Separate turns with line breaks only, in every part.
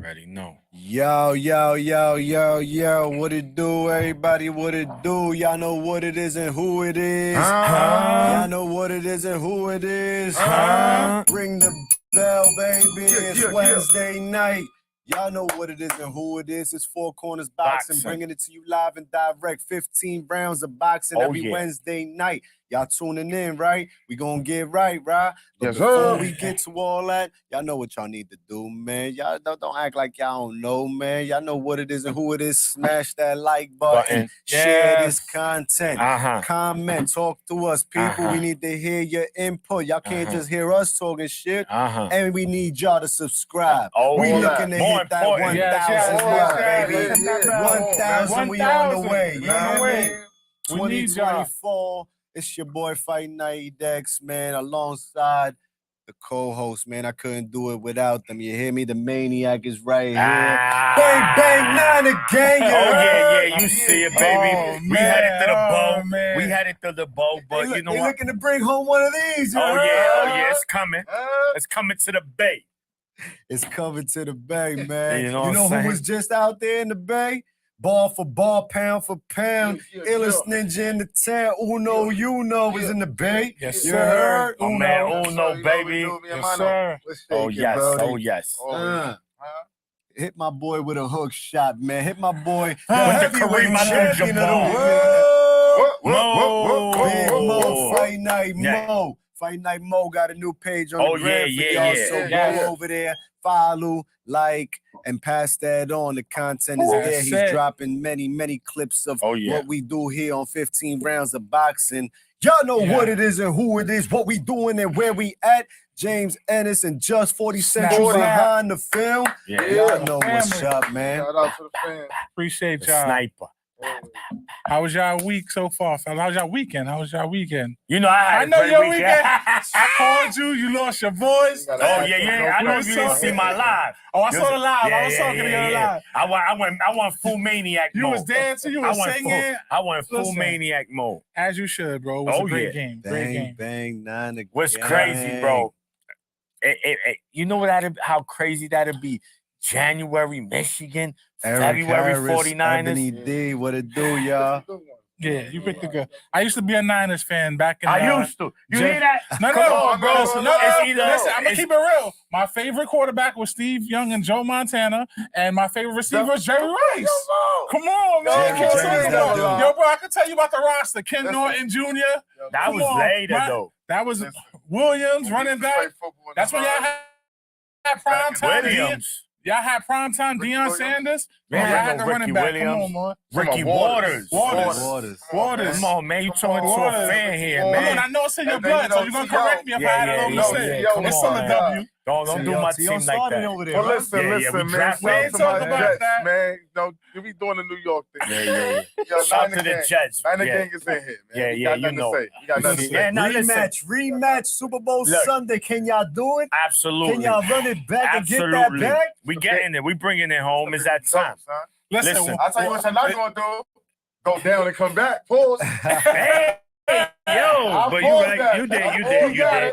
already know.
Yo, what it do, everybody? What it do? Y'all know what it is and who it is. Y'all know what it is and who it is. Ring the bell, baby. It's Wednesday night. Y'all know what it is and who it is. It's Four Corners Boxing, bringing it to you live and direct. 15 rounds of boxing every Wednesday night. Y'all tuning in, right? We gonna get right? But before we get to all that, y'all know what y'all need to do, man. Y'all don't act like y'all don't know, man. Y'all know what it is and who it is. Smash that like button. Share this content. Comment. Talk to us, people. We need to hear your input. Y'all can't just hear us talking shit. And we need y'all to subscribe. We looking to hit that 1,000 mark, baby. 1,000, we on the way. You know what I mean? 2024. It's your boy Fight Night Dex, man, alongside the co-host, man. I couldn't do it without them. You hear me? The maniac is right here. Bang, bang, 9 again.
Yeah, you see it, baby. We headed to the bow.
Man.
We headed to the bow, but you know
what?
what?
Looking to bring home one of these.
It's coming. It's coming to the Bay.
It's coming to the Bay, man.
You know
who was just out there in the Bay? Ball for ball, pound for pound. Illest ninja in the town. Uno, is in the Bay.
Yes,
you
sir.
heard?
Oh, man, Uno, baby.
Yes, sir.
Oh, yes.
Hit my boy with a hook shot, man. Hit my boy.
The Kareem
champion of the world. Big Mo, Fight Night Mo. Fight Night Mo got a new page on the gram for y'all. So go over there, follow, like, and pass that on. The content is there. He's dropping many clips of what we do here on 15 rounds of boxing. Y'all know what it is and who it is, what we doing and where we at. James Ennis and Just 40 Central behind the film. Y'all know what's up, man.
Shout out to the fans.
Appreciate y'all.
Sniper.
How was y'all week so far? How was y'all weekend?
You know, I
know your weekend. I called you. You lost your voice.
I know you didn't see my live.
Oh, I saw the live. I was talking to you live.
I went full maniac mode.
You was dancing. You was singing.
I went full maniac mode.
As you should, bro. It was a great game.
Bang, 9 again.
What's crazy, bro? You know how crazy that'd be? January, Michigan, February 49ers.
Ebony D, what it do, y'all?
Yeah, you picked a good. I used to be a Niners fan back in.
I used to. You hear that?
No, bro. Listen, I'm gonna keep it real. My favorite quarterback was Steve Young and Joe Montana, and my favorite receiver was Jerry Rice. Come on, man. Yo, bro, I can tell you about the roster. Ken Norton Jr.
That was later, though.
That was Williams running back. That's when y'all had prime time.
Williams.
Y'all had primetime Deion Sanders.
Y'all had the running back. Come on, man. Ricky Waters. Come on, man. You talking to a fan here, man.
Come on, I know it's in your blood, so you're going to correct me if I had a little mistake. It's on the W.
Don't do my team like that.
Over there,
well, listen, man.
We ain't talking about that.
Man, you be doing the New York thing.
Yeah. Shout to the Jets.
Nine gang is in here, man.
You know.
You got nothing to say.
Rematch, Super Bowl Sunday. Can y'all do it?
Absolutely.
Can y'all run it back and get that back?
We getting it. We bringing it home. It's that time.
Listen,
I'll tell you what you're not going to do. Go down and come back. Pause.
Hey, yo, but you did.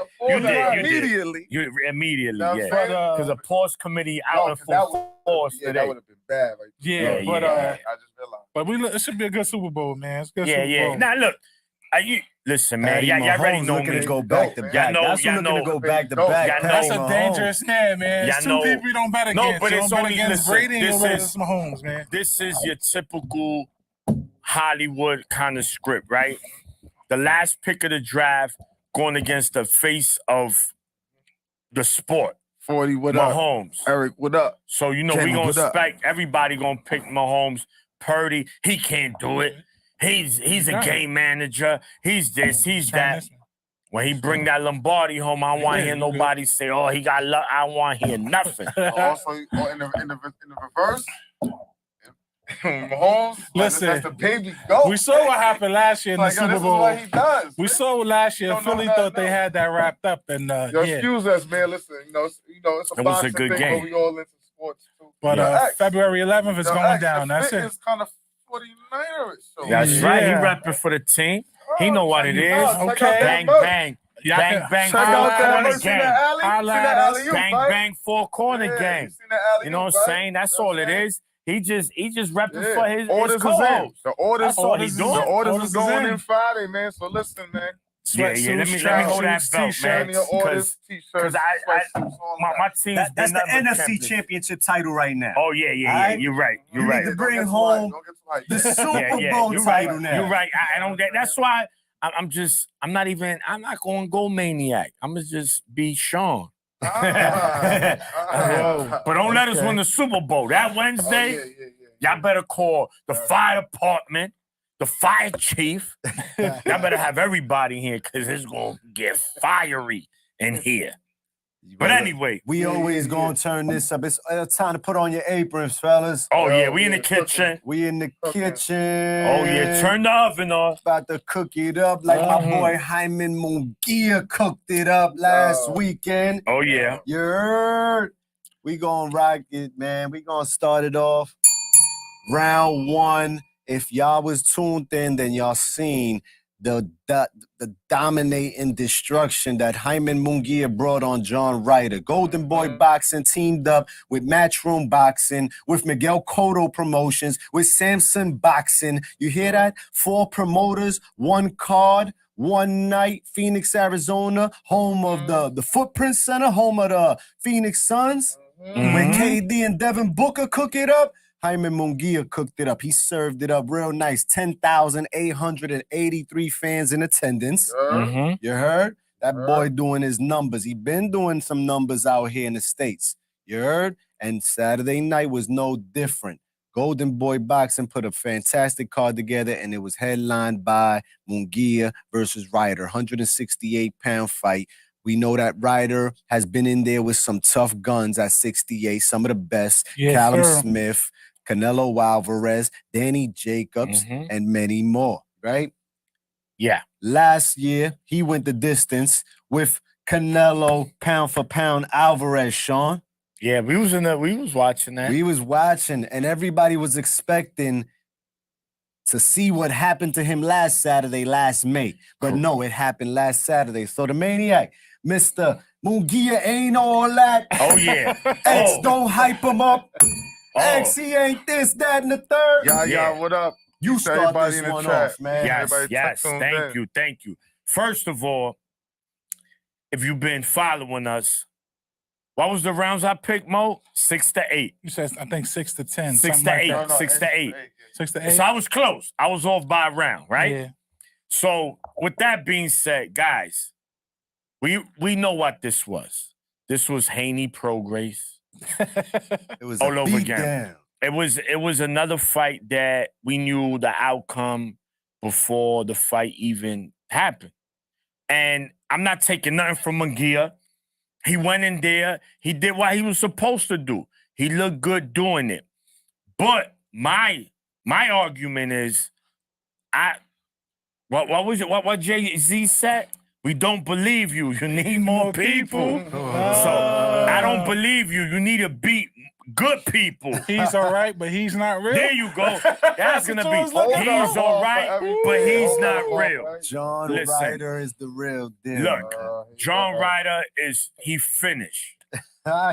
Immediately.
Because the pause committee out of full force today.
That would have been bad.
I
just realized.
But it should be a good Super Bowl, man. It's a good
Super Bowl. Now, look. Listen, man, y'all already know me.
To go back to back. That's looking to go back to back.
That's a dangerous man, man. It's two people you don't bet against.
No, but it's only
Brady and Mahomes, man.
This is your typical Hollywood kind of script, right? The last pick of the draft going against the face of the sport.
40, what up?
Mahomes.
Eric, what up?
So, we going to expect everybody going to pick Mahomes. Purdy, he can't do it. He's a game manager. He's this, he's that. When he bring that Lombardi home, I don't want to hear nobody say, "Oh, he got luck." I don't want to hear nothing.
Also, in the reverse, Mahomes.
Listen,
that's the baby goat.
We saw what happened last year in the Super Bowl.
This is what he does.
We saw last year. Philly thought they had that wrapped up, and
excuse us, man. Listen, it's a boxing thing,
game.
but we all into sports too.
But February 11th is going down. That's it.
It's kind of 49ers.
That's right. He repping for the team. He know what it is.
Okay.
Bang, bang. Bang, bang,
Check out that.
corner
You seen
game.
that alley? You seen that alley-oop,
Bang,
right?
bang, four corner
Yeah,
game.
you seen that alley-oop,
You know what I'm
right?
saying? That's all it is. He just repping
Yeah.
for his
Orders is in.
co-host.
The orders,
That's all he's doing.
The orders is
Orders is
going
in.
in Friday, man. So listen, man.
Yeah. Let me hold that
Sweatsuits,
belt,
t-shirts,
man.
Your orders,
Because
t-shirts, sweatsuits, all
my
that.
team's
That's
been
the
nothing but
NFC
champions.
championship title right now.
Oh yeah.
Alright?
You're right. You're
You
right.
need to
Don't
bring
get too
home
hype.
the
Don't
Super
Yeah,
Bowl
you're
title
right.
now.
You're right. I don't get. That's why I'm not going to go maniac. I'm gonna just be Sean.
Ah.
But don't let us
Okay.
win the Super Bowl that Wednesday.
Oh, yeah.
Y'all better call the fire department, the fire chief. Y'all better have everybody here because it's gonna get fiery in here. But anyway,
We always gonna turn this up. It's time to put on your aprons, fellas.
oh yeah,
Yo,
we in the
yeah,
kitchen.
We in the
Okay.
kitchen.
Oh yeah, turn the oven off.
About to cook it up like my boy Hyman Munguia cooked it up last
Oh.
weekend.
Oh yeah.
You heard? We gonna rock it, man. We gonna start it off. Round one. If y'all was tuned in, then y'all seen the dominating destruction that Hyman Munguia brought on John Ryder. Golden Boy Boxing teamed up with Matchroom Boxing, with Miguel Cotto Promotions, with Samson Boxing. You hear that? 4 promoters, 1 card, 1 night. Phoenix, Arizona, home of the Footprint Center, home of the Phoenix Suns. When KD and Devin Booker cook it up, Hyman Munguia cooked it up. He served it up real nice. 10,883 fans in attendance. You heard? That boy doing his numbers. He been doing some numbers out here in the States. You heard? And Saturday night was no different. Golden Boy Boxing put a fantastic card together, and it was headlined by Munguia versus Ryder, 168-pound fight. We know that Ryder has been in there with some tough guns at 68, some of the best.
Yes,
Callum
sir.
Smith, Canelo Alvarez, Danny Jacobs, and many more, right?
Yeah.
Last year, he went the distance with Canelo pound for pound Alvarez, Sean.
Yeah, we was watching that.
We was watching, and everybody was expecting to see what happened to him last Saturday, last May. But no, it happened last Saturday. So the Maniac, Mr. Munguia ain't all that.
Oh yeah.
X don't hype him up.
Oh.
X, he ain't this, that, and the third.
Yeah, what up?
You
Peace to
start
everybody
this
in the
one
chat.
off, man.
Yes,
Everybody
yes.
tuned
Thank
in.
you. First of all, if you've been following us, what was the rounds I picked, Mo? 6 to 8.
You said I think 6 to 10.
6
something
to
like
8.
that.
6 to 8.
6 to 8.
So I was close. I was off by a round, right?
Yeah.
So with that being said, guys, we know what this was. This was Haney Prograis.
It was
all
a
over
beat
again.
down.
It was another fight that we knew the outcome before the fight even happened. And I'm not taking nothing from Munguia. He went in there. He did what he was supposed to do. He looked good doing it. But my argument is, what was it? What Jay-Z said? We don't believe you. You need more people. So I don't believe you. You need to beat good people.
He's all right, but he's not real.
There you go. That's gonna be.
what Joe's looking
He's
for.
all right, but he's not real.
John
Listen.
Ryder is the real deal.
Look, John Ryder he finished.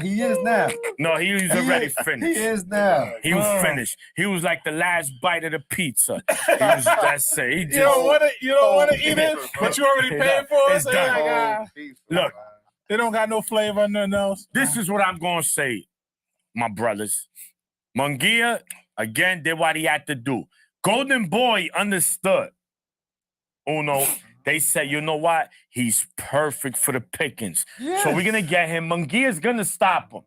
He is now.
No, he was already finished.
He is now.
He was finished. He was like the last bite of the pizza. That's it. He just,
You don't want to eat it, but you already paid for it.
It's
So
done.
you're like,
Look,
they don't got no flavor, nothing else.
this is what I'm gonna say, my brothers. Munguia again did what he had to do. Golden Boy understood. Uno, they said, you know what? He's perfect for the pickings. So we're gonna get him. Munguia's gonna stop him.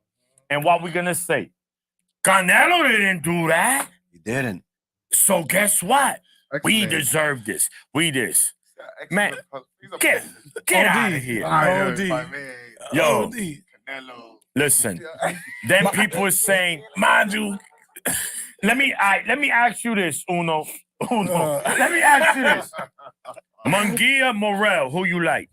And what we're gonna say? Canelo didn't do that.
He didn't.
So guess what? We
Excellent.
deserve this. We this.
Excellent.
Man,
He's a
Get out of here.
OD.
Yo,
OD.
Canelo.
listen. Then people are saying, mind you, let me ask you this, Uno. Let me ask you this. Munguia Morel, who you like?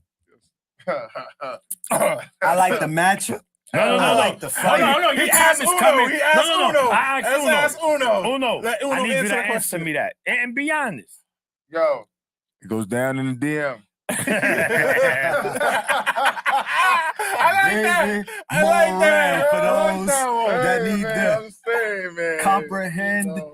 I like the matchup.
No.
I like the fight.
Hold on. Your time is
Uno.
coming.
He asked
No.
Uno.
I
Let's
asked
ask Uno.
Uno.
Let Uno
I need you
answer
to
the
answer
question.
me that. And be honest.
Yo, it goes down in the DM.
I like that. I like that.
For
I
those
like that one.
that
Hey,
need
man,
to
I'm saying, man.
comprehend,
Man.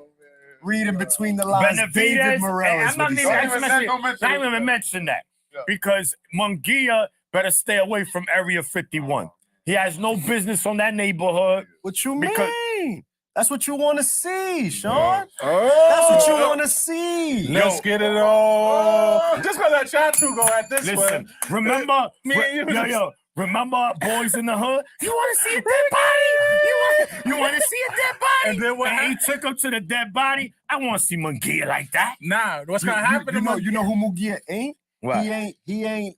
reading between the lines. David
Benavidez,
Morel
and
is
I'm
what
not
he
even,
said.
not even mention that
Yeah.
because Munguia better stay away from Area 51. He has no business on that neighborhood.
What you
Because-
mean? That's what you want to see, Sean.
Oh,
That's what you want to see.
Let's get it all. Just gonna let y'all two go at this
Listen,
one.
remember,
Me and you
yo, remember Boys in the Hood? You want to see a dead body? You want to see a dead body?
And then what
he
happened?
took him to the dead body. I want to see Munguia like that.
Nah, what's gonna happen?
You know who Mugia ain't?
What?
He ain't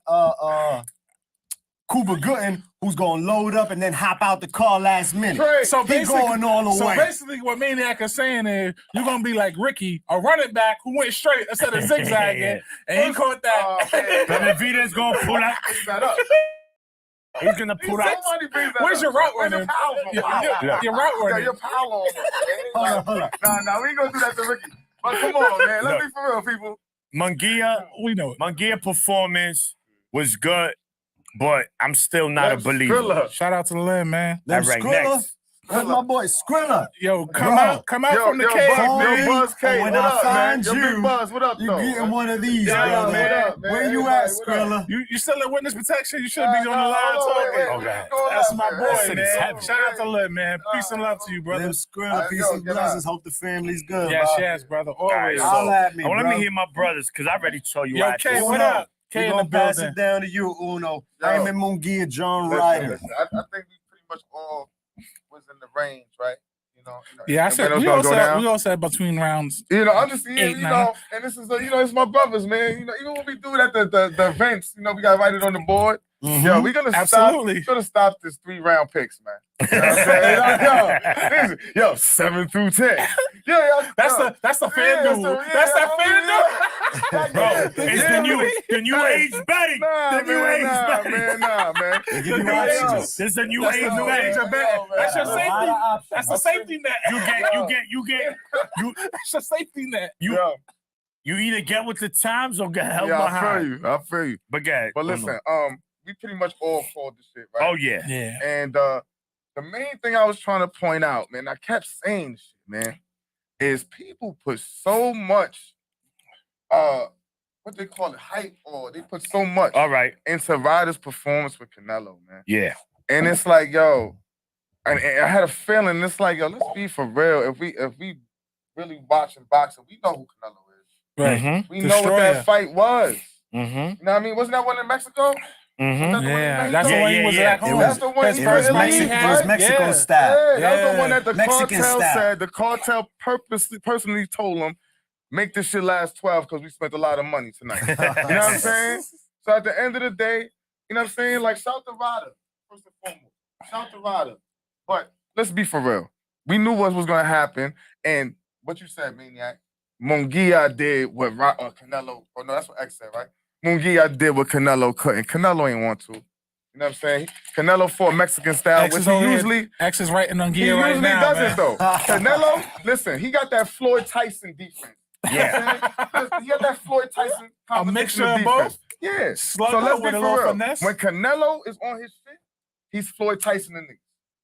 Cuba Gooding, who's gonna load up and then hop out the car last minute.
Trey,
So
He
basically,
going all the way.
basically, what Maniac is saying is you're gonna be like Ricky, a running back who went straight instead of zigzagging,
Yeah.
and he caught that.
Benavidez gonna pull out.
Bring that up.
He's gonna pull out.
Somebody brings that
Where's
up.
your route
Where's
running?
your power?
Your route
Yeah,
running.
your power on.
Hold on.
Nah, we ain't gonna do that to Ricky. But come on, man. Let's be for real, people.
Munguia
We know it.
Munguia performance was good, but I'm still not a believer.
Skrilla.
Shout out to the Lynn, man.
Them
That right
Skrilla,
next.
that's my boy Skrilla.
Yo, come
Bro.
out from the cave,
Call
man.
me.
Yo, Buzz K,
When
what
I
up, man?
find
Yo,
you,
Big Buzz, what up,
You
though?
getting one of these,
Yeah,
brother.
what up, man?
Where you
Everybody,
at,
what up?
Skrilla?
You still in witness protection? You should be on the line talking.
Okay.
That's my boy,
That shit is
man.
heavy.
Shout out to Lynn, man. Peace and love to you, brother.
Them Skrilla, peace
Yo,
and
get
blessings.
out.
Hope the family's good.
Yes,
bro.
yes, brother. Always.
So-
Holla at me,
Oh, let
bro.
me hear my brothers, because I already told you
Yo,
I had
K,
to-
what up?
We're
K in the
gonna pass
building.
it down to you, Uno.
Yo.
Raymond Munguia, John
Listen,
Ryder.
listen, I think we pretty much all was in the range, right? You know,
Yeah, I said we all said between rounds.
I'm just,
Eight,
you
nine.
know, and this is, it's my brothers, man. You know, even when we do it at the events, we got to write it on the board. Yo, we're gonna
Absolutely.
stop this 3-round picks, man. You know what I'm saying? yo, 7 through 10. Yeah,
That's the fan duel. That's that fan duel.
Bro, it's the new age betting. The new age betting.
Nah, man.
They give you options.
It's the new
That's
age
the new
betting.
age of betting. That's your
man.
safety. That's the safety net. That's your safety net.
You either get with the times or get held
I
behind.
feel you.
But go ahead.
But listen, we pretty much all called this shit, right?
Oh yeah.
Yeah.
And the main thing I was trying to point out, man, I kept saying this shit, man, is people put so much what they call it, hype, or they put so much
All right.
into Ryder's performance with Canelo, man.
Yeah.
And it's like, yo, and I had a feeling, it's like, yo, let's be for real. If we really watching boxing, we know who Canelo is.
Right.
Mm-hmm.
We know what that fight was.
Mm-hmm.
You know what I mean? Wasn't that one in Mexico?
Mm-hmm.
Yeah, that's the
Yeah,
one he
yeah,
was
yeah.
at home.
That's the one
His
he
It was
first
really
fight he
Mexican,
had.
it was Mexico
Yeah.
style.
That's the one that the
Mexican
cartel
style.
said. The cartel personally told him, make this shit last 12 because we spent a lot of money tonight. You know what I'm saying? So at the end of the day, you know what I'm saying? Like, shout to Ryder, first and foremost. Shout to Ryder. But let's be for real. We knew what was going to happen. And what you said, Maniac, Munguia did what Canelo, oh no, that's what X said, right? Munguia did what Canelo couldn't. Canelo ain't want to. You know what I'm saying? Canelo fought Mexican style,
X
which
is
he
over here.
usually
X is writing on
he
gear right
usually
now,
doesn't
man.
though. Canelo, listen, he got that Floyd Tyson defense.
Yeah.
Listen, he got that Floyd Tyson
A mixture of
defense.
both?
Yeah.
Slug
So
up
let's be
with a
for
little
real.
finesse.
When Canelo is on his shit, he's Floyd Tyson in it.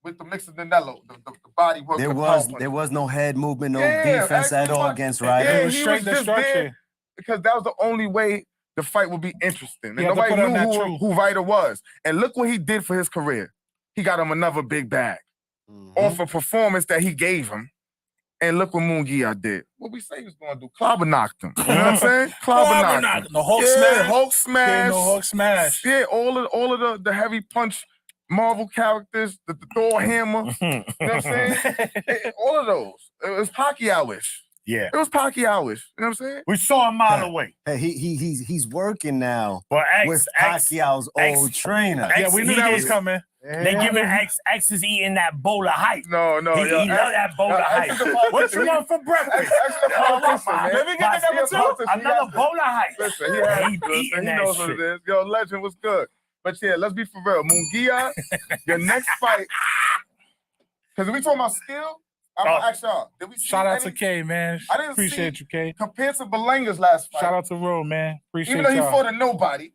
With the mix of Canelo, the body work.
There
the
was
power
there
punch.
was no head movement, no
Yeah,
defense at all
absolutely.
against
Yeah,
Ryder.
It was
he
straight
was just
destruction.
there because that was the only way the fight would be interesting. And
He had to
nobody
put on
knew
that truth.
who Ryder was. And look what he did for his career. He got him another big bag off a performance that he gave him. And look what Munguia did. What we say he was going to do. Clobber knocked him. You know what I'm saying? Clobber knocked him.
The Hulk
Yeah,
smash.
Hulk
Yeah,
smash.
no Hulk smash.
Yeah, all of the heavy punch Marvel characters, the Thor hammer. You know what I'm saying? All of those. It was Pacquiao-ish.
Yeah.
It was Pacquiao-ish. You know what I'm saying?
We saw a mile away.
Hey, he's working now
But
with
X,
Pacquiao's old trainer.
X-
Yeah, we knew
he
that
did-
was coming.
they giving X is eating that bowl of hype.
No,
He
yo,
love that bowl of
X
hype.
is a
What you want for breakfast?
X is a politician, man.
Let me get the number two.
Another bowl of hype.
Listen, he has
He
to.
eating
He
that
knows what
shit.
it is. Yo, legend was good. But yeah, let's be for real. Munguia, your next fight. Because we talking about skill, I'm going to ask y'all. Did we see
Shout out to
any-
K, man.
I didn't
Appreciate
see-
you, K.
compared to Belanga's last fight?
Shout out to Ro, man. Appreciate
Even though he
y'all.
fought a nobody,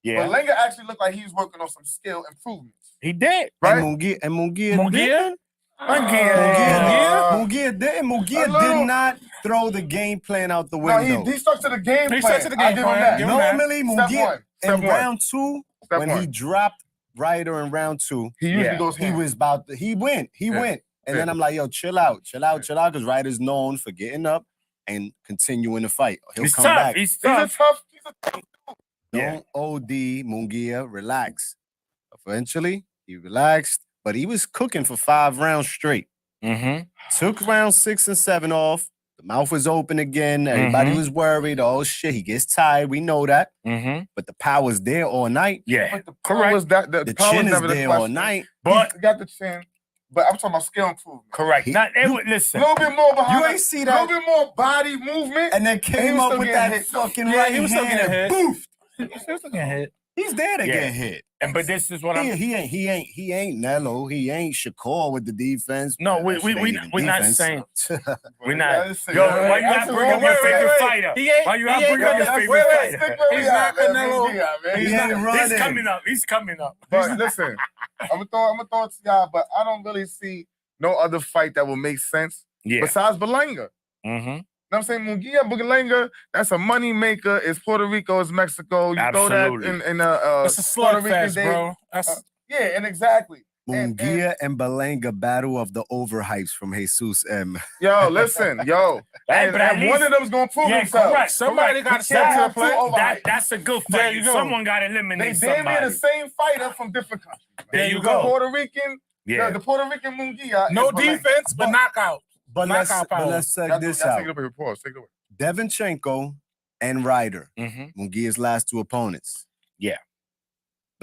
Yeah.
But Lenga actually looked like he was working on some skill improvements.
He did.
Right?
And Munguia
Munguia?
Munguia did not throw the game plan out the window.
No, he stuck to the game plan.
He stuck to the game
I give him
plan.
that.
Give him that.
Normally, Munguia in round 2, when he dropped Ryder in round 2,
he usually goes.
He was about to, he went. And then I'm like, yo, chill out, because Ryder's known for getting up and continuing the fight. He'll come back.
He's tough.
He's a tough.
Don't OD Munguia, relax. Eventually, he relaxed, but he was cooking for 5 rounds straight. Took round 6 and 7 off. The mouth was open again. Everybody was worried. Oh shit, he gets tired. We know that. But the power's there all night.
Yeah,
correct. Was that
the chin is there all night.
But he got the chin. But I'm talking about skill improvement.
Correct. Listen.
A little bit more behind.
You ain't see that.
A little bit more body movement.
And then came up with that fucking right
he was still getting hit.
Boof.
He was still getting hit.
He's there to get hit.
But this is what
he ain't Nello. He ain't Shakur with the defense.
No, we're not saying. We're not.
Yo,
why you not bring up your favorite fighter? Why you not bring up your favorite fighter?
He's not Canelo.
He's coming up. He's coming up.
But listen, I'm gonna throw it to y'all, but I don't really see no other fight that will make sense besides Berlanga. You know what I'm saying? Munguia, Berlanga, that's a money maker. It's Puerto Rico, it's Mexico. You throw that in
it's a slugfest, bro.
Yeah, and exactly.
Munguia and Berlanga battle of the overhypes from Jesus M.
Yo, listen, and one of them's gonna prove himself.
Correct.
Somebody got to step to the plate.
That's a good fight. Someone got to eliminate somebody.
They damn the same fighter from different countries.
There you go.
Puerto Rican, the Puerto Rican Munguia.
No defense, but knockout.
But let's check this out.
Take it away.
Devinchenko and Ryder, Munguia's last 2 opponents.
Yeah.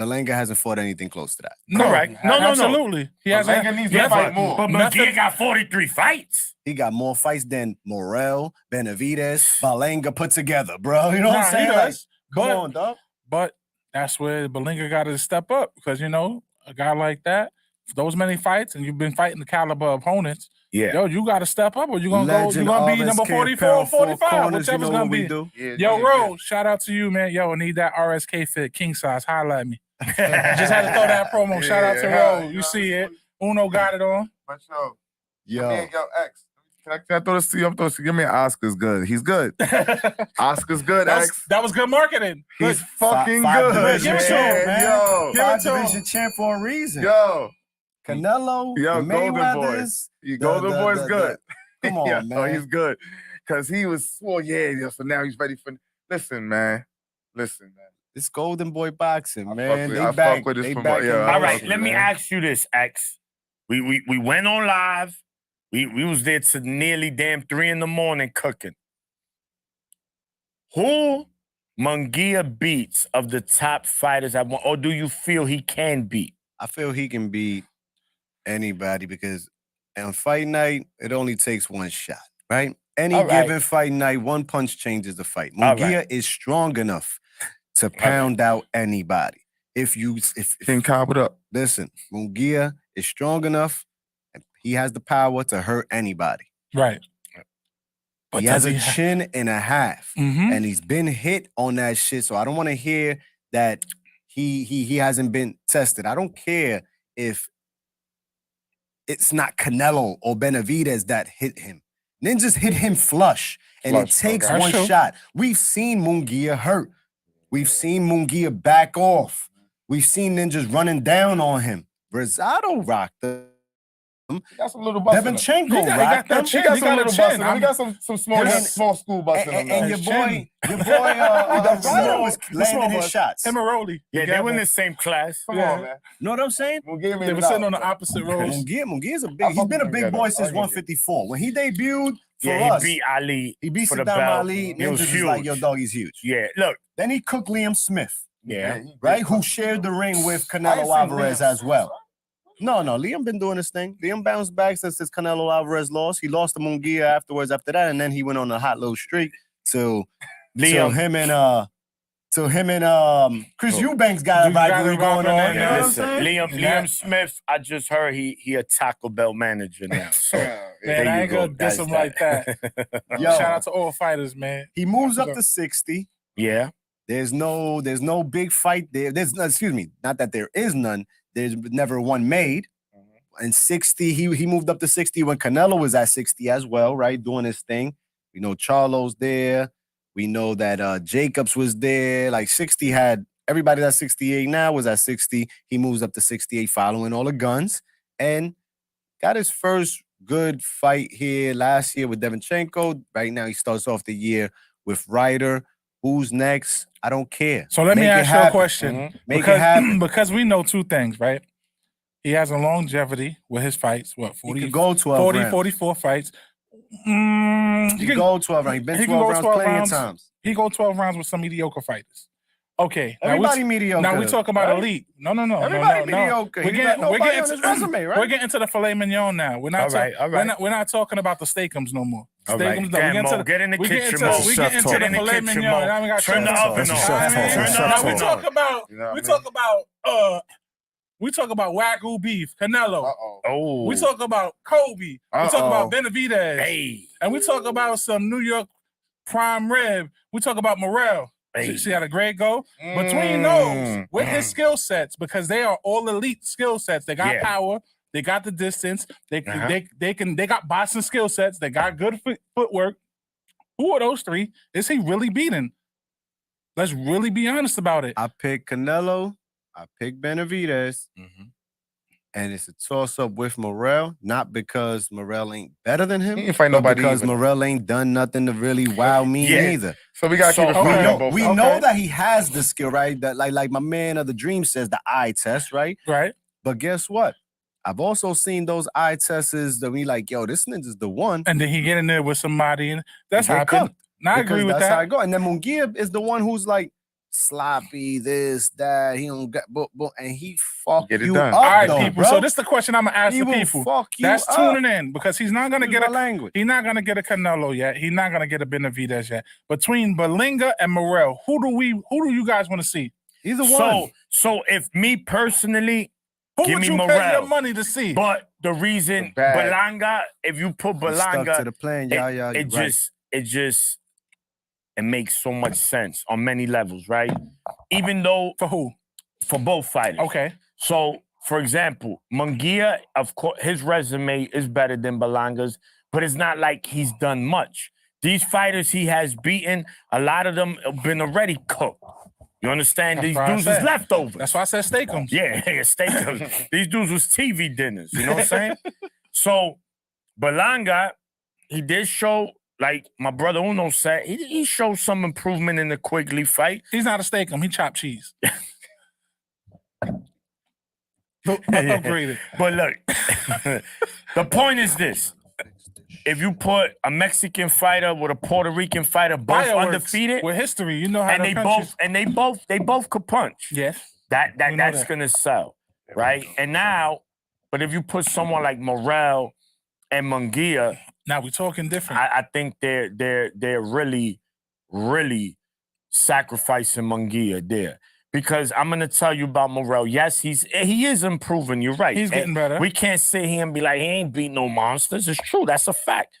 Berlanga hasn't fought anything close to that.
Correct. No.
Absolutely. He hasn't.
Berlanga needs to fight more.
But Munguia got 43 fights.
He got more fights than Morel, Benavidez, Berlanga put together, bro. You know what I'm saying?
He does.
Come on, dog.
But that's where Berlanga got to step up because, a guy like that, for those many fights, and you've been fighting the caliber opponents, yo, you got to step up or you're going to be number 44 or 45, whichever's going to be. Ro, shout out to you, man. Yo, I need that RSK fit, king size. Holla at me. Just had to throw that promo. Shout out to Ro. You see it. Uno got it on.
But
yo,
X. Can I throw this to you? Give me an Oscar's good. He's good. Oscar's good, X.
That was good marketing.
He's fucking good.
Give it to him, man.
Yo.
5-division champ for a reason.
Yo.
Canelo,
Golden Boy. Golden Boy's good.
Come on, man.
Oh, he's good. Because he was, so now he's ready for, listen, man.
It's Golden Boy boxing, man.
I fuck with this. All
right, let me ask you this, X. We went on live. We was there to nearly damn 3 a.m. cooking. Who Munguia beats of the top fighters or do you feel he can beat?
I feel he can beat anybody because on fight night, it only takes one shot, right? Any given fight night, one punch changes the fight. Munguia is strong enough to pound out anybody. If
can cop it up.
Listen, Munguia is strong enough and he has the power to hurt anybody.
Right.
But he has a chin and a half. And he's been hit on that shit. So I don't want to hear that he hasn't been tested. I don't care if it's not Canelo or Benavidez that hit him. Ninjas hit him flush, and it takes one shot. We've seen Munguia hurt. We've seen Munguia back off. We've seen Ninjas running down on him. Rosado rocked him.
He got some little busting.
Devinchenko rocked him.
He got some little busting. He got some small school busting.
And your boy Ryder was landing his shots.
Him and Rolly.
Yeah, they were in the same class.
Come on, man.
Know what I'm saying?
They were sitting on the opposite rows.
Munguia's he's been a big boy since 154. When he debuted for us,
he beat Ali.
He beat
for the
Saddam
belt.
Ali.
He was huge.
Like, yo, dog, he's huge.
Yeah, look.
Then he cooked Liam Smith.
Yeah.
Right? Who shared the ring with Canelo Alvarez as well. No, Liam been doing his thing. Liam bounced back since his Canelo Alvarez loss. He lost to Munguia after that, and then he went on a hot little streak till him and Chris Eubanks got a rivalry going on.
Liam Smith, I just heard he a Taco Bell manager now. So
man, I ain't gonna diss him like that. Yo, shout out to all fighters, man.
He moves up to 60.
Yeah.
There's no big fight there. Excuse me, not that there is none. There's never one made. And 60, he moved up to 60 when Canelo was at 60 as well, right? Doing his thing. We know Charlo's there. We know that Jacobs was there. Like 60 had everybody that's 68 now was at 60. He moves up to 68 following all the guns and got his first good fight here last year with Devinchenko. Right now he starts off the year with Ryder. Who's next? I don't care.
So let me ask you a question.
Make it happen.
Because we know two things, right? He has a longevity with his fights. What, 40,
he could go 12
40
rounds.
44 fights.
He can go 12 rounds. He's been 12 rounds plenty of times.
He go 12 rounds with some mediocre fighters. Okay.
Everybody mediocre.
Now we talk about elite. No.
Everybody mediocre.
We're getting to the filet mignon now. We're not
all right.
We're not talking about the steakums no more.
All right. Get in the kitchen mode.
We get into the filet mignon.
Turn the oven on.
We talk about Wagyu beef, Canelo.
Oh.
We talk about Kobe. We talk about Benavidez.
Hey.
And we talk about some New York prime rib. We talk about Morrell.
Hey.
See how the grade go? Between those, with his skill sets, because they are all elite skill sets. They got power. They got the distance. They got boxing skill sets. They got good footwork. Who are those three is he really beating? Let's really be honest about it.
I pick Canelo. I pick Benavidez. And it's a toss-up with Morrell, not because Morrell ain't better than him,
He ain't fight nobody
because
either.
Morrell ain't done nothing to really wow me either.
So we got to keep it fun.
We know that he has the skill, right? That like my man of the dream says, the eye test, right?
Right.
But guess what? I've also seen those eye tests that we like, yo, this ninja's the one.
And then he get in there with somebody, and that's how I
cooked.
I agree with
that's
that.
how I go. And then Munguia is the one who's like sloppy, this, that. He don't get, and he fuck
Get it
you
done.
up.
All right,
though,
people.
bro.
So this is the question I'm gonna ask
He
the
will
people.
fuck you
That's
up.
tuning in because he's not gonna get a
language.
He's not gonna get a Canelo yet. He's not gonna get a Benavidez yet. Between Berlanga and Morrell, who do you guys want to see?
Either one.
So if me personally,
Who
give
would
me
you pay
Morrell.
your money to see?
But the reason
Bad.
Berlanga, if you put
Stuck to
Berlanga,
the plan,
it makes so much sense on many levels, right? Even though
For who?
for both fighters.
Okay.
So, for example, Munguia, of course, his resume is better than Berlanga's, but it's not like he's done much. These fighters he has beaten, a lot of them have been already cooked. You understand?
That's
These
what I
dudes was
said.
leftovers.
That's why I said steakums.
Yeah, steak. These dudes was TV dinners. You know what I'm saying? So, Berlanga, he did show, like my brother Uno said, he showed some improvement in the Quigley fight.
He's not a steakum. He chopped cheese. Upgraded.
But look, the point is this. If you put a Mexican fighter with a Puerto Rican fighter, both
Fireworks
undefeated,
with history, you know how
and
the
they both could punch.
Yes.
That's
that.
gonna sell, right? And now, but if you put someone like Morrell and Munguia,
Now we're talking different.
I think they're really, really sacrificing Munguia there. Because I'm gonna tell you about Morrell. Yes, he is improving. You're right.
He's getting better.
We can't sit here and be like, he ain't beat no monsters. It's true. That's a fact.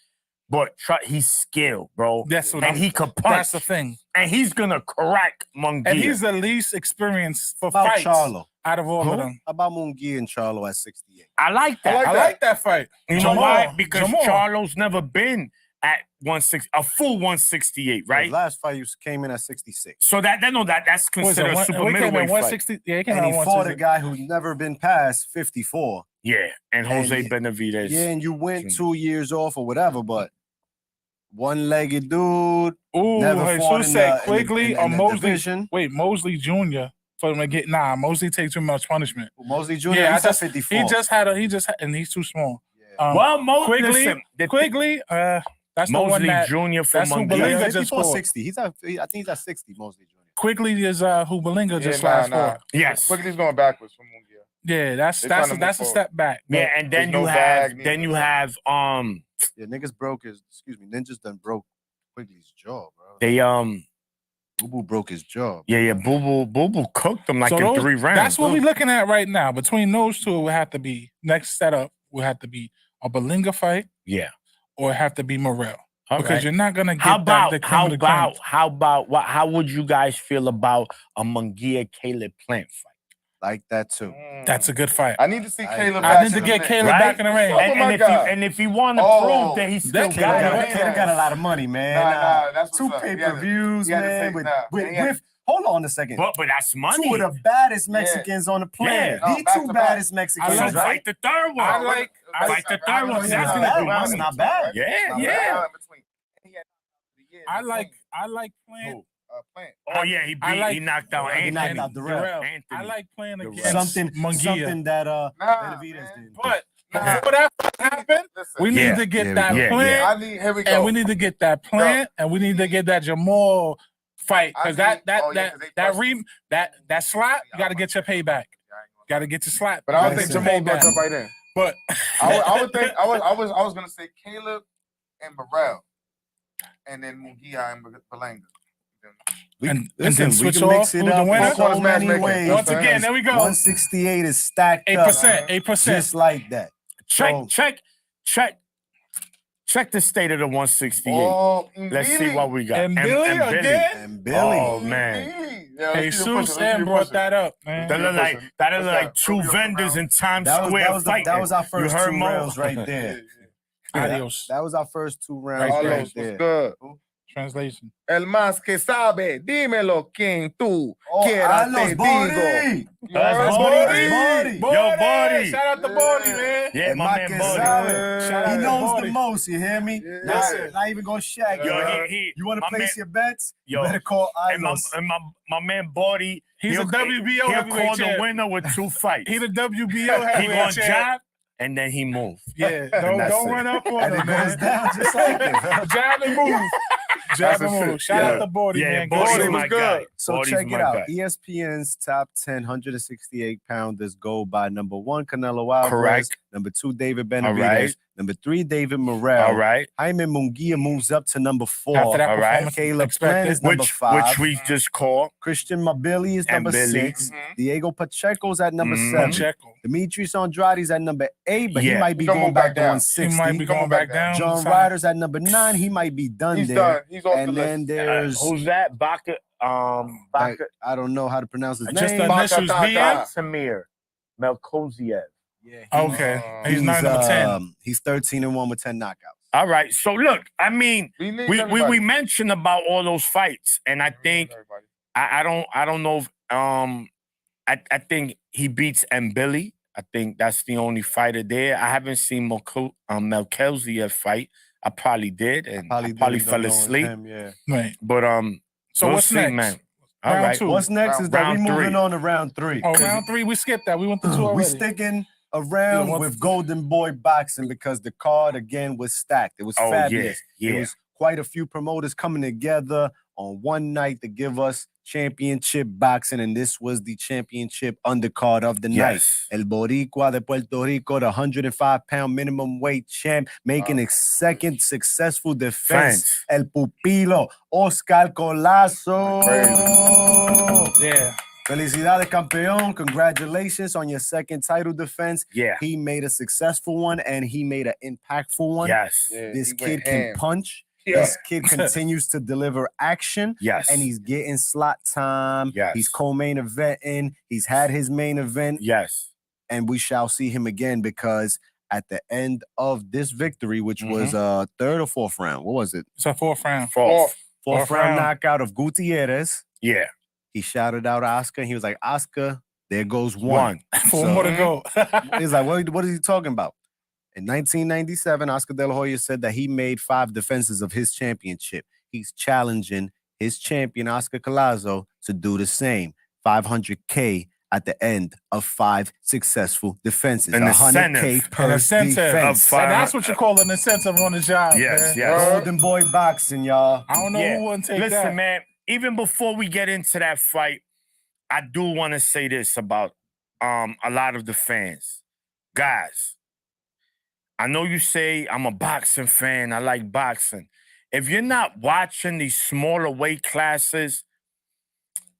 But he's skilled, bro. He could punch.
That's the thing.
And he's gonna crack Munguia.
And he's the least experienced for
About
fights
Charlo.
out of all of them.
How about Munguia and Charlo at 68?
I like that.
I like that fight.
You know
Jamal,
why? Because
Jamal.
Charlo's never been at 160, a full 168, right?
His last fight, you came in at 66.
So that's considered a super middleweight fight.
160. Yeah, he came
And
out
he fought a
160.
guy who's never been past 54.
Yeah, and Jose
And-
Benavidez.
Yeah, and you went 2 years off or whatever, but one-legged dude.
Ooh,
Never
hey,
fought
so
in
said
the-
Quigley
in
or
the
Mosley.
division.
Wait, Mosley Jr. for him to get Mosley takes too much punishment.
Mosley Jr.
Yeah,
he's at 54.
And he's too small.
Yeah.
Well,
Quigley, that's the one
Mosley
that
Jr. for
that's who
Munguia.
Berlanga
Yeah,
just
he fought
scored.
60. I think he's at 60, Mosley Jr.
Quigley is who Berlanga just last fought.
Yes.
Quigley's going backwards from Munguia.
Yeah, that's
They're trying to
a
move
step back.
Yeah, and then
There's
you
no
have
bag,
Yeah, niggas broke his, Ninjas done broke Quigley's jaw, bro.
they
Boo-Boo broke his jaw.
yeah, Boo Boo cooked them like
So
in
those-
3 rounds.
That's what we're looking at right now. Between those two, it would have to be next setup would have to be a Berlanga fight
Yeah.
or it have to be Morrell. Because you're not gonna get
how would you guys feel about a Munguia Caleb Plant fight?
Like that too.
That's a good fight.
I need to see Caleb back.
I need to get Caleb back in the ring.
And if he want to prove that he's still
Caleb got a lot of money, man.
That's
two pay-per-views, man. With hold on a second.
But that's money.
Two of the baddest Mexicans on the planet. The two baddest Mexicans.
So fight the third one. Fight the third one.
That's not bad.
Yeah.
I like Plant.
Plant.
Oh yeah, he knocked out Anthony.
He knocked out Darrell.
I like playing against
something that Benavidez did.
But before that happened, we need to get that Plant.
Here we go.
And we need to get that Plant, and we need to get that Jamal fight because that slot, you got to get your payback. Got to get your slot.
But I don't think Jamal gonna jump right in.
But
I would think I was gonna say Caleb and Burrell, and then Munguia and Berlanga.
And then switch off who the winner.
So many ways.
Once again, there we go.
168 is stacked
8%, 8%,
just like that.
Check the state of the 168.
Oh,
Let's see what we got.
And Billy again.
And Billy.
Oh man.
Jesus Sam brought that up, man.
That look like two vendors in Times Square fighting.
That was our first
two
rounds right there.
Adios.
That was our first 2 rounds
right there. Good.
Translation.
El más que sabe, dímelo quién tú quieras te digo.
Yo, Body.
Shout out to Body, man.
Yeah, my man Body.
He knows the most, you hear me? Listen, not even gonna shag you. You want to place your bets? You better call Ilos.
And my man Body,
he's a WBO
he'll call the winner with 2 fights.
He's a WBO heavyweight
He gonna
champ.
jab, and then he move.
Yeah, don't run up on
And
him,
it goes
man.
down just like this.
Jab and move. Jab and move. Shout out to Body, man.
Body
was
my
good.
guy.
So
Body's
check
my
it out.
guy.
ESPN's top 10 168-pounders go by number 1, Canelo Alvarez.
Correct.
Number 2, David Benavidez.
All right.
Number 3, David Morrell.
All right.
Jaime Munguia moves up to number 4.
After that
All right.
performance,
Caleb
expected.
Plant is number 5.
Which we just called.
Christian Mabili is
And
number
Billy.
6. Diego Pacheco's at number 7.
Pacheco.
Demetrius Andrade's at number 8, but he
Yeah.
might be
He's gonna
going
move
back
back
to
down.
160.
He might be going back down.
John Ryder's at number 9. He might be done
He's
there.
done. He's off the
And then
list.
there's
Who's that? Baka. Baka.
I don't know how to pronounce his
Just
name.
the initials
Baka.
BM.
Samir Melkoziev.
Yeah,
Okay. He's not number 10.
He's 13-1 with 10 knockouts.
All right. So look, I mean,
We need
we
everybody.
mentioned about all those fights, and I think
Everybody.
I don't know if I think he beats Billy. I think that's the only fighter there. I haven't seen Melkoziev fight. I probably did, and I probably fell asleep.
Right.
But
So
we'll
what's
see,
next?
man. All
Round
right.
2.
What's next is that we
Round
moving
3.
on to round 3.
Oh, round 3, we skipped that. We went to 2 already.
We sticking around
Yeah,
with Golden Boy Boxing because the card again was stacked. It was
Oh
fabulous.
yeah.
There was quite a few promoters coming together on one night to give us championship boxing, and this was the championship undercard of the night.
Yes.
El Boricua de Puerto Rico, the 105-pound minimum weight champ, making a second successful defense. El Pupilo, Oscar Colazo.
Yeah.
Felicidades, campeón. Congratulations on your second title defense.
Yeah.
He made a successful one, and he made an impactful one.
Yes.
Yeah,
This
he
kid
went
can
ham.
punch.
Yeah.
This kid continues to deliver action.
Yes.
And he's getting slot time.
Yes.
He's co-main eventing. He's had his main event.
Yes.
And we shall see him again because at the end of this victory, which was third or fourth round, what was it?
It's a 4th round.
Fourth.
Fourth round knockout of Gutierrez.
Yeah.
He shouted out Oscar. And he was like, Oscar, there goes one.
4 more to go.
He's like, what is he talking about? In 1997, Oscar De La Hoya said that he made 5 defenses of his championship. He's challenging his champion, Oscar Colazo, to do the same. $500K at the end of 5 successful defenses.
An
$100K
incentive.
per
An incentive
defense.
of
And that's what you call an incentive on the job.
Yes,
Man.
yes.
Golden Boy Boxing, y'all.
I don't know
Yeah.
who wouldn't take
Listen,
that.
man, even before we get into that fight, I do want to say this about a lot of the fans. Guys, I know you say I'm a boxing fan, I like boxing. If you're not watching these smaller weight classes,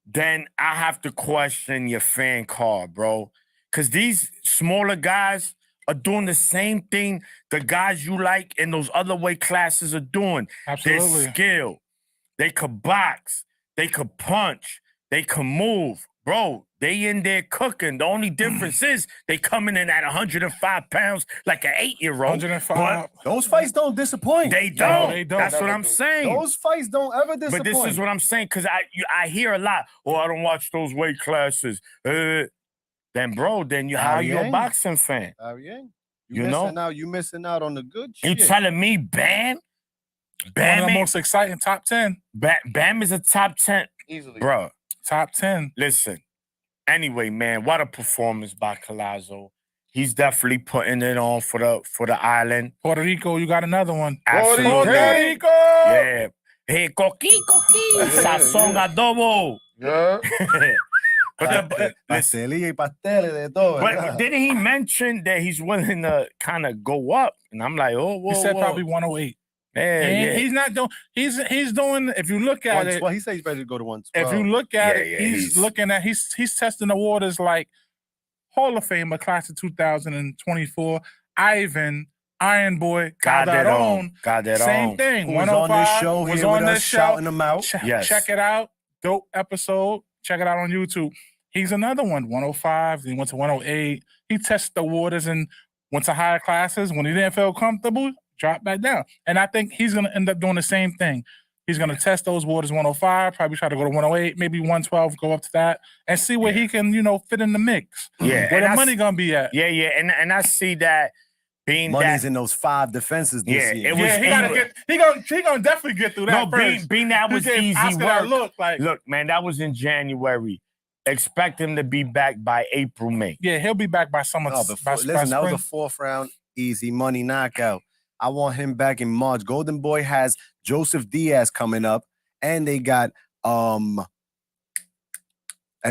then I have to question your fan card, bro. Because these smaller guys are doing the same thing the guys you like in those other weight classes are doing.
Absolutely.
Their skill. They could box. They could punch. They can move. Bro, they in there cooking. The only difference is they coming in at 105 pounds like an 8-year-old.
105.
Those fights don't disappoint.
They don't.
they don't.
That's what
Never
I'm
do.
saying.
Those fights don't ever disappoint.
But this is what I'm saying, because I hear a lot, oh, I don't watch those weight classes. Then, bro, then how you a boxing fan? You know?
You missing out on the good
You
shit.
telling me Bam?
One
Bam,
of the
ain't-
most exciting top 10.
Bam is a top 10.
Easily.
Bro,
Top 10.
listen. Anyway, man, what a performance by Collazo. He's definitely putting it on for the island.
Puerto Rico, you got another one.
Absolutely.
Puerto Rico!
Yeah. Hey, coqui, sazón adobo.
Yeah.
But
Pastelillo y pasteles de todo.
But didn't he mention that he's willing to kind of go up? And I'm like, oh, whoa,
He said
whoa.
probably 108.
Yeah,
And
yeah.
he's not doing. He's doing. If you look at it,
He said he's ready to go to 112.
if you look at
Yeah,
it,
yeah,
he's looking at. He's testing the waters like Hall of Famer class of 2024. Ivan, Iron Boy, Calderon. Same thing.
Who was on this
105
show
was
here
on
with us,
this show.
shouting them out.
Yes.
Check it out. Dope episode. Check it out on YouTube. He's another one. 105. Then he went to 108. He tested the waters and went to higher classes. When he didn't feel comfortable, dropped back down. And I think he's going to end up doing the same thing. He's going to test those waters 105, probably try to go to 108, maybe 112, go up to that, and see where he can, fit in the mix.
Yeah,
Where
and
the money going to be at.
Yeah, yeah. And I see that being
Money's
that.
in those 5 defenses this
Yeah,
year.
it was
Yeah, he gotta
evil.
get. He gonna definitely get through that
No,
first.
being that
He
was
gave
easy
Oscar that
work.
look like,
Look, man, that was in January. Expect him to be back by April, May.
yeah, he'll be back by summer.
No,
by
listen, that was
spring.
a 4th round easy money knockout. I want him back in March. Golden Boy has Joseph Diaz coming up, and they got El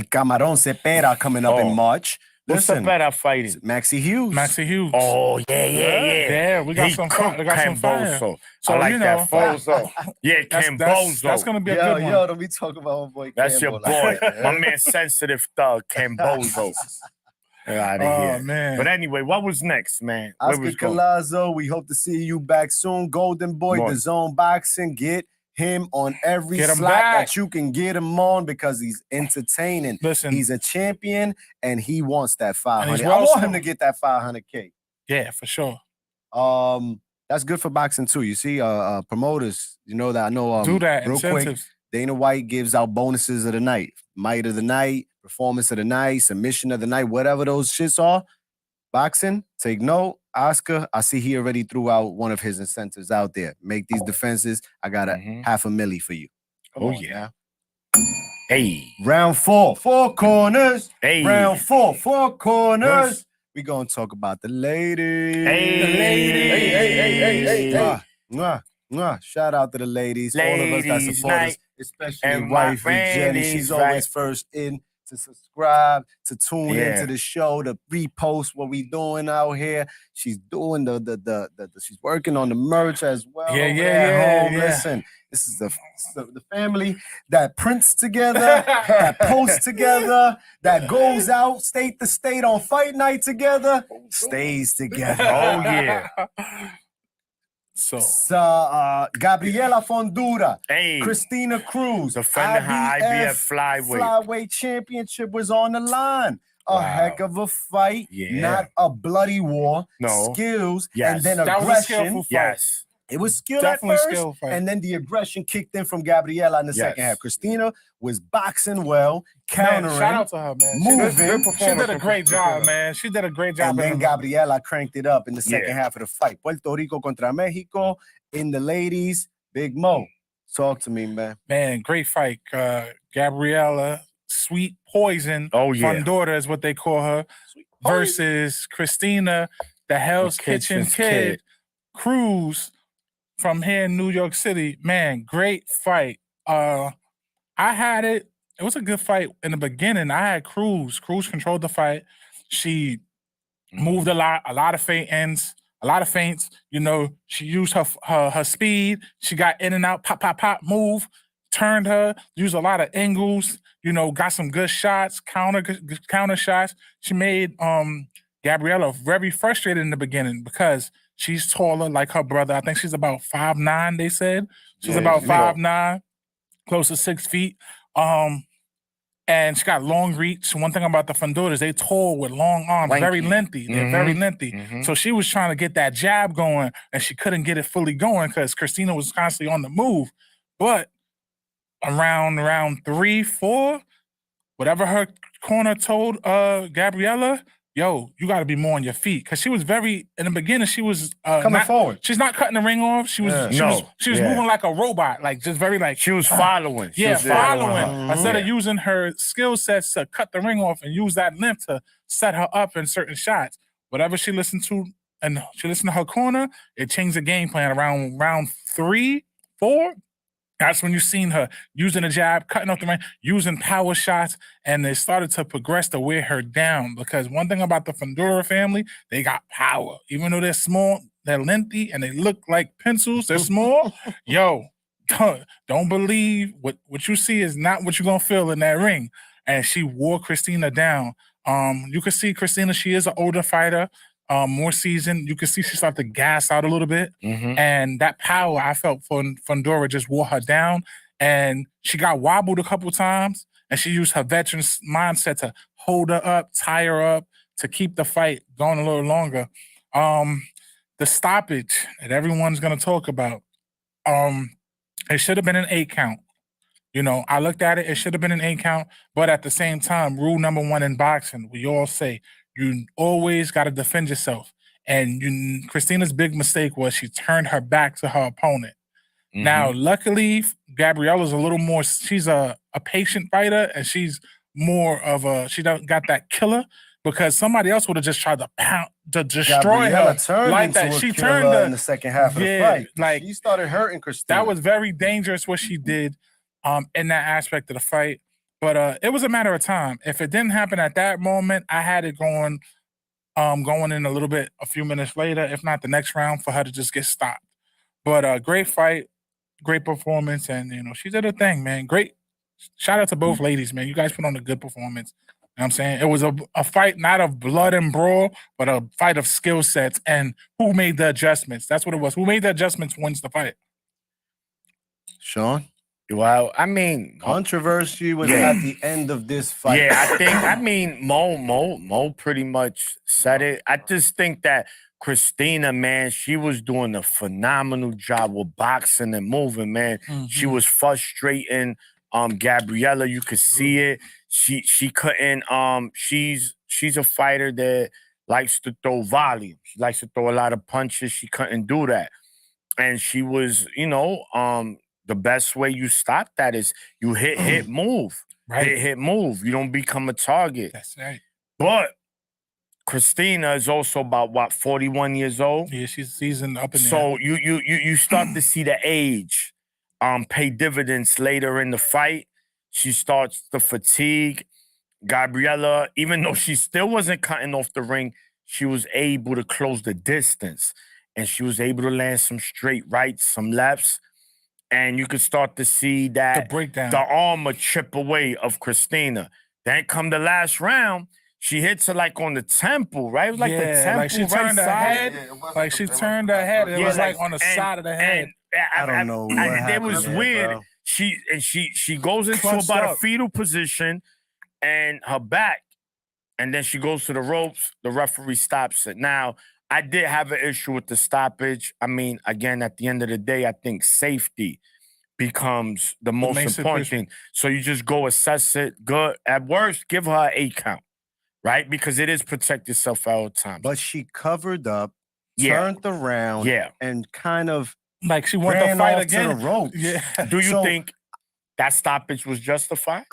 Camarón Cepeda coming up in March.
What's the better fighting?
Maxie Hughes.
Maxie Hughes.
Oh, yeah.
Yeah, we got
He
some.
cooked
We got some fire.
Camboso.
So
I like that fight.
Bozo.
Yeah, Camboso.
That's gonna be a good one.
don't be talking about my boy.
That's your
Cambo
boy.
like that.
My man, sensitive thug, Camboso. Get out of
Oh
here.
man.
But anyway, what was next, man? Where
Oscar
was going?
Collazo, we hope to see you back soon. Golden Boy,
Boy.
the Zone Boxing, get him on every
Get him
slot
back.
that you can get him on because he's entertaining.
Listen.
He's a champion and he wants that 500.
well
I want him
smart.
to get that 500K.
Yeah, for sure.
That's good for boxing too. You see, promoters, you know that I know.
Do that.
real quick.
Incentives.
Dana White gives out bonuses of the night, might of the night, performance of the night, submission of the night, whatever those shits are. Boxing, take note. Oscar, I see he already threw out one of his incentives out there. Make these defenses. I got a $500,000 for you. Come
Oh,
on
yeah.
now.
Hey.
Round 4, 4 corners.
Hey.
Round 4, 4 corners.
Yes.
We're going to talk about the ladies.
Hey.
The ladies.
Hey.
Mwah, mwah, mwah. Shout out to the ladies. All of us that
Ladies
support us,
night.
especially
And my
wifey
friend
Jenny.
is
She's
right.
always first in to subscribe, to tune
Yeah.
into the show, to repost what we doing out here. She's doing she's working on the merch as well.
Yeah,
over
yeah,
there at
yeah,
home.
yeah.
Listen, this is the family that prints together, that posts together, that goes out state to state on fight night together, stays together.
Oh, yeah.
So
Gabriela Fondura,
Hey.
Christina Cruz,
Defending her IBF flyweight.
flyweight championship was on the line. A
Wow.
heck of a fight,
Yeah.
not a bloody war.
No.
Skills
Yes.
and then
that was a
aggression.
skillful fight.
Yes.
It was skill
Definitely
at first,
skill fight.
and then the aggression kicked in from Gabriela in the second
Yes.
half. Christina was boxing well,
Man,
countering,
shout out to her, man.
moving,
She did a great job, man. She did a great job.
and then
in-
Gabriela cranked it up in the second
Yeah.
half of the fight. Puerto Rico contra Mexico in the ladies. Big Mo, talk to me, man.
Man, great fight. Gabriella, Sweet Poison,
Oh, yeah.
Fondora is what they call her, versus Christina, the Hell's Kitchen
Kitchen's
Kid, Cruz from here in New York City. Man, great fight. I had it. It was a good fight in the beginning. I had Cruz. Cruz controlled the fight. She moved a lot of feints. She used her speed. She got in and out, pop, move, turned her, used a lot of angles, got some good shots, counter shots. She made Gabriella very frustrated in the beginning because she's taller like her brother. I think she's about 5'9", they said. She's about 5'9", close to 6 feet. And she got long reach. One thing about the Fundoras, they tall with long arms,
Lanky.
very lengthy. They're very lengthy. So she was trying to get that jab going, and she couldn't get it fully going because Christina was constantly on the move. But around round 3, 4, whatever her corner told Gabriella, yo, you got to be more on your feet. Because she was in the beginning, she was
Coming forward.
She's not cutting the ring off. She was moving like a robot, like just very like.
She was following.
Yeah, following. Instead of using her skill sets to cut the ring off and use that length to set her up in certain shots. Whatever she listened to, and she listened to her corner, it changed the game plan around round 3, 4. That's when you seen her using a jab, cutting off the ring, using power shots, and they started to progress to wear her down. Because one thing about the Fundora family, they got power. Even though they're small, they're lengthy, and they look like pencils, they're small. Yo, don't believe what you see is not what you're going to feel in that ring. And she wore Christina down. You can see Christina, she is an older fighter. More seasoned. You can see she started to gas out a little bit. And that power, I felt, Fundora just wore her down. And she got wobbled a couple times. And she used her veteran mindset to hold her up, tie her up, to keep the fight going a little longer. The stoppage that everyone's going to talk about, it should have been an 8 count. You know, I looked at it, it should have been an 8 count. But at the same time, rule number 1 in boxing, we all say, you always got to defend yourself. And Christina's big mistake was she turned her back to her opponent. Now, luckily, Gabriella's a little more, she's a patient fighter, and she's more of she don't got that killer, because somebody else would have just tried to destroy
Gabriella
her like that. She turned
in the second half of the fight.
Like,
she started hurting Christina.
That was very dangerous what she did in that aspect of the fight. But it was a matter of time. If it didn't happen at that moment, I had it going in a little bit a few minutes later, if not the next round, for her to just get stopped. But great fight, great performance, and she did her thing, man. Great. Shout out to both ladies, man. You guys put on a good performance. You know what I'm saying? It was a fight not of blood and brawl, but a fight of skill sets and who made the adjustments. That's what it was. Who made the adjustments wins the fight.
Sean?
Well, I mean,
controversy was at the end of this fight.
Yeah, I mean, Mo pretty much said it. I just think that Christina, man, she was doing a phenomenal job with boxing and moving, man. She was frustrating Gabriella. You could see it. She couldn't. She's a fighter that likes to throw volume. She likes to throw a lot of punches. She couldn't do that, and she was, the best way you stop that is you hit, move. Right. Hit, move. You don't become a target.
That's right.
But Christina is also about, 41 years old?
Yeah, she's seasoned up in there.
So you start to see the age pay dividends later in the fight. She starts to fatigue. Gabriella, even though she still wasn't cutting off the ring, she was able to close the distance. And she was able to land some straight rights, some lefts. And you could start to see that the armor chip away of Christina. Then come the last round, she hits her like on the temple, right? It was like the temple,
like she turned her head. Like she turned her head. It was like on the side of the head.
I don't know what happened.
It was weird. Bro. She goes into about a fetal position and her back, and then she goes to the ropes. The referee stops it. Now, I did have an issue with the stoppage. I mean, again, at the end of the day, I think safety becomes the most important thing. So you just go assess it. Good. At worst, give her an 8 count, right? Because it is protect yourself at all times.
But she covered up, turned around, and kind of
like she wanted to fight again.
To the ropes.
Yeah. Do you think that stoppage was justified?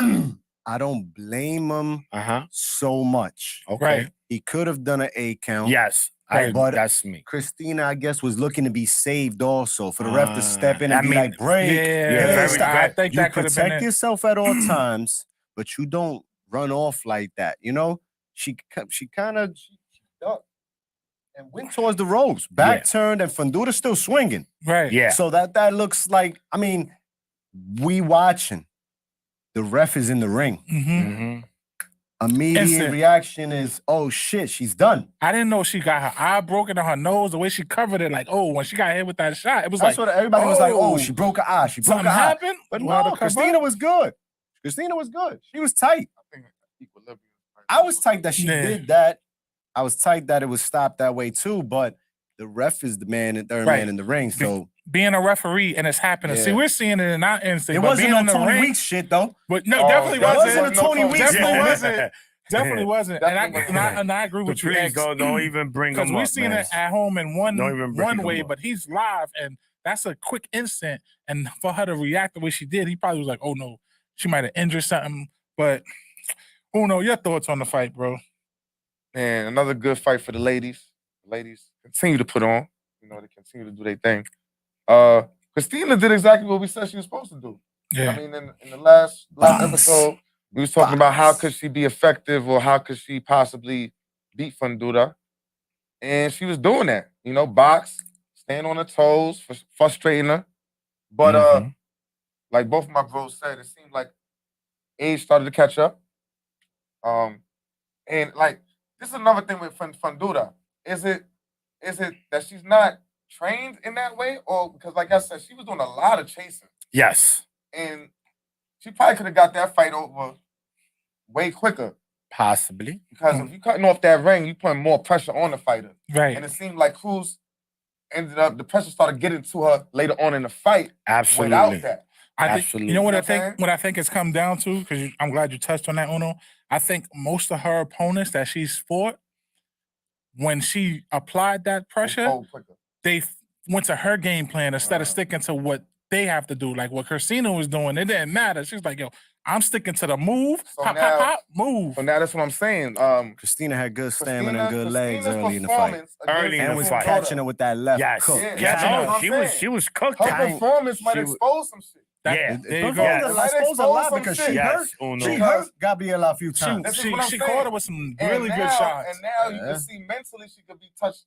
I don't blame him so much.
Okay.
Right. He could have done an 8 count.
Yes.
But
that's me.
Christina, I guess, was looking to be saved also for the ref to step in and be like, break.
I think
you
that could have been
protect yourself at all times, but you don't run off like that. She kind of ducked and went towards the ropes, back turned, and Fundora still swinging.
Right.
Yeah.
So that looks like, I mean, we watching. The ref is in the ring. immediate
Instant.
reaction is, oh shit, she's done.
I didn't know she got her eye broken on her nose. The way she covered it, like, oh, when she got hit with that shot, it was
That's
like
what everybody was like. Oh, she broke her eye. She broke
something
her eye.
happened.
But
Well,
no,
to cover
Christina
up?
was good. Christina was good. She was tight.
I think equilibrium.
I was tight that she
Yeah.
did that. I was tight that it was stopped that way too. But the ref is the man and third
Right.
man in the ring. So
being a referee and it's happening.
Yeah.
See, we're seeing it in our instinct.
it
but
wasn't
being
no
in the
Tony
ring,
Weeks shit though.
but no,
Oh,
definitely
that
wasn't.
wasn't a Tony Weeks
Definitely
moment.
wasn't. Definitely wasn't.
Definitely
And I agree
But
with you,
please
X.
don't even bring
Because
him
we've
up,
seen
man.
it at home in one
Don't even bring him
way,
up.
but he's live, and that's a quick instant. And for her to react the way she did, he probably was like, "Oh no, she might have injured something." But who knows? Your thoughts on the fight, bro?
And another good fight for the ladies. The ladies continue to put on. You know, they continue to do their thing. Christina did exactly what we said she was supposed to do.
Yeah,
I mean, in the last
Box.
episode, we was talking about how could she be effective or how could she possibly beat Fundura. And she was doing that. You know, box, stand on her toes, frustrating her. But
Mhm.
like both of my bros said, it seemed like age started to catch up. And like this is another thing with Fundura. Is it that she's not trained in that way, or because like I said, she was doing a lot of chasing,
Yes,
and she probably could have got that fight over way quicker.
possibly.
Because if you cutting off that ring, you putting more pressure on the fighter,
right.
and it seemed like Cruz ended up the pressure started getting to her later on in the fight.
Absolutely.
Without that,
I think
Absolutely.
you know what I
You know what I'm
think. What I think it's come down to, because I'm glad you touched on that, Uno. I think most of her opponents that she's fought, when she applied that pressure,
Fold quicker.
they went to her game plan instead of
Wow.
sticking to what they have to do. Like what Christina was doing, it didn't matter. She's like, "Yo, I'm sticking to the move,
So
pop,
now-
pop, pop, move."
So now that's what I'm saying.
Christina had good stamina and good legs
Christina's
early in the fight.
performance
Early
against
in
And
the
was
fight.
catching her with that left
Yes.
hook.
Yeah,
Yeah,
that's
no,
what I'm
she was
saying.
she was cooked.
Her
out.
performance might
She was-
expose some shit.
There you
It
go.
Yes.
I suppose a lot because she
Yes,
hurt.
Uno.
She hurt Gabriela a few
She,
times.
This is
she,
what I'm
she
saying.
caught her with some
And
really good
now-
shots.
And now you
Yeah.
can see mentally she could be touched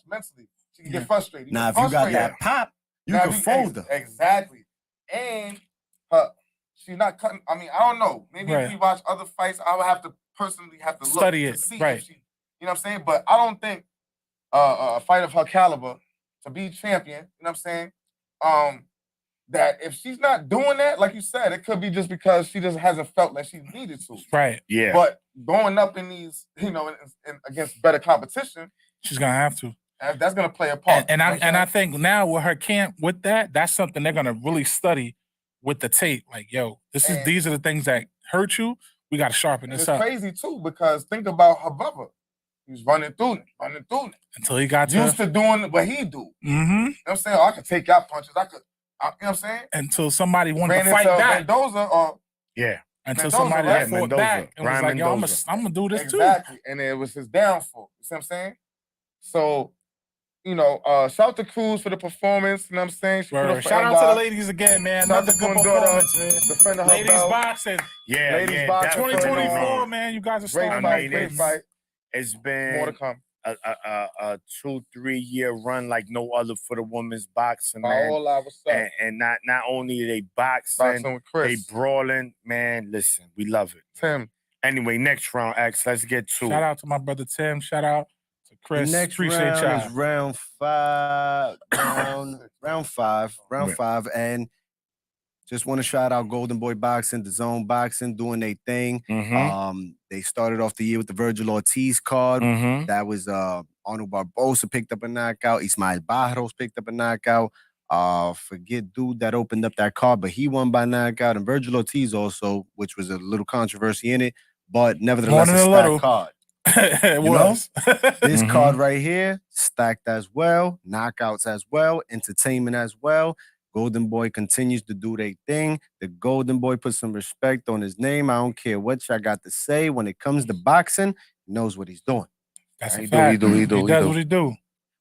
mentally. She can
Yeah.
get frustrated.
Now, if
get
you got
frustrated.
that pop, you
Now,
can fold her.
Exactly. And she's not cutting. I mean, I don't know. Maybe
Right.
if we watch other fights, I would have to personally have to look
Study
to
it,
see
right.
if she, you know what I'm saying? But I don't think a fight of her caliber to be champion, you know what I'm saying? That if she's not doing that, like you said, it could be just because she just hasn't felt like she needed to.
Right.
Yeah.
But going up in these, you know, against better competition,
She's gonna have to.
that's gonna play a part.
And
You know what I'm
I
saying?
think now with her camp with that's something they're gonna really study with the tape. Like, yo,
And-
these are the things that hurt you. We gotta sharpen
And
this
it's
up
crazy too because think about her brother. He was running through it.
until he got
Used
to
to doing what he do. You know
mm-hmm.
what I'm saying? Oh, I could take out punches. You know what I'm saying?
Until somebody wanted
Ran
to fight
into
back.
Mendoza or
yeah.
Until
Mendoza,
somebody
right?
that fought
Mendoza.
back and was
Ryan
like, yo,
Mendoza.
I'm gonna do this
exactly. And it was his downfall. You see what I'm saying? So, you know, shout to Cruz for the performance. You know what I'm saying? She
too.
put
Word.
up for
Shout out to
Embar,
the ladies again, man.
Shout
Another
to
good
Fundora,
performance, man.
defending her
Ladies
belt.
boxing.
Yeah.
Ladies
yeah,
boxing,
definitely,
2024,
man.
man. You guys are
Great
starting
I
fight,
mean,
great
it's-
fight.
It's
More
been
to come.
a 2-3 year run like no other for the women's boxing, man.
Paola, what's up?
And not only they boxing,
Boxing with
they
Chris.
brawling, man. Listen, we love it.
Tim.
Anyway, next round, X. Let's get to
Shout
it.
out to my brother Tim. Shout out to Chris.
The next
Appreciate
round
y'all.
is round 5. Round 5. Round
Right.
5. And just want to shout out Golden Boy Boxing, the Zone Boxing, doing their thing.
Mm-hmm.
They started off the year with the Virgil Ortiz card.
Mm-hmm.
That was Arnold Barbosa picked up a knockout. Ismael Barros picked up a knockout. Forget dude that opened up that card, but he won by knockout. And Virgil Ortiz also, which was a little controversy in it, but nevertheless
More
a
than a
stacked
little.
card.
It
You know?
was.
This
Mhm.
card right here, stacked as well, knockouts as well, entertainment as well. Golden Boy continues to do their thing. The Golden Boy put some respect on his name. I don't care what y'all got to say. When it comes to boxing, he knows what he's doing.
That's a
He
fact.
do.
He does what he do.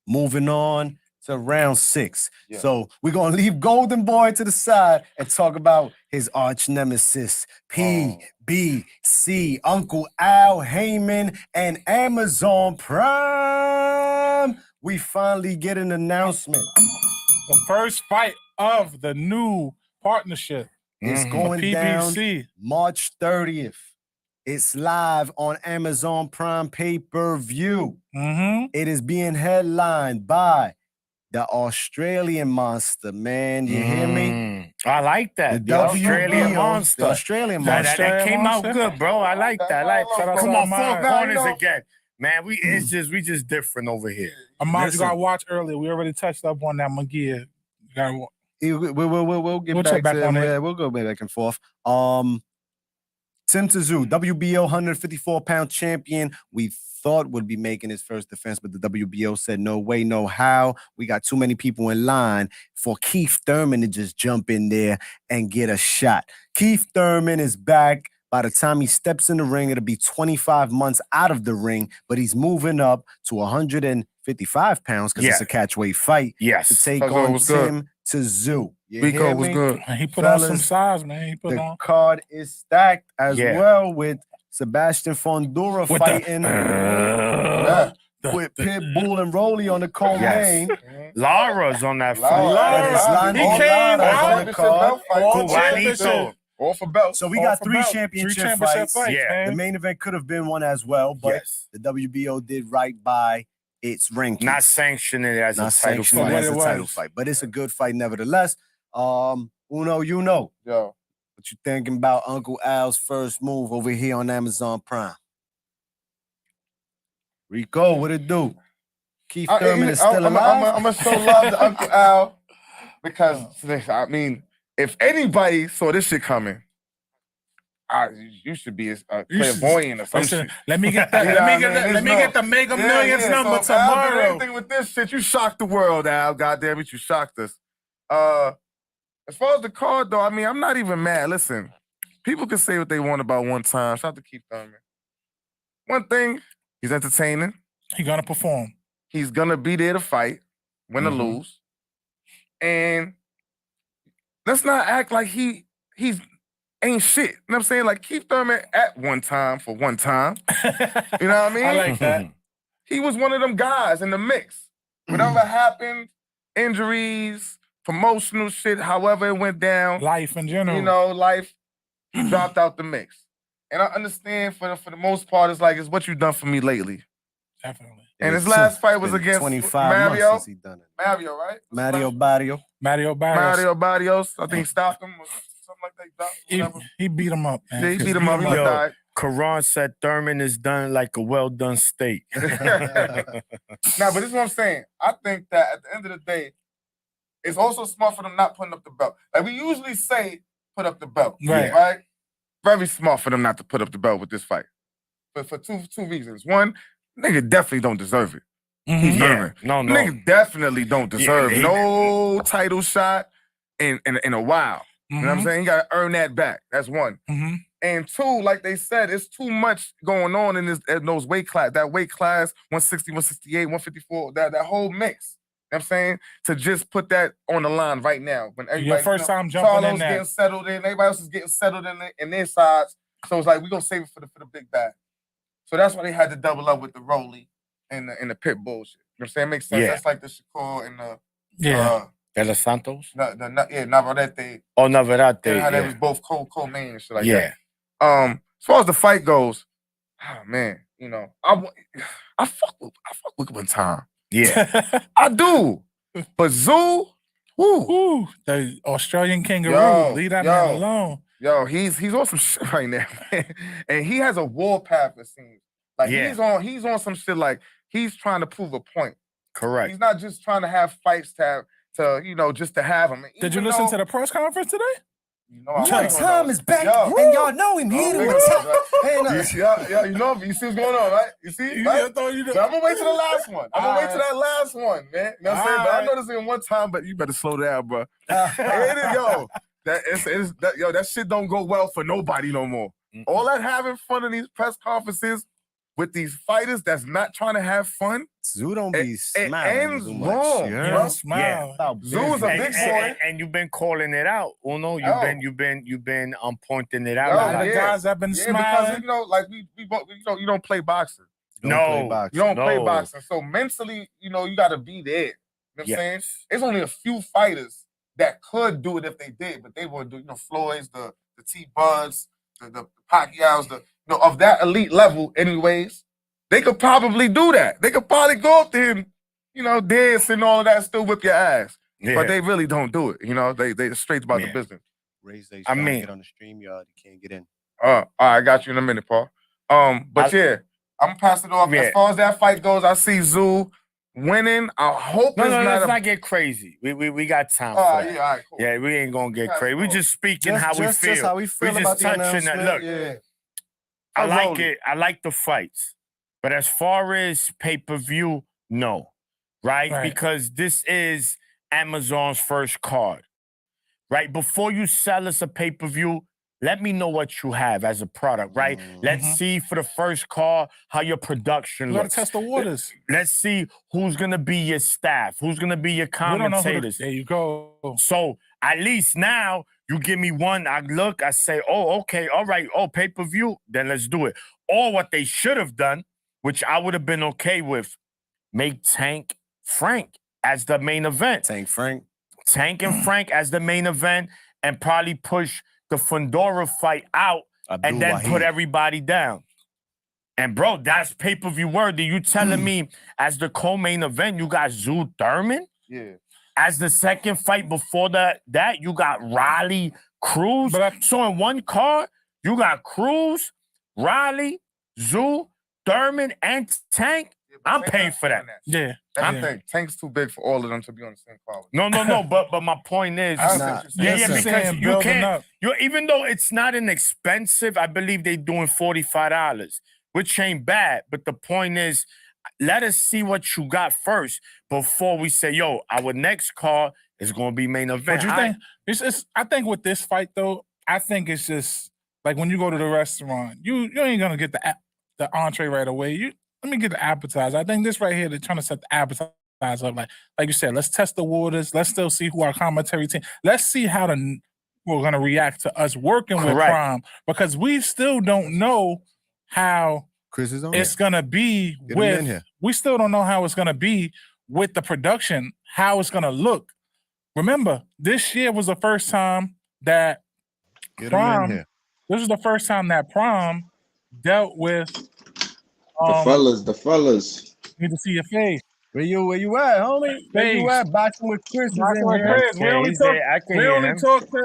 Moving on to round 6.
Yeah.
So we're going to leave Golden Boy to the side and talk about his arch nemesis, PBC, Uncle Al Heyman, and Amazon Prime. We finally get an announcement.
The first fight of the new partnership.
It's
Mhm.
going down
PBC.
March 30th It's live on Amazon Prime pay-per-view.
Mm-hmm.
It is being headlined by the Australian Monster, man. You hear me?
I like that. The Australian Monster.
The Australian Monster.
That came out good, bro. I like that. Come on, four corners again. Man, we just different over here.
Ahmad, you gotta watch earlier. We already touched up on that McGee.
We'll get back on it. We'll go back and forth. Tim Tszyu, WBO 154-pound champion. We thought would be making his first defense, but the WBO said no way, no how. We got too many people in line for Keith Thurman to just jump in there and get a shot. Keith Thurman is back. By the time he steps in the ring, it'll be 25 months out of the ring, but he's moving up to 155 pounds because it's a catchweight fight.
Yes.
To take on Tim Tszyu.
Rico was good.
He put on some size, man.
The card is stacked as well with Sebastian Fondura fighting with Pitbull and Rolly on the co-main.
Lara's on that fight.
Lara.
He came out.
Juanito.
All for belts.
So we got three championship fights.
Yeah.
The main event could have been one as well, but the WBO did right by its rankings.
Not sanctioning it as a title fight.
As a title fight, but it's a good fight nevertheless. Uno, you know.
Yo.
What you thinking about Uncle Al's first move over here on Amazon Prime? Rico, what it do? Keith Thurman is still alive?
I'm going to show love to Uncle Al because, I mean, if anybody saw this shit coming, you should be a clairvoyant or something.
Let me get that. Let me get the Mega Millions number tomorrow.
Anything with this shit, you shocked the world, Al. Goddamn it, you shocked us. As far as the card, though, I mean, I'm not even mad. Listen, people can say what they want about One Time. Shout out to Keith Thurman. One thing, he's entertaining.
He's gonna perform.
He's gonna be there to fight, win or lose. And let's not act like he's ain't shit. You know what I'm saying? Like Keith Thurman at One Time for one time. You know what I mean?
I like that.
He was one of them guys in the mix. Whatever happened, injuries, promotional shit, however it went down.
Life in general.
You know, life dropped out the mix. And I understand for the most part, it's like, it's what you done for me lately.
Definitely.
And his last fight was against
25
Mario.
months since he done it.
Mario, right?
Mario Barrio.
Mario Barrios.
Mario Barrios. I think he stopped him or something like that.
He beat him up, man.
Yeah, he beat him up. He died.
Karan said Thurman is done like a well-done steak.
Nah, but this is what I'm saying. I think that at the end of the day, it's also smart for them not putting up the belt. Like we usually say, put up the belt. Right? Very smart for them not to put up the belt with this fight. But for two reasons. One, nigga definitely don't deserve it.
No.
Nigga definitely don't deserve no title shot in a while. You know what I'm saying? You gotta earn that back. That's one. And two, like they said, it's too much going on in those weight class. That weight class, 160, 168, 154, that whole mix. You know what I'm saying? To just put that on the line right now. When everybody,
your first time jumping
Carlos
in there.
getting settled in, everybody else is getting settled in their sides. So it's like, we're going to save it for the big bag. So that's why they had to double up with the Rolly and the pit bullshit. You know what I'm saying? It makes sense.
Yeah.
That's like the Shakur and the...
De Los Santos?
Navarrete.
Oh, Navarrete.
They was both co-main and shit like
that.
As far as the fight goes, oh man, you know, I fuck with One Time.
Yeah.
I do. But Tszyu,
the Australian kangaroo, leave that man alone.
Yo, he's on some shit right now, man. And he has a warpath, it seems. Like he's on some shit like he's trying to prove a point.
Correct.
He's not just trying to have fights to you know, just to have him.
Did you listen to the press conference today?
You know,
One Time is back, and y'all know him. He ain't One Time.
You know, you see what's going on, right? You see? Right? So I'm gonna wait till the last one. I'm gonna wait till that last one, man. You know what I'm saying? But I know this ain't One Time, but you better slow down, bro. That shit don't go well for nobody no more. All that having fun in these press conferences with these fighters that's not trying to have fun.
Tszyu don't be smiling.
It ends
too
wrong.
much.
Smile.
Tszyu is a big boy.
And you've been calling it out. Uno, you've been pointing it out.
The guys have been smiling.
Because, you know, like we both, you don't play boxing.
You don't
play boxing. So mentally, you know, you got to be there. You know what I'm saying? There's only a few fighters that could do it if they did, but they wouldn't do. You know, Floyd's, the T-Buds, the Pacquiao's, of that elite level, anyways, they could probably do that. They could probably go up to him, dance and all of that, and still whip your ass. Yeah. But they really don't do it. They straight about the business.
Raise they trying to get on the stream, y'all. You can't get in.
All right, I got you in a minute, Paul. But I'm gonna pass it off. As far as that fight goes, I see Zoo winning. I hope
let's not get crazy. We got time for that.
Yeah, all right, cool.
Yeah, we ain't gonna get crazy. We just speaking how we feel.
Just how we feel
we
about
just touching that. Look, I like it. I like the fights, but as far as pay-per-view, no, right? Because this is Amazon's first card, right? Before you sell us a pay-per-view, let me know what you have as a product, right? Let's see for the first call how your production looks.
Let's test the waters.
Let's see who's going to be your staff, who's going to be your commentators.
There you go.
So at least now you give me one, I look, I say, oh, okay, all right, pay-per-view, then let's do it. Or what they should have done, which I would have been okay with, make Tank Frank as the main event.
Tank and Frank as the main event, and probably push the Fundora fight out and then put everybody down. And bro, that's pay-per-view worthy. You telling me as the co-main event, you got Zoo Thurman?
Yeah.
As the second fight before that you got Riley Cruz. So in one card, you got Cruz, Riley, Zoo, Thurman, and Tank. I'm paying for that.
Yeah.
I think Tank's too big for all of them to be on the same card.
No. But my point is, because you can't. Even though it's not inexpensive, I believe they're doing $45, which ain't bad. But the point is, let us see what you got first before we say, yo, our next card is going to be main event.
But you think I think with this fight though, I think it's just like when you go to the restaurant, you ain't gonna get the entree right away. Let me get the appetizer. I think this right here, they're trying to set the appetizer up. Like you said, let's test the waters. Let's still see who our commentary team. Let's see how we're going to react to us working with Prime, because we still don't know how it's going to be we still don't know how it's going to be with the production, how it's going to look. Remember, this year was the first time that Prime dealt with
the fellas.
Need to see your face.
Where you at, homie? Where you at? Boxing with Chris.
We only talk to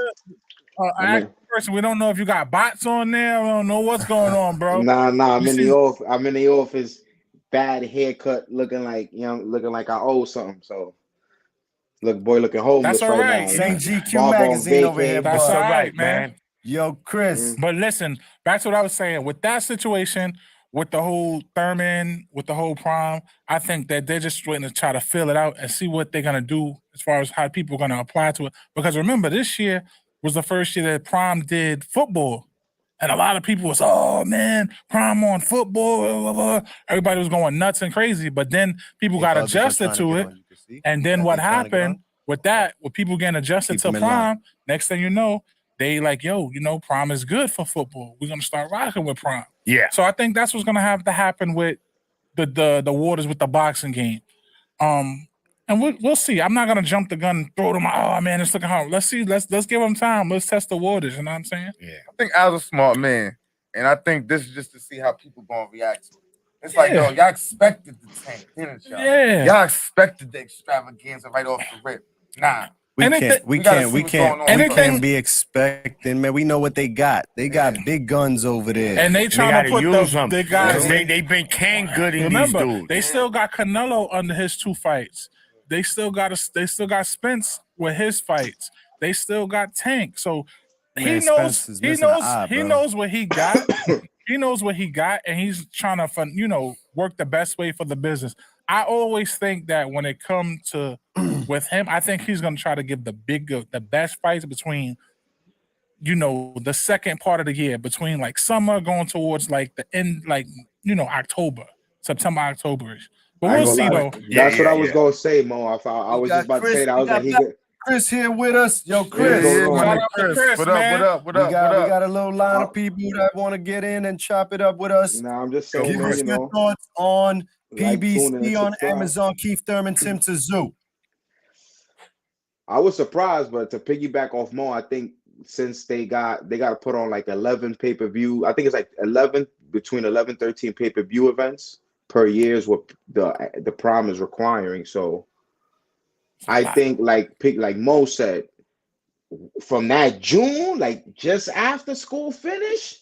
an person. We don't know if you got bots on there. We don't know what's going on, bro.
Nah. I'm in the office. Bad haircut, looking like I owe something. So, looking homeless.
That's all right.
St. GQ magazine over here.
That's all right, man.
Yo, Chris.
But listen, back to what I was saying. With that situation, with the whole Thurman, with the whole Prime, I think that they're just waiting to try to fill it out and see what they're going to do as far as how people are going to apply to it. Because remember, this year was the first year that Prime did football. And a lot of people was, oh, man, Prime on football. Blah, blah, blah. Everybody was going nuts and crazy. But then people got adjusted to it. And then what happened with people getting adjusted to Prime, next thing you know, they like, yo, Prime is good for football. We're going to start rocking with Prime.
Yeah.
So I think that's what's going to have to happen with the waters with the boxing game. And we'll see. I'm not going to jump the gun and throw them, oh, man, it's looking hard. Let's see. Let's give them time. Let's test the waters. You know what I'm saying?
Yeah. I think Al's a smart man. And I think this is just to see how people going to react to it. It's like, yo, y'all expected the tank, didn't y'all?
Yeah.
Y'all expected the extravaganza right off the rip. Nah.
We can't be expecting, man. We know what they got. They got big guns over there.
And they trying to put
they guys. They've been canned good in these dudes.
They still got Canelo under his 2 fights. They still got Spence with his fights. They still got Tank. So he knows what he got. He knows what he got, and he's trying to work the best way for the business. I always think that when it comes to with him, I think he's going to try to give the best fights between, the second part of the year, between like summer going towards like the end, like, October, September, October-ish. But we'll see though.
That's what I was going to say, Mo. I was just about to say that. I was like,
Chris here with us. Yo, Chris.
What up?
We got a little line of people that want to get in and chop it up with us.
I'm just saying,
give us your thoughts on PBC on Amazon, Keith Thurman, Tim Tszyu.
I was surprised, but to piggyback off Mo, I think since they got to put on like 11 pay-per-view. I think it's like 11 between 11 13 pay-per-view events per year is what the Prime is requiring. So I think like Mo said, from that June, like just after school finish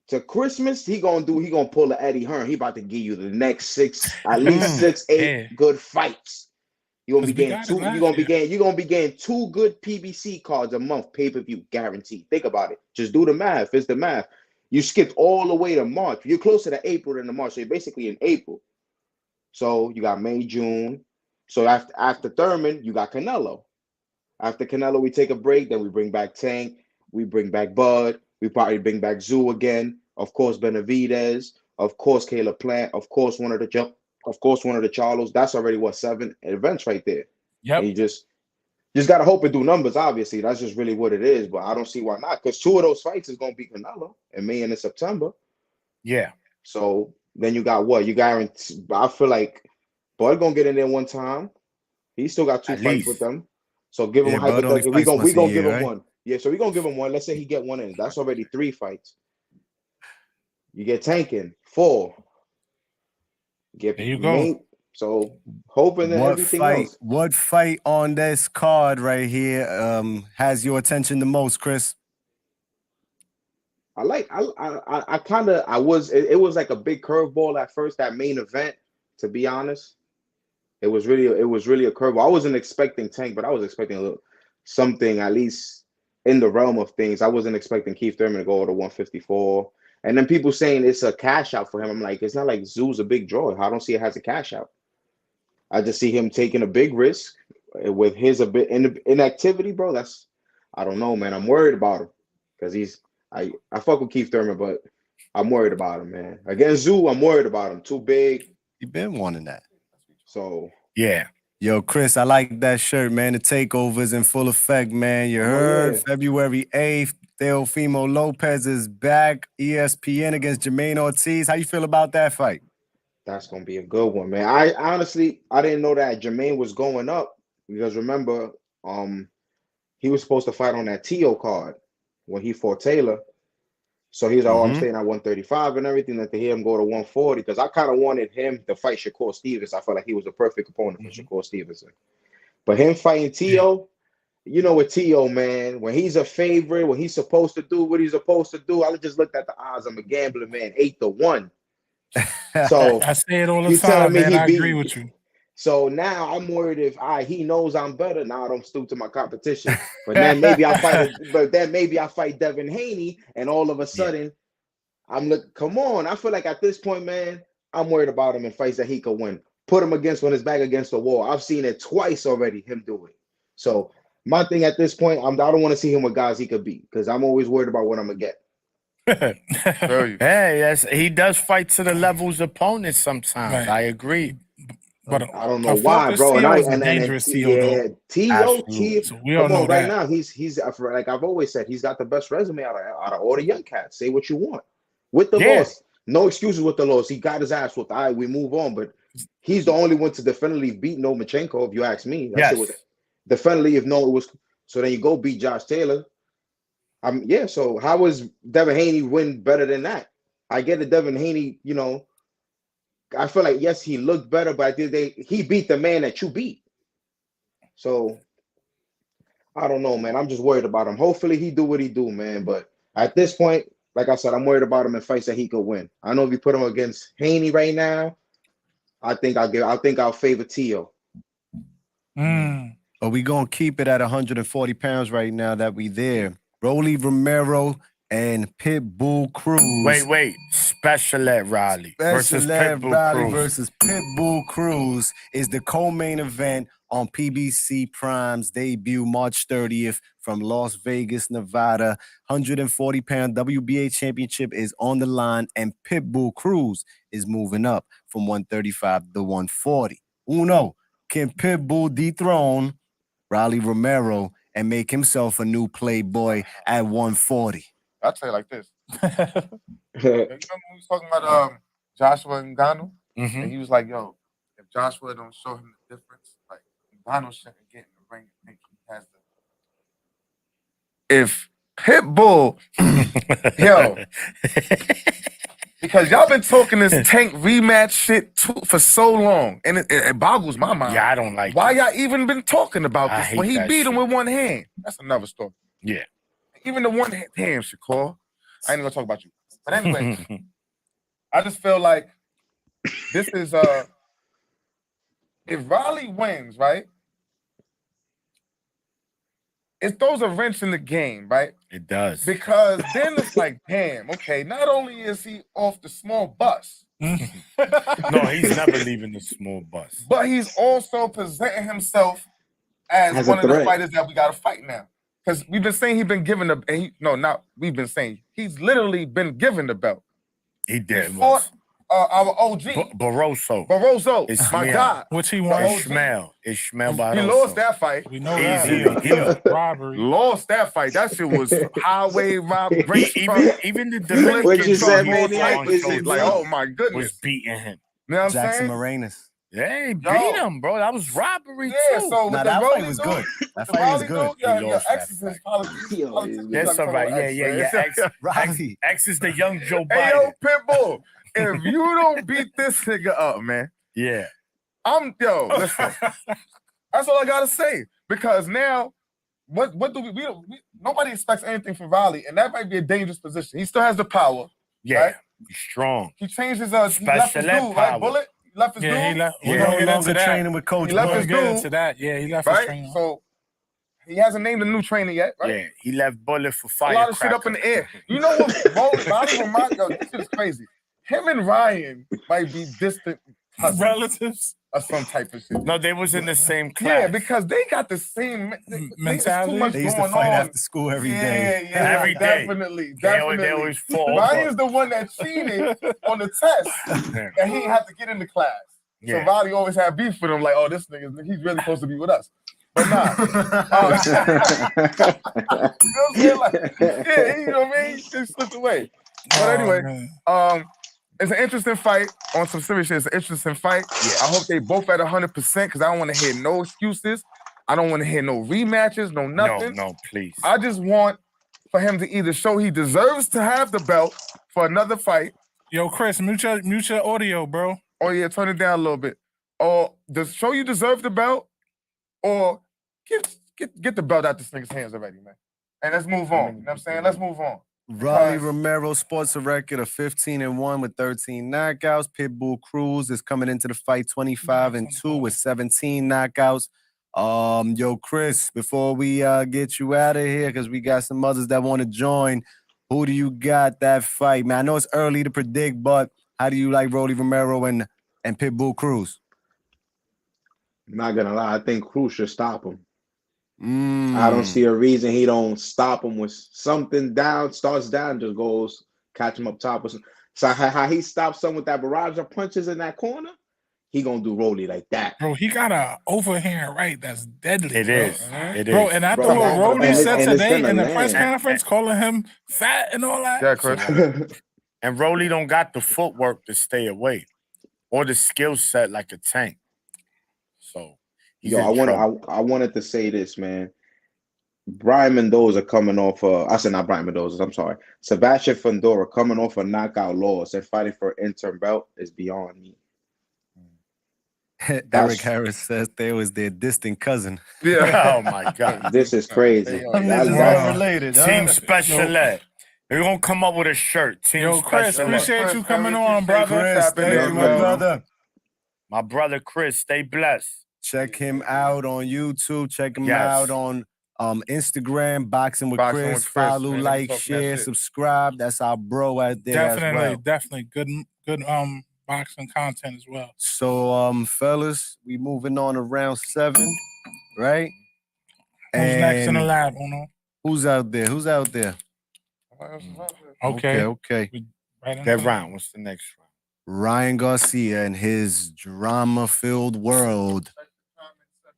to Christmas, he gonna pull a Eddie Hearn. He about to give you the next at least 6-8 good fights. You're gonna be getting two. You're gonna be getting 2 good PBC cards a month, pay-per-view guaranteed. Think about it. Just do the math. It's the math. You skipped all the way to March. You're closer to April than to March. So you're basically in April. So you got May, June. So after Thurman, you got Canelo. After Canelo, we take a break. Then we bring back Tank. We bring back Bud. We probably bring back Zoo again. Of course, Benavidez. Of course, Caleb Plant. Of course, one of the Charlos. That's already 7 events right there.
Yep.
And you just got to hope it do numbers, obviously. That's just really what it is. But I don't see why not. Because 2 of those fights is going to be Canelo in May and in September.
Yeah.
So then you got what? You guarantee. I feel like Bud going to get in there one time. He still got 2 fights with them. So give him hypothetically. We gonna give him one. Yeah, so we're going to give him one. Let's say he get one in. That's already 3 fights. You get Tank in 4.
There you go.
So hoping that everything else.
What fight on this card right here has your attention the most, Chris?
It was like a big curveball at first, that main event, to be honest. It was really a curveball. I wasn't expecting Tank, but I was expecting something at least in the realm of things. I wasn't expecting Keith Thurman to go to 154. And then people saying it's a cash out for him. I'm like, it's not like Zoo's a big draw. I don't see it as a cash out. I just see him taking a big risk with his inactivity, bro. I don't know, man. I'm worried about him because I fuck with Keith Thurman, but I'm worried about him, man. Against Zoo, I'm worried about him. Too big.
He been wanting that.
So
yeah.
Yo, Chris, I like that shirt, man. The takeover's in full effect, man. You heard? Yeah. February 8th, Teofimo Lopez is back. ESPN against Jermaine Ortiz. How you feel about that fight?
That's gonna be a good one, man. I honestly didn't know that Jermaine was going up because remember, he was supposed to fight on that T.O. card when he fought Taylor. So he's like, I'm staying at 135 and everything. That to hear him go to 140 because I kind of wanted him to fight Shakur Stevens. I felt like he was a perfect opponent for Shakur Stevenson. But him fighting T.O., you know what T.O., man, when he's a favorite, when he's supposed to do what he's supposed to do, I just looked at the odds. I'm a gambler, man, 8-1. So
I say it all the time, man. I agree with you.
So now I'm worried if he knows I'm better. Now I don't stoop to my competition. But then maybe I fight Devin Haney, and all of a sudden I'm like, come on. I feel like at this point, man, I'm worried about him in fights that he could win. Put him against when his back against the wall. I've seen it twice already, him do it. So my thing at this point, I don't want to see him with guys he could beat because I'm always worried about what I'm gonna get.
Hey, he does fight to the levels of opponents sometimes. Right. I agree.
But I don't know why, bro.
And dangerous T.O.
T.O.
So we all know
right now. He's like I've always said, he's got the best resume out of all the young cats. Say what you want. With the loss, no excuses with the loss. He got his ass whooped. All right, we move on. But he's the only one to definitively beat Lomachenko, if you ask me. That shit was definitively, if no, it was. So then you go beat Josh Taylor. So how was Devin Haney win better than that? I get that Devin Haney, I feel like, yes, he looked better, but he beat the man that you beat. So I don't know, man. I'm just worried about him. Hopefully he do what he do, man. But at this point, like I said, I'm worried about him in fights that he could win. I know if you put him against Haney right now, I think I'll favor T.O.
But we gonna keep it at 140 pounds right now that we there. Rolly Romero and Pitbull Cruz.
Wait. Special Ed Riley versus
Pitbull Cruz is the co-main event on PBC Prime's debut March 30th from Las Vegas, Nevada. 140-pound WBA championship is on the line, and Pitbull Cruz is moving up from 135 to 140. Uno, can Pitbull dethrone Rolly Romero and make himself a new playboy at 140?
I'll tell you like this. Remember we was talking about Joshua Ngannou? And he was like, yo, if Joshua don't show him the difference, like Ngannou shouldn't get in the ring and think he has the... Pitbull, yo, because y'all been talking this Tank rematch shit for so long, and it boggles my mind.
Yeah, I don't like
why
it.
y'all even been talking about
I
this
hate
when he
that
beat him
shit.
with one hand. That's another story.
Yeah.
Even the one hand, Shakur. I ain't gonna talk about you. But anyway, I just feel like this is if Raleigh wins, right? It throws a wrench in the game, right?
It does.
Because then it's like, damn, okay, not only is he off the small bus,
No, he's never leaving the small bus.
but he's also presenting himself as
a
one of the
threat.
fighters that we gotta fight now. Because we've been saying he's been given the we've been saying he's literally been given the belt.
He did.
He fought our OG
Barroso.
Barroso, my
Ishmael.
God.
Which he
The
won.
OG.
Ishmael Barroso.
He lost that fight.
We know
Easily.
that.
He was
Robbery.
Lost that fight. That shit was highway rob, race
even the
What
Dominican
you said,
he
man,
fought on
is
shows
it
like,
me?
oh my
was
goodness.
beating him.
You know what I'm
Jackson
saying?
Moranis.
Yeah, he
Yo.
beat him, bro. That was robbery
Yeah,
too.
so with
Nah,
the
that
Rolly
fight was
dude,
good. That
the
fight was
Rolly
good.
dude, yeah,
He lost that
X is his
fight.
politics.
Yo,
Politics,
yeah,
That's all right. Yeah.
Riley.
X is the young Joe Biden.
Hey, yo, Pitbull, if you don't beat this nigga up, man,
Yeah.
listen. That's all I gotta say. Because now, what do we nobody expects anything from Riley, and that might be a dangerous position. He still has the power.
Yeah.
Right?
He's strong.
He changed his he left his
Special ed
dude,
power.
right? Bullet? He left his
Yeah,
dude.
he left.
Yeah.
We're
No
gonna get into
longer
that.
training with Coach
He left
We're
his
gonna
Bullet.
get
dude,
into that. Yeah, he left his
right?
trainer.
So he hasn't named a new trainer yet, right?
Yeah. He left Bullet for
A
fire.
lot of shit up in the air. You know what? Riley remind yo, this shit is crazy. Him and Ryan might be distant cousins
Relatives.
or some type of shit.
No, they was in the same class.
Yeah, because they got the same
Mentality.
Too much
They used
going
to fight
on.
after school every day.
Yeah,
Every day.
definitely.
They always fought.
Ryan's the one that cheated on the test,
Yeah.
and he had to get into class. So
Yeah.
Riley always had beef with him, like, oh, this nigga, he's really supposed to be with us. But nah. You know what I'm saying? Like, yeah, you know what I mean? He just slipped away. But anyway,
man.
it's an interesting fight. On some serious shit, it's an interesting fight.
Yeah.
I hope they both at 100% because I don't want to hear no excuses. I don't want to hear no rematches, no nothing.
No, please.
I just want for him to either show he deserves to have the belt for another fight.
Yo, Chris, mute your audio, bro.
Oh yeah, turn it down a little bit. Or just show you deserve the belt, or get the belt out this nigga's hands already, man. And let's move on. You know what I'm saying? Let's move on.
Raleigh Romero sports a record of 15-1 with 13 knockouts. Pitbull Cruz is coming into the fight 25-2 with 17 knockouts. Yo, Chris, before we get you out of here, because we got some others that want to join, who do you got that fight, man? I know it's early to predict, but how do you like Rolly Romero and Pitbull Cruz?
I'm not gonna lie, I think Cruz should stop him.
Mm.
I don't see a reason he don't stop him with something down, starts down, just goes catch him up top. So how he stops someone with that barrage of punches in that corner, he gonna do Rolly like that.
Bro, he got a overhand right that's deadly.
It
bro.
is. It is.
Bro, and I
Bro,
thought what Rolly
and
said
it's
today
gonna
in the press
land.
conference, calling him fat and all that.
Yeah, Chris.
And Rolly don't got the footwork to stay away or the skill set like a Tank. So he's
Yo, I wanted to say this, man. Brian Mendoza coming off I said not Brian Mendoza, I'm sorry. Sebastian Fundora coming off a knockout loss and fighting for an interim belt is beyond me.
Eric Harris says they was their distant cousin.
Yeah.
Oh my God.
This is crazy.
Them
Niggas related.
Team Special Ed. They're gonna come up with a shirt. Team
Yo, Chris,
Special Ed.
appreciate you coming on, brother.
Chris, thank you, my brother.
My brother Chris, stay blessed.
Check him out on YouTube. Check him
Yes.
out on Instagram, Boxing with
Boxing
Chris.
with Chris,
Follow,
man.
like,
Talking that
share,
shit.
subscribe. That's our bro out there
Definitely,
as well.
definitely good boxing content as well.
So, fellas, we moving on to round 7, right?
Who's next in the
And
lab, Uno?
who's out there? Who's out there?
Okay.
Okay.
Right into
That
the-
round. What's the next round?
Ryan Garcia and his drama-filled world.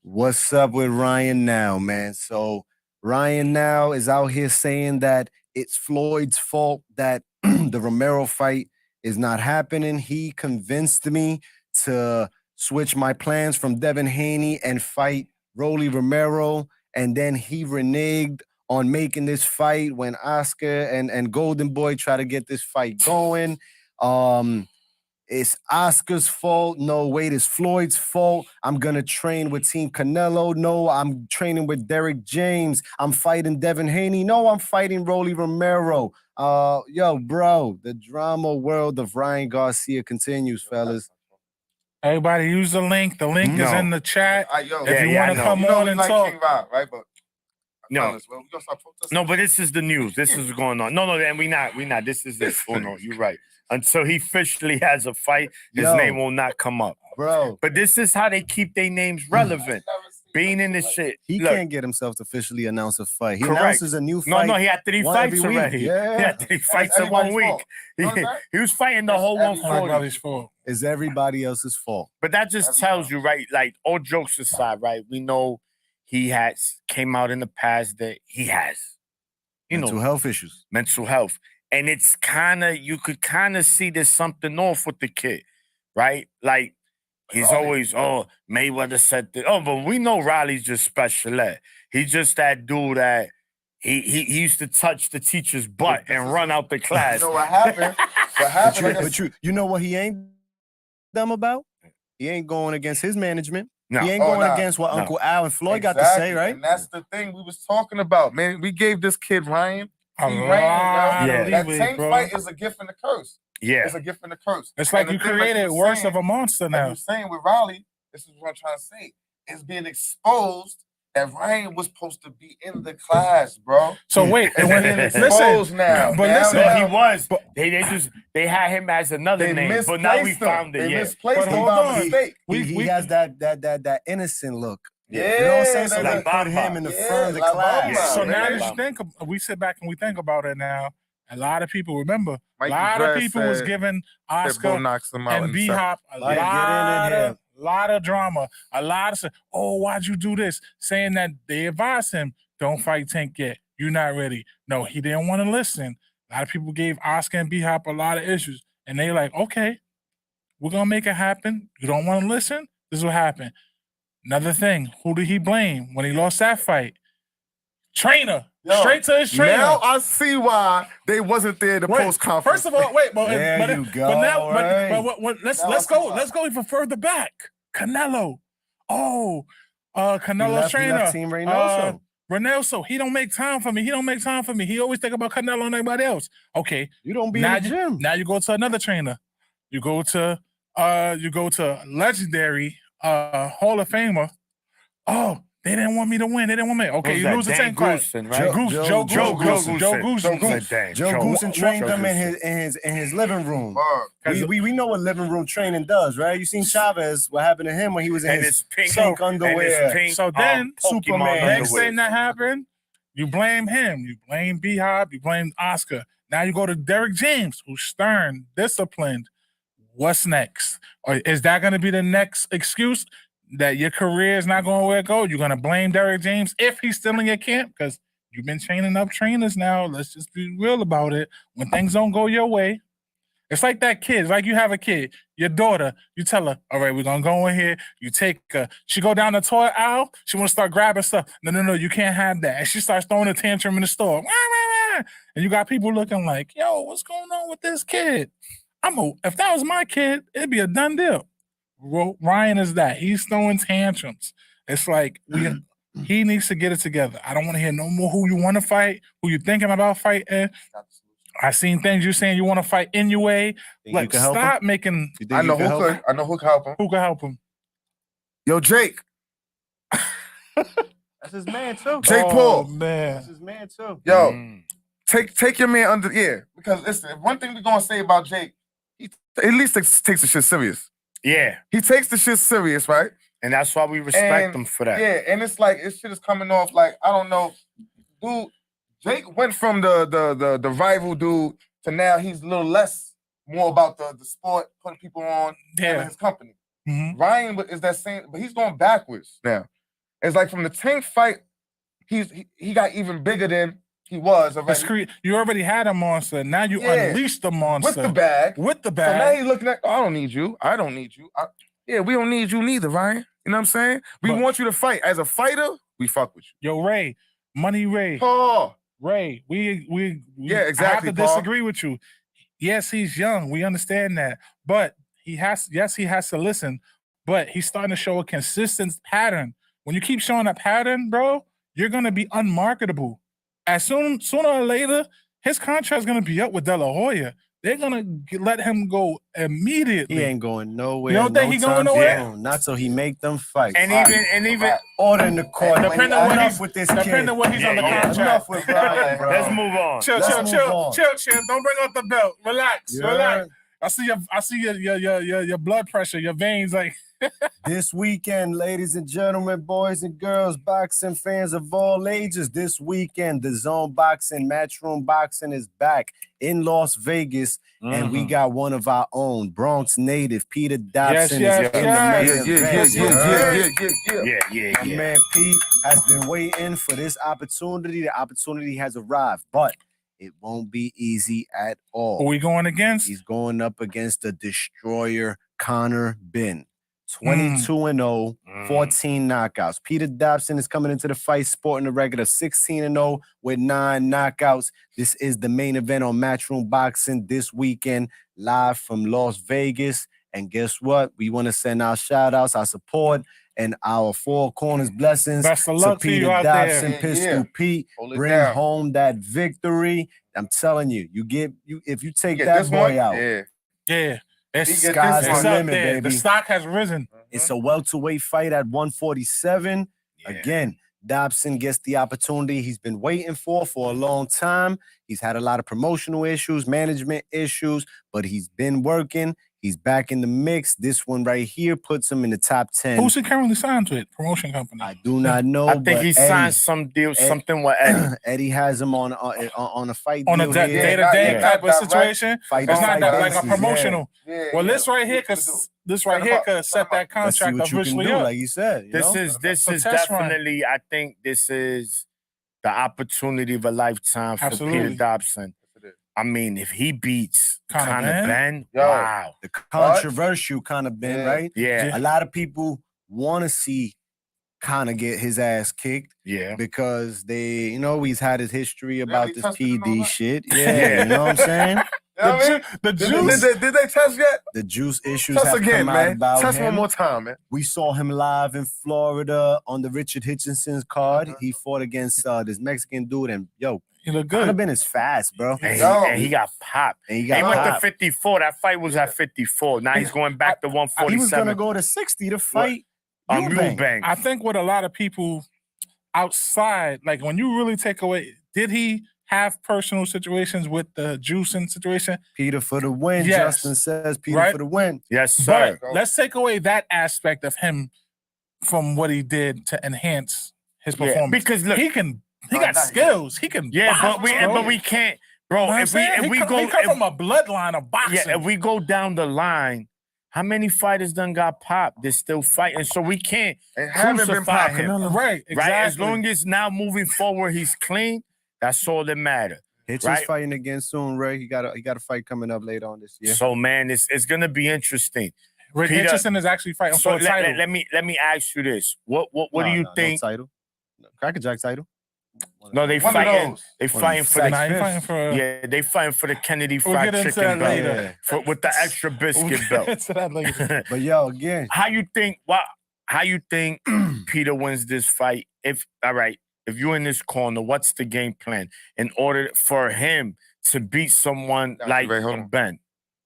What's up with Ryan now, man? So Ryan now is out here saying that it's Floyd's fault that the Romero fight is not happening. He convinced me to switch my plans from Devin Haney and fight Rolly Romero, and then he reneged on making this fight when Oscar and Golden Boy try to get this fight going. It's Oscar's fault. No, wait, it's Floyd's fault. I'm going to train with Team Canelo. No, I'm training with Derek James. I'm fighting Devin Haney. No, I'm fighting Rolly Romero. Yo, bro, the drama world of Ryan Garcia continues, fellas.
Everybody use the link. The link is in the chat. If you want to come on and talk.
King Rob, right? But
no, but this is the news. This is going on. No, and we not. This is it. Oh no, you're right. Until he officially has a fight, his name will not come up,
bro.
But this is how they keep their names relevant. Being in this shit.
He can't get himself to officially announce a fight. He announces a new fight.
No, he had 3 fights already.
Yeah.
He had 3 fights in 1 week. He was fighting the whole 140.
It's everybody else's fault.
But that just tells you, right? Like, all jokes aside, right? We know he has came out in the past that he has,
mental health issues.
Mental health. And it's you could kind of see there's something off with the kid, right? Like, he's always, Mayweather said that. Oh, but we know Riley's just special ed. He's just that dude that he used to touch the teacher's butt and run out the class.
You know what happened?
But you know what he ain't dumb about? He ain't going against his management.
No.
He ain't going against what Uncle Al and Floyd got to say, right?
And that's the thing we was talking about, man. We gave this kid Ryan.
That
Tank fight is a gift and a curse.
Yeah.
It's a gift and a curse.
It's like you created worse of a monster now.
You're saying with Riley, this is what I'm trying to say. It's being exposed that Ryan was supposed to be in the class, bro.
So wait,
listen now.
But listen,
he was. They had him as another name, but now we found it.
They
Yeah.
misplaced him by mistake.
He has that innocent look.
Yeah,
you know what I'm saying? So
like
they put him in the front of the class.
So now that we sit back and we think about it now, a lot of people remember. A lot of people was giving Oscar and B-Hop a lot of drama. A lot of why'd you do this? Saying that they advised him, don't fight Tank yet. You're not ready. No, he didn't want to listen. A lot of people gave Oscar and B-Hop a lot of issues. And they like, okay, we're going to make it happen. You don't want to listen? This is what happened. Another thing, who did he blame when he lost that fight? Trainer. Straight to his trainer.
Now I see why they wasn't there to post conference.
First of all, wait, let's go even further back. Canelo. Canelo's trainer.
Team Reynoso.
Reynoso. He don't make time for me. He always think about Canelo and everybody else. Okay.
You don't be in the gym.
Now you go to another trainer. You go to legendary Hall of Famer. They didn't want me to win. They didn't want me. Okay, you lose the 10 fight. Joe
Goosen trained them in his living room. We know what living room training does, right? You seen Chavez, what happened to him when he was in his pink underwear.
So then
Superman.
Next thing that happened, you blame him. You blame B-Hop. You blame Oscar. Now you go to Derek James, who's stern, disciplined. What's next? Or is that going to be the next excuse? That your career is not going where it goes? You're going to blame Derek James if he's still in your camp? Because you've been training up trainers now. Let's just be real about it. When things don't go your way, it's like that kid. It's like you have a kid, your daughter, you tell her, all right, we're going to go in here. You take her. She go down the toy aisle. She want to start grabbing stuff. No, you can't have that. And she starts throwing a tantrum in the store. And you got people looking like, yo, what's going on with this kid? If that was my kid, it'd be a done deal. Ryan is that. He's throwing tantrums. It's like he needs to get it together. I don't want to hear no more who you want to fight, who you thinking about fighting. I seen things you saying you want to fight in your way. Like, stop making.
I know who can help him.
Who can help him?
Yo, Jake.
That's his man too.
Jake Paul.
Man.
That's his man too.
Yo, take your man under. Because listen, one thing we're gonna say about Jake, he at least takes the shit serious.
Yeah.
He takes the shit serious, right?
And that's why we respect him for that.
Yeah, and it's like this shit is coming off like, I don't know. Dude, Jake went from the rival dude to now he's a little more about the sport, putting people on in his company.
Mm-hmm.
Ryan is that same, but he's going backwards now. It's like from the Tank fight, he got even bigger than he was already.
You already had a monster. Now you unleashed the monster.
With the bag.
So
now he's looking at, I don't need you. We don't need you neither, Ryan. You know what I'm saying? We want you to fight. As a fighter, we fuck with you.
Yo, Ray, Money Ray.
Paul.
Ray, we
Yeah, exactly,
I have to
Paul.
disagree with you. Yes, he's young. We understand that. But he has to listen. But he's starting to show a consistent pattern. When you keep showing that pattern, bro, you're gonna be unmarketable. Sooner or later, his contract's gonna be up with De La Hoya. They're gonna let him go immediately.
He ain't going nowhere.
You don't think he going nowhere?
Soon. Not till he make them fight.
And even
Order in the court.
Depending on
Enough with this kid.
depending on what he's on the
Yeah,
contract.
Enough with Brian, bro.
let's move on.
Chill. Don't bring up the belt. Relax.
Yeah.
Relax. I see your blood pressure, your veins like
This weekend, ladies and gentlemen, boys and girls, boxing fans of all ages, this weekend, the Zone Boxing, Matchroom Boxing is back in Las Vegas, and we got one of our own, Bronx native, Peter Dobson.
Yes,
is in the main event.
Yeah.
My man Pete has been waiting for this opportunity. The opportunity has arrived, but it won't be easy at all.
who we going against?
He's going up against the destroyer, Conor Benn. 22-0, 14 knockouts. Peter Dobson is coming into the fight sporting a record of 16-0 with 9 knockouts. This is the main event on Matchroom Boxing this weekend, live from Las Vegas. And guess what? We want to send our shout-outs, our support, and our Four Corners blessings
Best of luck to
Peter
you out
Dobson,
there.
Pistol Pete.
Hold it
Bring
down.
home that victory. I'm telling you, if you take
Get
that
this
boy
one?
out,
Yeah. It's
He get
sky's
this
the
one.
up
limit,
there.
baby.
The stock has risen.
It's a welterweight fight at 147.
Yeah.
Again, Dobson gets the opportunity he's been waiting for a long time. He's had a lot of promotional issues, management issues, but he's been working. He's back in the mix. This one right here puts him in the top 10.
Who's he currently signed with? Promotion company.
I do not know.
I think
but
he signed some deal, something with Eddie.
Eddie has him on a fight
on a
deal here.
day-to-day
Yeah.
type of
Yeah.
situation.
Fight
It's
to
not
fight
that like a
basis, yeah.
promotional.
Yeah,
Well,
yeah.
this right here could set that
Let's see
contract
what you can
officially
do,
up.
like you said. You know?
This
A
is
test run.
definitely. I think this is the opportunity of a lifetime for
Absolutely.
Peter Dobson. I mean, if he beats
Conor
Conor Ben,
Yo.
wow,
The controversial kind of been,
Yeah.
right?
yeah,
A lot of people want to see Conor get his ass kicked
yeah.
because he's had his history about
he
this
tested and all
PD
that?
shit. Yeah, you know what I'm saying?
You know what I mean?
The
Did
juice.
they test yet?
The juice issues
Test
have
again,
come out
man.
about
Test
him.
one more time, man.
We saw him live in Florida on the Richard Hitchinson's card.
Uh-huh.
He fought against this Mexican dude, and
He look
Conor
good.
Ben is fast, bro.
And
Yo.
he got popped.
And he
He
got
went to
popped.
54. That fight was at 54. Now he's going back to
He was gonna
147
go to 60 to fight
on
Eubank.
Eubank.
I think what a lot of people outside, like when you really take away, did he have personal situations with the juicing situation?
Peter for the win.
Yes.
Justin says Peter
Right.
for the win.
Yes, sir.
But let's take away that aspect of him from what he did to enhance his
Yeah,
performance.
because look,
he got skills. He can
yeah,
box, bro.
but we can't, bro.
You know what I'm
If we
saying? He come
if-
from a bloodline of boxing.
yeah, if we go down the line, how many fighters done got popped? They're still fighting, so we can't
And haven't been
crucify
popping.
him.
Right, exactly.
Right? As long as now moving forward he's clean, that's all that matters.
Hitchens
Right.
fighting again soon, Ray. He got a fight coming up later on this year.
So man, it's gonna be interesting.
Rick
Peter-
Hitchison is actually fighting
So
for a title.
let me ask you this: What do you think?
No title. No, Crackerjack title.
No, they
One of
fighting.
those.
They
One of
fighting
the
for the
Nah, he
fifth.
fighting for.
yeah. They fighting for the Kennedy
We'll
Fried
get into
Chicken
that
belt
later.
with the extra biscuit
We'll get
belt.
into that later.
But yo, again,
How you think? How you think Peter wins this fight? If you're in this corner, what's the game plan in order for him to beat someone
Nah,
like
Ray, hold on.
Ben?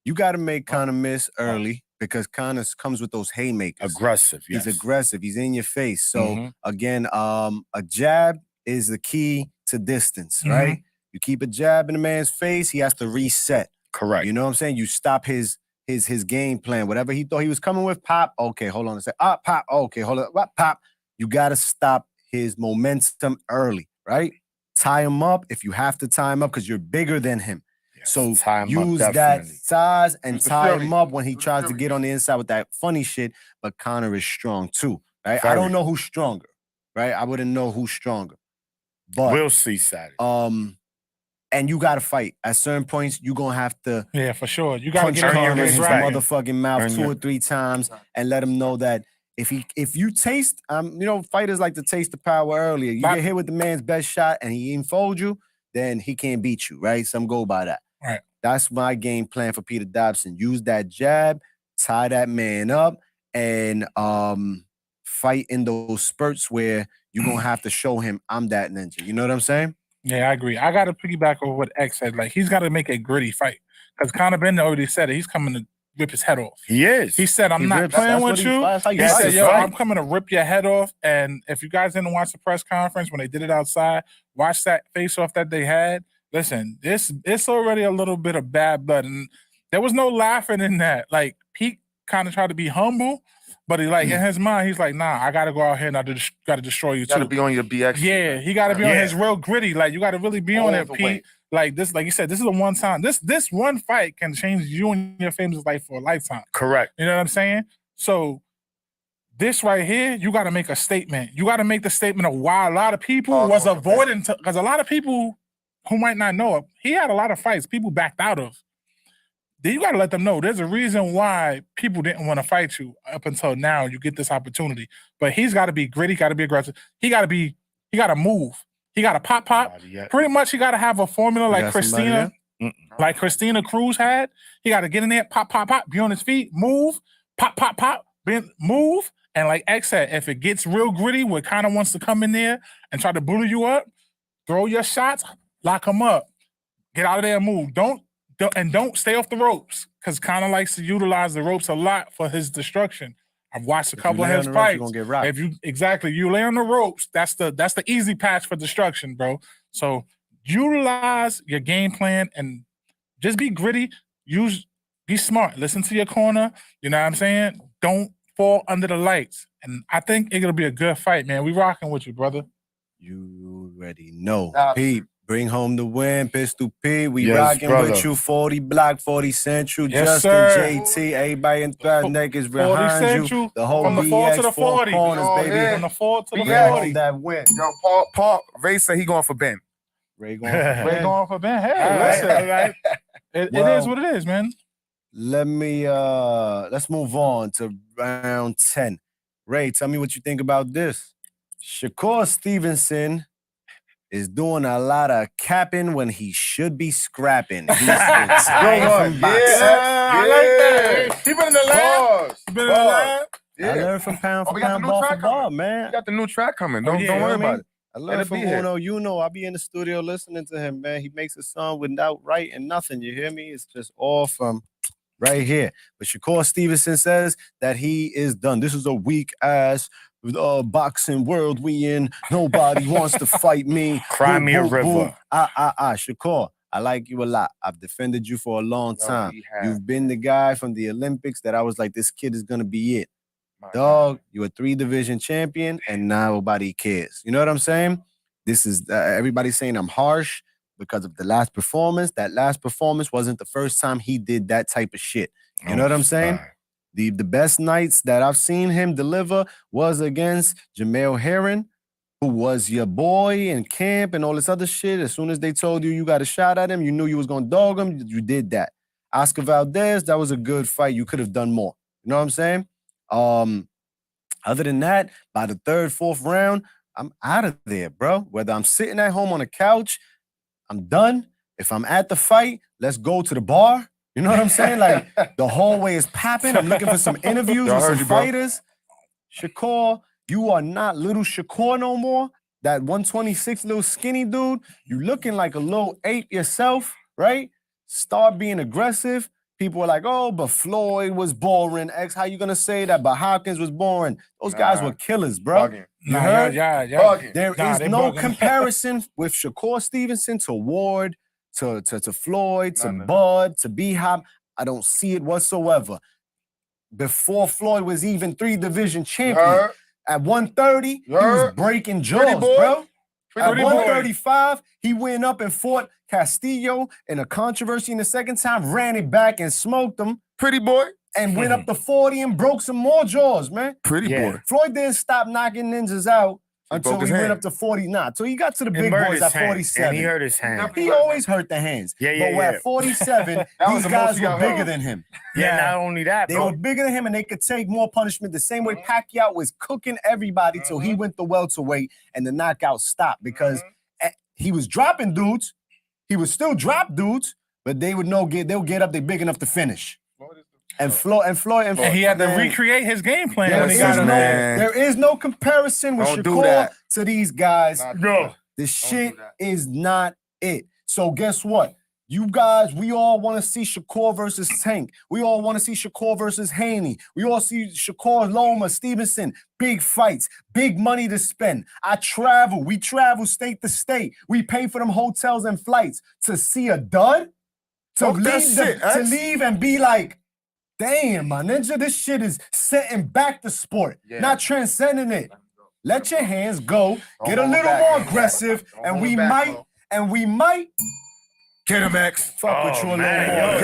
you got to make Conor miss early because Conor comes with those haymakers.
Aggressive.
He's
Yes.
aggressive. He's in your face. So
Mhm.
again, a jab is the key to distance,
Mhm.
right? You keep a jab in the man's face, he has to reset.
Correct.
You know what I'm saying? You stop his game plan. Whatever he thought he was coming with, pop. Okay, hold on a sec. Pop. Okay, hold on. What? Pop. You got to stop his momentum early, right? Tie him up if you have to tie him up because you're bigger than him.
Yes,
So
tie him up,
use that
definitely.
size and
Use the
tie
fury.
him up when he
Use the
tries to
fury.
get on the inside with that funny shit. But Conor is strong too, right? I
Very.
don't know who's stronger, right? I wouldn't know who's stronger. But
We'll see Saturday.
and you gotta fight. At certain points, you're gonna have to
Yeah, for sure. You got to
punch
get
Earn your
Conor in his
respect.
motherfucking mouth
Earn
2
your-
or 3 times and let him know that if you taste, fighters like to taste the power earlier. You get hit with the man's best shot and he enfold you, then he can't beat you, right? Some go by that.
Right.
That's my game plan for Peter Dobson. Use that jab, tie that man up, and fight in those spurts where you're gonna have to show him I'm that ninja. You know what I'm saying?
Yeah, I agree. I got to piggyback over what X said. Like, he's got to make a gritty fight because Conor Benn already said it. He's coming to rip his head off.
He is.
He said, I'm not playing with you. He said, yo, I'm coming to rip your head off. And if you guys didn't watch the press conference when they did it outside, watch that face-off that they had. Listen, it's already a little bit of bad blood. And there was no laughing in that. Like, Pete kind of tried to be humble, but he in his mind, he's like, nah, I got to go out here and I got to destroy you too.
You got to be on your BX.
Yeah, he got to be on his real gritty. Like, you got to really be on it, Pete. Like this, like you said, this is a one time. This one fight can change you and your family's life for a lifetime.
Correct.
You know what I'm saying? So this right here, you got to make a statement. You got to make the statement of why a lot of people was avoiding, because a lot of people who might not know, he had a lot of fights people backed out of. Then you got to let them know there's a reason why people didn't want to fight you up until now. You get this opportunity, but he's got to be gritty, got to be aggressive. He got to move. He got to pop. Pretty much, he got to have a formula like Christina Cruz had. He got to get in there, pop, be on his feet, move, pop, move. And like X said, if it gets real gritty, where kind of wants to come in there and try to bully you up, throw your shots, lock him up, get out of there and move. Don't stay off the ropes, because Conor likes to utilize the ropes a lot for his destruction. I've watched a couple of his fights. If you lay on the ropes, that's the easy patch for destruction, bro. So utilize your game plan and just be gritty. Be smart. Listen to your corner. You know what I'm saying? Don't fall under the lights. And I think it's gonna be a good fight, man. We rocking with you, brother.
You already know, Pete. Bring home the win, Pistol P. We rocking with you. 40 Block, 40 Central, Justin, JT, everybody in Threadneck is behind you. The whole
from the 4 to the 40,
corners, baby.
From the 4 to the 40.
That win.
Yo, Paul, Ray said he going for Ben.
Ray going
for Ben. Hey, listen, it is what it is, man.
Let's move on to round 10. Ray, tell me what you think about this. Shakur Stevenson is doing a lot of capping when he should be scrapping. He's retired from boxing.
I like that. He been in the lab.
I learned from pound for pound, ball for ball, man.
You got the new track coming. Don't worry about it.
I learned from Uno. I be in the studio listening to him, man. He makes a song without writing nothing. You hear me? It's just all from right here. But Shakur Stevenson says that he is done. This is a weak ass boxing world we in. Nobody wants to fight me.
Cry me a river.
Shakur, I like you a lot. I've defended you for a long time. You've been the guy from the Olympics that I was like, this kid is gonna be it. Dog, you're a 3-division champion, and now nobody cares. You know what I'm saying? This is everybody's saying I'm harsh because of the last performance. That last performance wasn't the first time he did that type of shit. You know what I'm saying? The best nights that I've seen him deliver was against Jamel Herring, who was your boy in camp and all this other shit. As soon as they told you got a shot at him, you knew you was going to dog him. You did that. Oscar Valdez, that was a good fight. You could have done more. You know what I'm saying? Other than that, by the 3rd, 4th round, I'm out of there, bro. Whether I'm sitting at home on a couch, I'm done. If I'm at the fight, let's go to the bar. You know what I'm saying? Like, the hallway is popping. I'm looking for some interviews with some fighters. Shakur, you are not little Shakur no more. That 126 little skinny dude. You looking like a little ape yourself, right? Start being aggressive. People are like, oh, but Floyd was boring. X, how you gonna say that? But Hopkins was boring. Those guys were killers, bro. There is no comparison with Shakur Stevenson to Ward, to Floyd, to Bud, to B-Hop. I don't see it whatsoever. Before Floyd was even 3-division champion, at 130, he was breaking jaws, bro. At 135, he went up and fought Castillo in a controversy in the second time, ran it back and smoked him.
Pretty boy.
And went up to 40 and broke some more jaws, man.
Pretty boy.
Floyd didn't stop knocking ninjas out until he went up to 40. Nah, till he got to the big boys at 47.
And he hurt his hand.
He always hurt the hands.
Yeah.
But at 47, these guys were bigger than him.
Yeah, not only that,
they were bigger than him, and they could take more punishment. The same way Pacquiao was cooking everybody till he went to welterweight, and the knockout stopped because he was dropping dudes. He would still drop dudes, but they would they'll get up. They're big enough to finish. And Floyd,
and he had to recreate his game plan.
There is no comparison with Shakur to these guys.
No,
the shit is not it. So guess what? You guys, we all want to see Shakur versus Tank. We all want to see Shakur versus Haney. We all see Shakur, Loma, Stevenson. Big fights, big money to spend. We travel state to state. We pay for them hotels and flights to see a dud. To leave and be like, damn, my ninja, this shit is setting back the sport, not transcending it. Let your hands go, get a little more aggressive, and we might
get him, X.
Fuck with you a little more.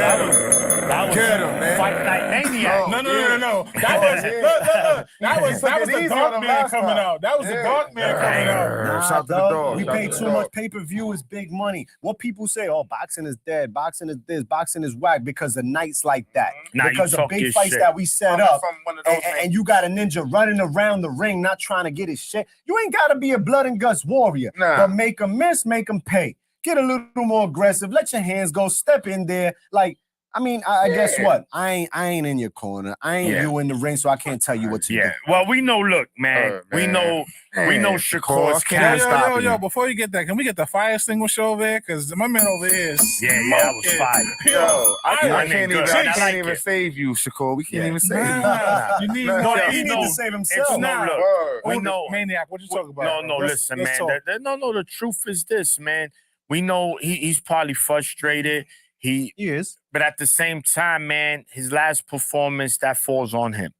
Get him, man.
Fight Night Maniac.
No. That was the Dark Man coming out. That was the Dark Man coming out.
Shout to the dog.
We pay too much pay-per-view is big money. What people say, boxing is dead, boxing is this, boxing is whack because of nights like that. Because of big fights that we set up. And you got a ninja running around the ring not trying to get his shit. You ain't got to be a blood and guts warrior. But make them miss, make them pay. Get a little more aggressive. Let your hands go. Step in there. Like, I mean, I guess what? I ain't in your corner. I ain't you in the ring, so I can't tell you what to do.
Well, we know. Look, man. We know Shakur's can't stop you.
Yo, before you get that, can we get the fire extinguisher over there? Because my man over here is
I was fired.
Yo, I can't even save you, Shakur. We can't even save you.
You need
he need to save himself.
We know.
Maniac, what you talking about?
No, listen, man. The truth is this, man. We know he's probably frustrated. He
is.
But at the same time, man, his last performance, that falls on him.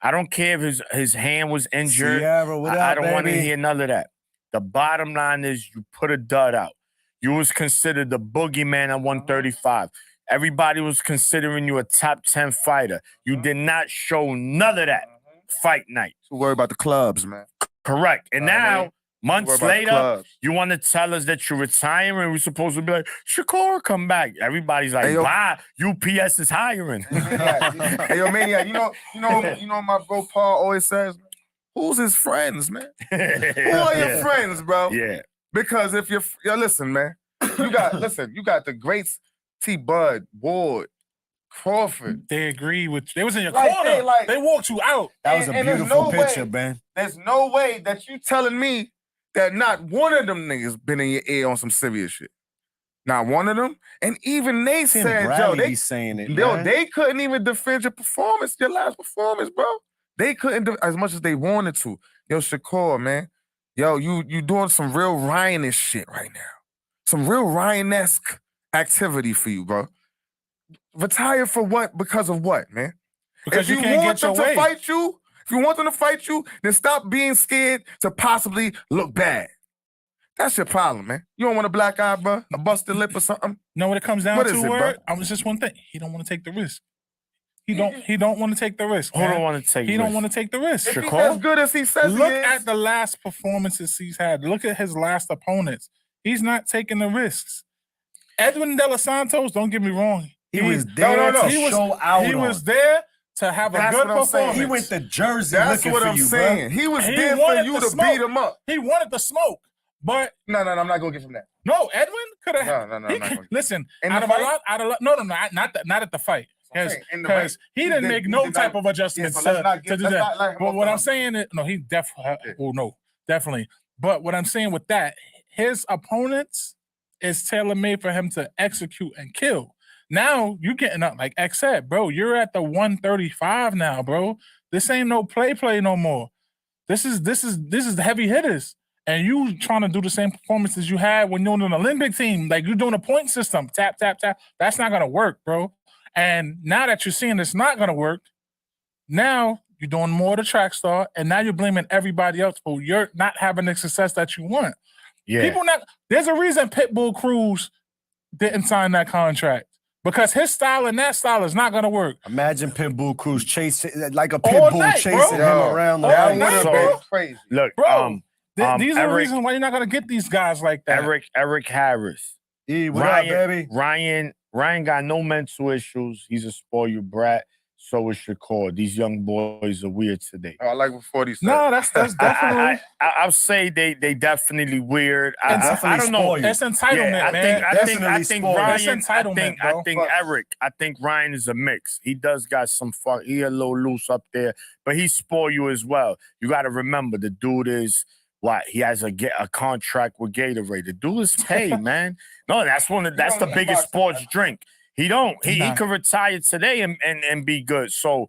I don't care if his hand was injured.
Sierra, what
I
up,
don't want to
baby?
hear none of that. The bottom line is you put a dud out. You was considered the boogeyman at 135. Everybody was considering you a top 10 fighter. You did not show none of that fight night.
So worry about the clubs, man.
Correct. And now, months later, you want to tell us that you're retiring? We're supposed to be like, Shakur, come back. Everybody's like, bye. UPS is hiring.
Hey, yo, Maniac, you know my bro Paul always says, who's his friends, man? Who are your friends, bro?
Yeah.
Because if listen, man, you got the greats, T. Bud, Ward, Crawford.
They agreed with you. They was in your corner. They walked you out.
That was a beautiful picture, man.
There's no way that you telling me that not one of them niggas been in your ear on some serious shit. Not one of them. And even they said,
they saying it.
They couldn't even defend your performance, your last performance, bro. They couldn't as much as they wanted to. Yo, Shakur, man. Yo, you doing some real Ryan-ish shit right now. Some real Ryan-esque activity for you, bro. Retire for what? Because of what, man?
Because
if you want them to fight you, if you want them to fight you, then stop being scared to possibly look bad. That's your problem, man. You don't want a black eye, bro? A busted lip or something?
No, what it comes down to, Word? It's just one thing. He don't want to take the risk. He don't want to take the risk.
Who don't want to take?
He don't want to take the risk.
If he's as good as he says,
look at the last performances he's had. Look at his last opponents. He's not taking the risks. Edwin De Los Santos, don't get me wrong.
He was there to show out.
He was there to have a good performance.
He went to Jersey.
That's what I'm saying. He was there for you to beat him up.
He wanted the smoke, but
no, I'm not gonna give him that.
No, Edwin could have.
No.
Listen, not at the fight. Because he didn't make no type of adjustments to do that. But what I'm saying is, he definitely. But what I'm saying with that, his opponents is tailor-made for him to execute and kill. Now you getting up, like X said, bro. You're at the 135 now, bro. This ain't no play no more. This is the heavy hitters, and you trying to do the same performances you had when you're on an Olympic team. Like you're doing a point system, tap tap tap. That's not gonna work, bro. And now that you're seeing it's not gonna work, now you're doing more of the track star, and now you're blaming everybody else for you're not having the success that you want.
Yeah,
there's a reason Pitbull Cruz didn't sign that contract. Because his style and that style is not going to work.
Imagine Pitbull Cruz chasing, like a Pitbull chasing him around the
ring. That would have been crazy.
Look,
bro, These are the reasons why you're not gonna get these guys like that.
Eric Harris.
What up, baby?
Ryan got no mental issues. He's a spoiled brat. So is Shakur. These young boys are weird today.
I like what 40 said.
No, that's definitely.
I'll say they definitely weird.
I
don't know.
It's entitlement, man.
I think Ryan.
It's entitlement,
I think Eric. I think Ryan is a mix. He does got some fuck. He a little loose up there, but he spoil you as well. You got to remember the dude is. What he has a contract with Gatorade. The dude is paid, man. No, that's the biggest sports drink. He could retire today and be good. So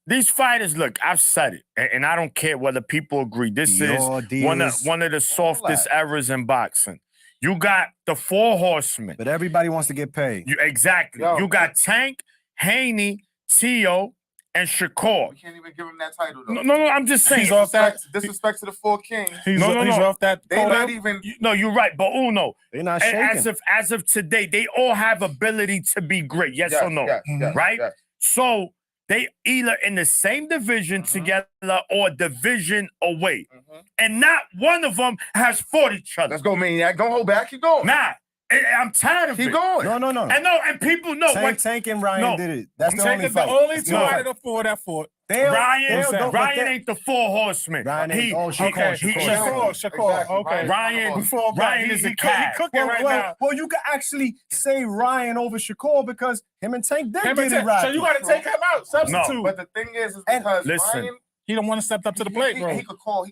these fighters, look, I've said it, and I don't care whether people agree. This is one of the softest eras in boxing. You got the 4 horsemen,
but everybody wants to get paid.
Exactly. You got Tank, Haney, Tio. And Shakur.
We can't even give him that title, though.
No, I'm just saying.
He's off that.
Disrespect to the 4 kings.
He's off that.
They're not even.
No, you're right. But Uno,
they're not shaking.
As of today, they all have ability to be great. Yes or no?
Yes,
right?
Yes.
So they either in the same division together or division away. And not one of them has fought each other.
Let's go, Maniac. Don't hold back. Keep going.
Nah. I'm tired of it.
Keep going.
No.
And people know.
Tank and Ryan did it. That's the only fight.
The only two out of the 4 that fought.
Ryan ain't the 4 horsemen.
Shakur. Okay.
Ryan is a cat.
He cooking right now.
Well, you can actually say Ryan over Shakur because him and Tank did get it right.
So you got to take him out. Substitute.
No. But the thing is because Ryan,
he don't want to step up to the plate, bro.
He could call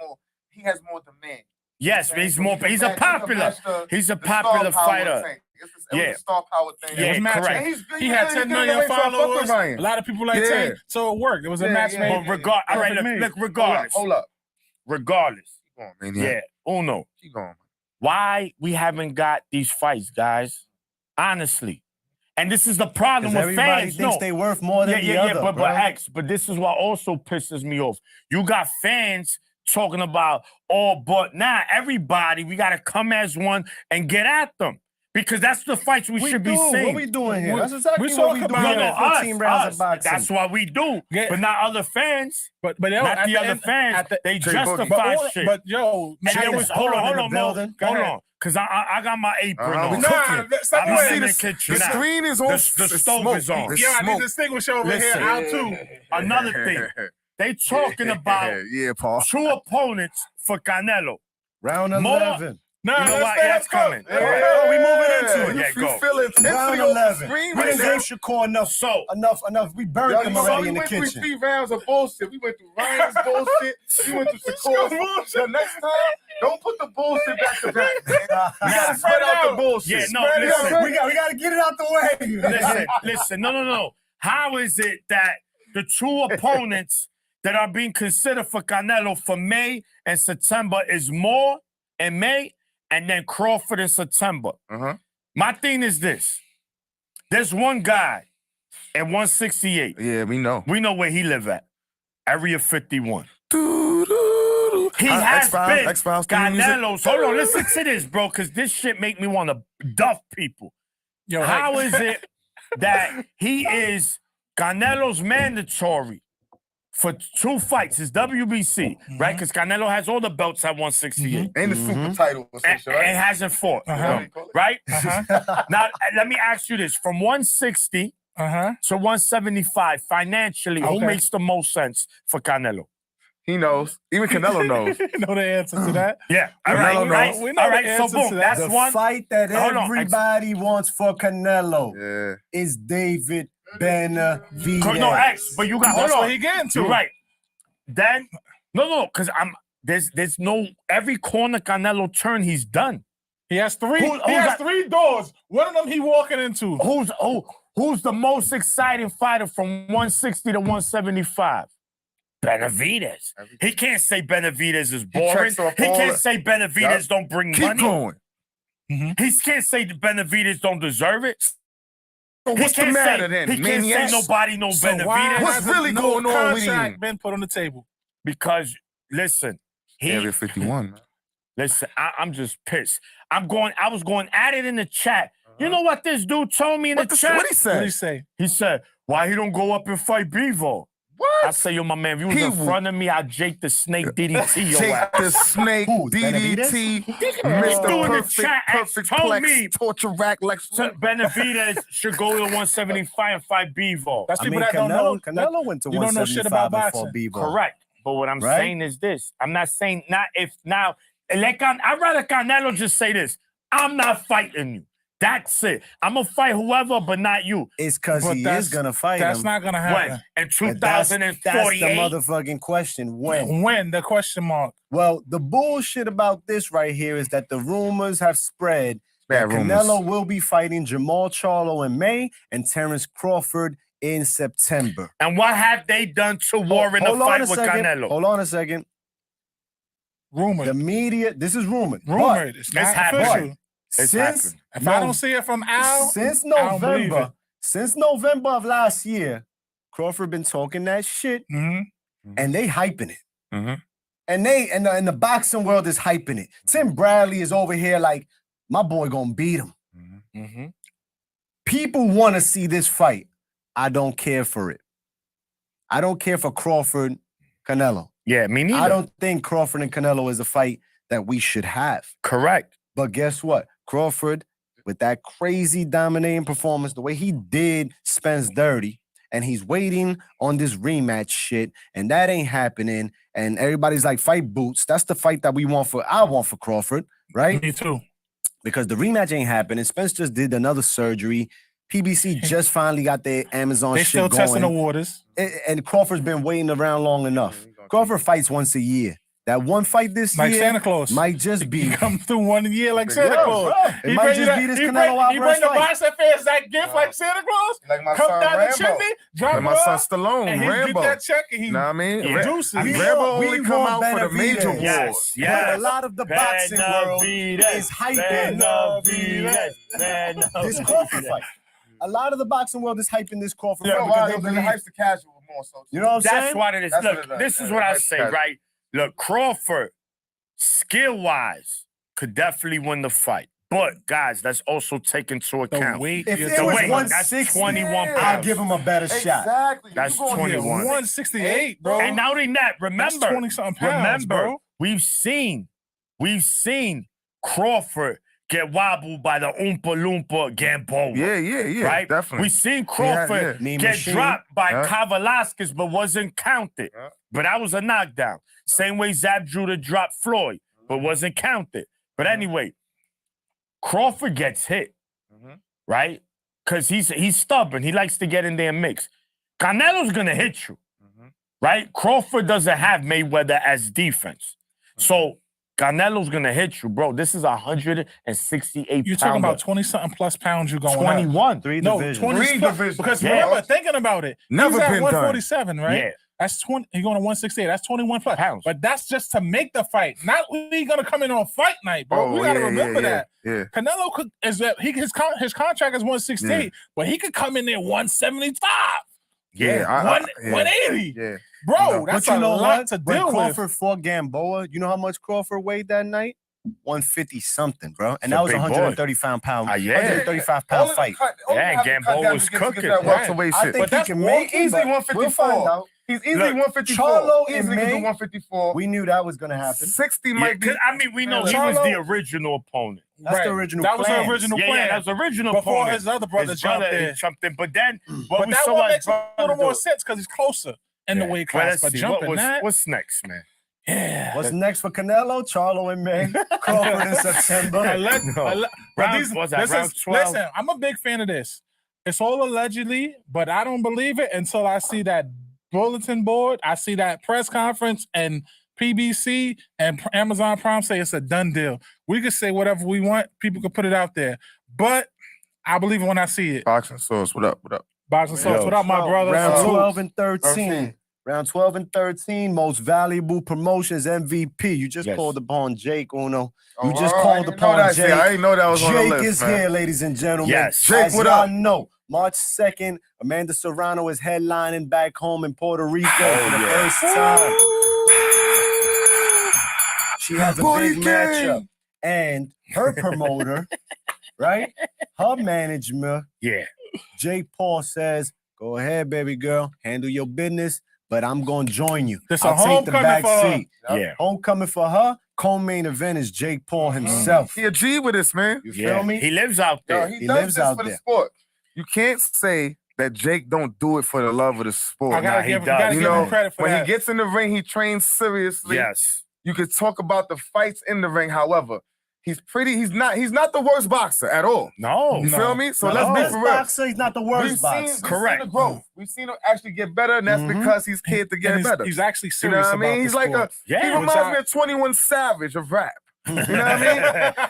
more. He has more demand.
Yes, he's a popular. He's a popular fighter.
It's a star power thing.
Yeah, correct.
He had 10 million followers. A lot of people like Tank, so it worked. It was a match made.
But regardless.
Hold up.
Regardless.
Keep going, man.
Yeah. Uno.
Keep going.
Why we haven't got these fights, guys? Honestly. And this is the problem with
everybody
fans.
Thinks they worth more than the other.
But this is what also pisses me off. You got fans talking about but now everybody, we got to come as one and get at them. Because that's the fights we should be seeing.
What we doing here? That's exactly what we doing here. 15 rounds of boxing.
That's what we do. But not other fans.
But
not the other fans. They justify shit.
But yo,
hold on. Because I got my apron on. I'm in the kitchen.
The screen is on.
The stove is on.
Yeah, I need to distinguish over here. Out too.
Another thing. They talking about
Paul.
2 opponents for Canelo.
Round 11.
No,
you know what? That's coming.
We moving into it.
Yeah, go.
Feel it.
Round 11. We done gave Shakur enough. We burned him already in the kitchen.
We went through 3 rounds of bullshit. We went through Ryan's bullshit. We went through Shakur's bullshit. Next time, don't put the bullshit back to back, man. We gotta spread out the bullshit.
Yeah, no, listen.
We gotta get it out the
way. Listen. No. How is it that the 2 opponents that are being considered for Canelo for May and September is Moore in May and then Crawford in September? My thing is this. There's one guy at 168.
Yeah, we know.
We know where he live at. Area 51. He has been Canelo's. Hold on, listen to this, bro, because this shit make me want to duff people. How is it that he is Canelo's mandatory for 2 fights? It's WBC, right? Because Canelo has all the belts at 168.
And the super title.
And hasn't fought, right? Now, let me ask you this. From 160 to 175, financially, who makes the most sense for Canelo?
He knows. Even Canelo knows.
You know the answer to that.
Yeah.
All right.
So boom, that's
the
one
fight that everybody wants for Canelo is David Benavidez.
No, but you got
that's what he getting to.
You're right. Then because there's no every corner Canelo turn he's done.
He has 3. He has 3 doors. One of them he walking into.
Who's the most exciting fighter from 160 to 175? Benavidez. He can't say Benavidez is boring. He can't say Benavidez don't bring money.
Keep going.
He can't say Benavidez don't deserve it.
So what's the matter then?
He can't say nobody no Benavidez.
What's really going on with him?
Been put on the table.
Because listen,
Area 51.
Listen, I'm just pissed. I was going at it in the chat. You know what this dude told me in the chat?
What he said?
What did he say?
He said, why he don't go up and fight Bevo?
What?
I say, yo, my man, if you was
He
in front of me, I'd Jake the Snake DDT your
Jake
ass.
the Snake,
Who,
DDT,
Dude
Mr.
in the
Perfect,
chat
Perfect
told me
Plex, Torture Rack, Lex.
So Benavidez should go to 175 and fight Bivol.
That's
I
people
mean,
that don't know.
Canelo went to
you don't know shit about
175 and fought
boxing.
Bivol.
Correct. But what I'm
Right?
saying is this. I'm not saying not if now. I'd rather Canelo just say this. I'm not fighting you. That's it. I'm going to fight whoever, but not you.
It's because
But
he
that's-
is going to fight
That's
him.
not gonna
When?
happen.
In
But that's the
2048?
motherfucking question. When?
When the question mark?
Well, the bullshit about this right here is that the rumors have spread that
Bad rumors.
Canelo will be fighting Jamal Charlo in May and Terrence Crawford in September.
And what have they done to warrant a
Hold on
fight
a
with
second.
Canelo?
Hold on a second.
Rumored.
The media, this is rumored. but
Rumored. It's not
happened.
official.
It's
since
happened.
If I don't see it from Al,
since
I don't believe
November, since November of last year, Crawford been talking that shit
mhm.
and they hyping it.
Mhm.
And the boxing world is hyping it. Tim Bradley is over here like, my boy gonna beat him.
Mm-hmm.
People want to see this fight. I don't care for it. I don't care for Crawford, Canelo.
Yeah, me neither.
I don't think Crawford and Canelo is a fight that we should have.
Correct.
But guess what? Crawford, with that crazy dominating performance, the way he did Spence dirty, and he's waiting on this rematch shit, and that ain't happening. And everybody's like, fight Boots. That's the fight that I want for Crawford, right?
Me too.
Because the rematch ain't happening. Spence just did another surgery. PBC just finally got their Amazon
They
shit
still
going.
testing the waters.
And Crawford's been waiting around long enough. Crawford fights once a year. That one fight this
Like
year
Santa Claus.
might just be.
He come through 1 year like Santa
Yeah,
Claus.
bro.
It might just be this Canelo
He
Alvarez
bring the
fight.
boxing fans that gift like Santa Claus.
Like my
Come
son
down the
Rambo.
chimney, drop
Like
it
my son
off,
Stallone,
and he
Rambo.
get that check and he
Know what I mean?
Yeah. Juices.
Rambo
We
only come
want
out for the major
Benavidez.
wars.
Yes,
But
yes.
a lot of the boxing world is hyping this Crawford fight. A lot of the boxing world is hyping this Crawford
You know
fight
why?
because they
Because it
believe.
hypes the casual more so.
You know what I'm
That's
saying?
what it is.
That's what
Look,
it is.
this is
Yeah,
what I
that's
say,
casual.
right? Look, Crawford, skill-wise, could definitely win the fight. But, guys, let's also take into
the
account.
weight.
If
you're
it
The
was
weight,
talking
that's
160,
21
I'll
pounds.
give him a better shot.
Exactly.
That's
You going here
21.
168, bro.
And not only that,
That's
remember,
20-something pounds, bro.
we've seen Crawford get wobbled by the Oompa Loompa Gamboa.
Yeah,
right?
definitely.
We seen Crawford
yeah. Mean
get
Machine.
dropped by
Yeah.
Kavalaskis, but wasn't counted.
Yeah.
But that was a knockdown. Same way Zab Judah dropped Floyd, but wasn't counted. But anyway, Crawford gets hit, right? Because he's stubborn. He likes to get in there and mix. Canelo's gonna hit you, right? Crawford doesn't have Mayweather as defense. So Canelo's gonna hit you, bro. This is 168
You're talking about 20-something plus pounds you're going up.
21.
Three
No,
divisions.
20
Three
plus,
divisions.
because
Yeah.
remember, thinking about it,
Never
he's at
been done.
147, right?
Yeah.
That's 20. He's going to 168. That's 21 plus
Pounds.
But that's just to make the fight. Not we gonna come in on fight night, bro. we gotta remember that.
Yeah.
Canelo could his contract is 168, but he could come in there 175,
Yeah.
180.
Yeah.
Bro,
No,
that's
But you
a
know
lot
what?
to
When
deal with.
Crawford fought Gamboa, you know how much Crawford weighed that night? 150 something, bro. And
a
that was a
big boy.
135 pound,
Yeah.
135
All
pound
of
fight.
Yeah, Gamboa was cooking.
That
Right.
welterweight
I
shit.
think
But that's
he can make it.
easily
but
154.
We'll find out.
He's easily
Look,
154.
Charlo in
easily can do
May,
154.
We knew that was going to happen.
60
Yeah,
might be.
'cause, I mean, we know he
Charlo-
was the original opponent.
That's the original
That was
plan.
the original
Yeah,
plan.
that was the original
Before
opponent.
his other brother
His
jumped
brother
in.
jumped in. But then, what
But
we
that
saw
one
his
makes a little
brother
more
do-
sense because he's closer in the
Yeah.
weight
Well,
class.
let's
But
see.
jumping that,
What's next, man?
yeah.
What's next for Canelo? Charlo in May, Crawford in September.
But
Round-
these,
what's that,
this
round
is,
12?
listen, I'm a big fan of this. It's all allegedly, but I don't believe it until I see that bulletin board, I see that press conference, and PBC and Amazon Prime say it's a done deal. We can say whatever we want. People can put it out there. But I believe it when I see it.
Boxing sauce. What up? What up?
Boxing sauce. What up, my brother?
Round
Salute.
12 and 13. Round 12 and 13, most valuable promotions MVP. You just
Yes.
called upon Jake Uno. You
Oh,
just
I
called
didn't know
upon
that shit.
Jake.
I didn't know that was on the
Jake
list,
is
man.
here, ladies and gentlemen.
Yes.
Jake,
As
what
y'all
up?
know, March 2nd, Amanda Serrano is headlining back home in Puerto Rico for the
yeah.
first time. She has a
Booty
big
gang.
matchup. And her promoter, right? Her management,
Yeah.
Jake Paul says, go ahead, baby girl, handle your business. but I'm gonna join you.
This a
I'll take the
homecoming
back
for her.
seat.
Yeah.
Homecoming for her. Co-main event is Jake Paul himself.
He a G with this, man.
You
Yeah.
feel me?
He lives out
Yo,
there.
he
He
does
lives
this
out
for the
there.
sport. You can't say that Jake don't do it for the love of the sport.
I gotta
he
give,
does.
gotta
You
give
know,
him credit for
when
that.
he gets in the ring, he trains seriously.
Yes.
You could talk about the fights in the ring. However, he's not the worst boxer at all.
No.
You feel me? So
No,
let's be
best
for real.
boxer, he's not the worst boxer.
We've seen the growth. We've seen him actually get better, and that's because he's scared to
And
get
he's,
better.
he's actually
You know
serious
what I
about
mean?
the
He's like
sport.
he
Yeah.
reminds me of 21 Savage of rap. You know what I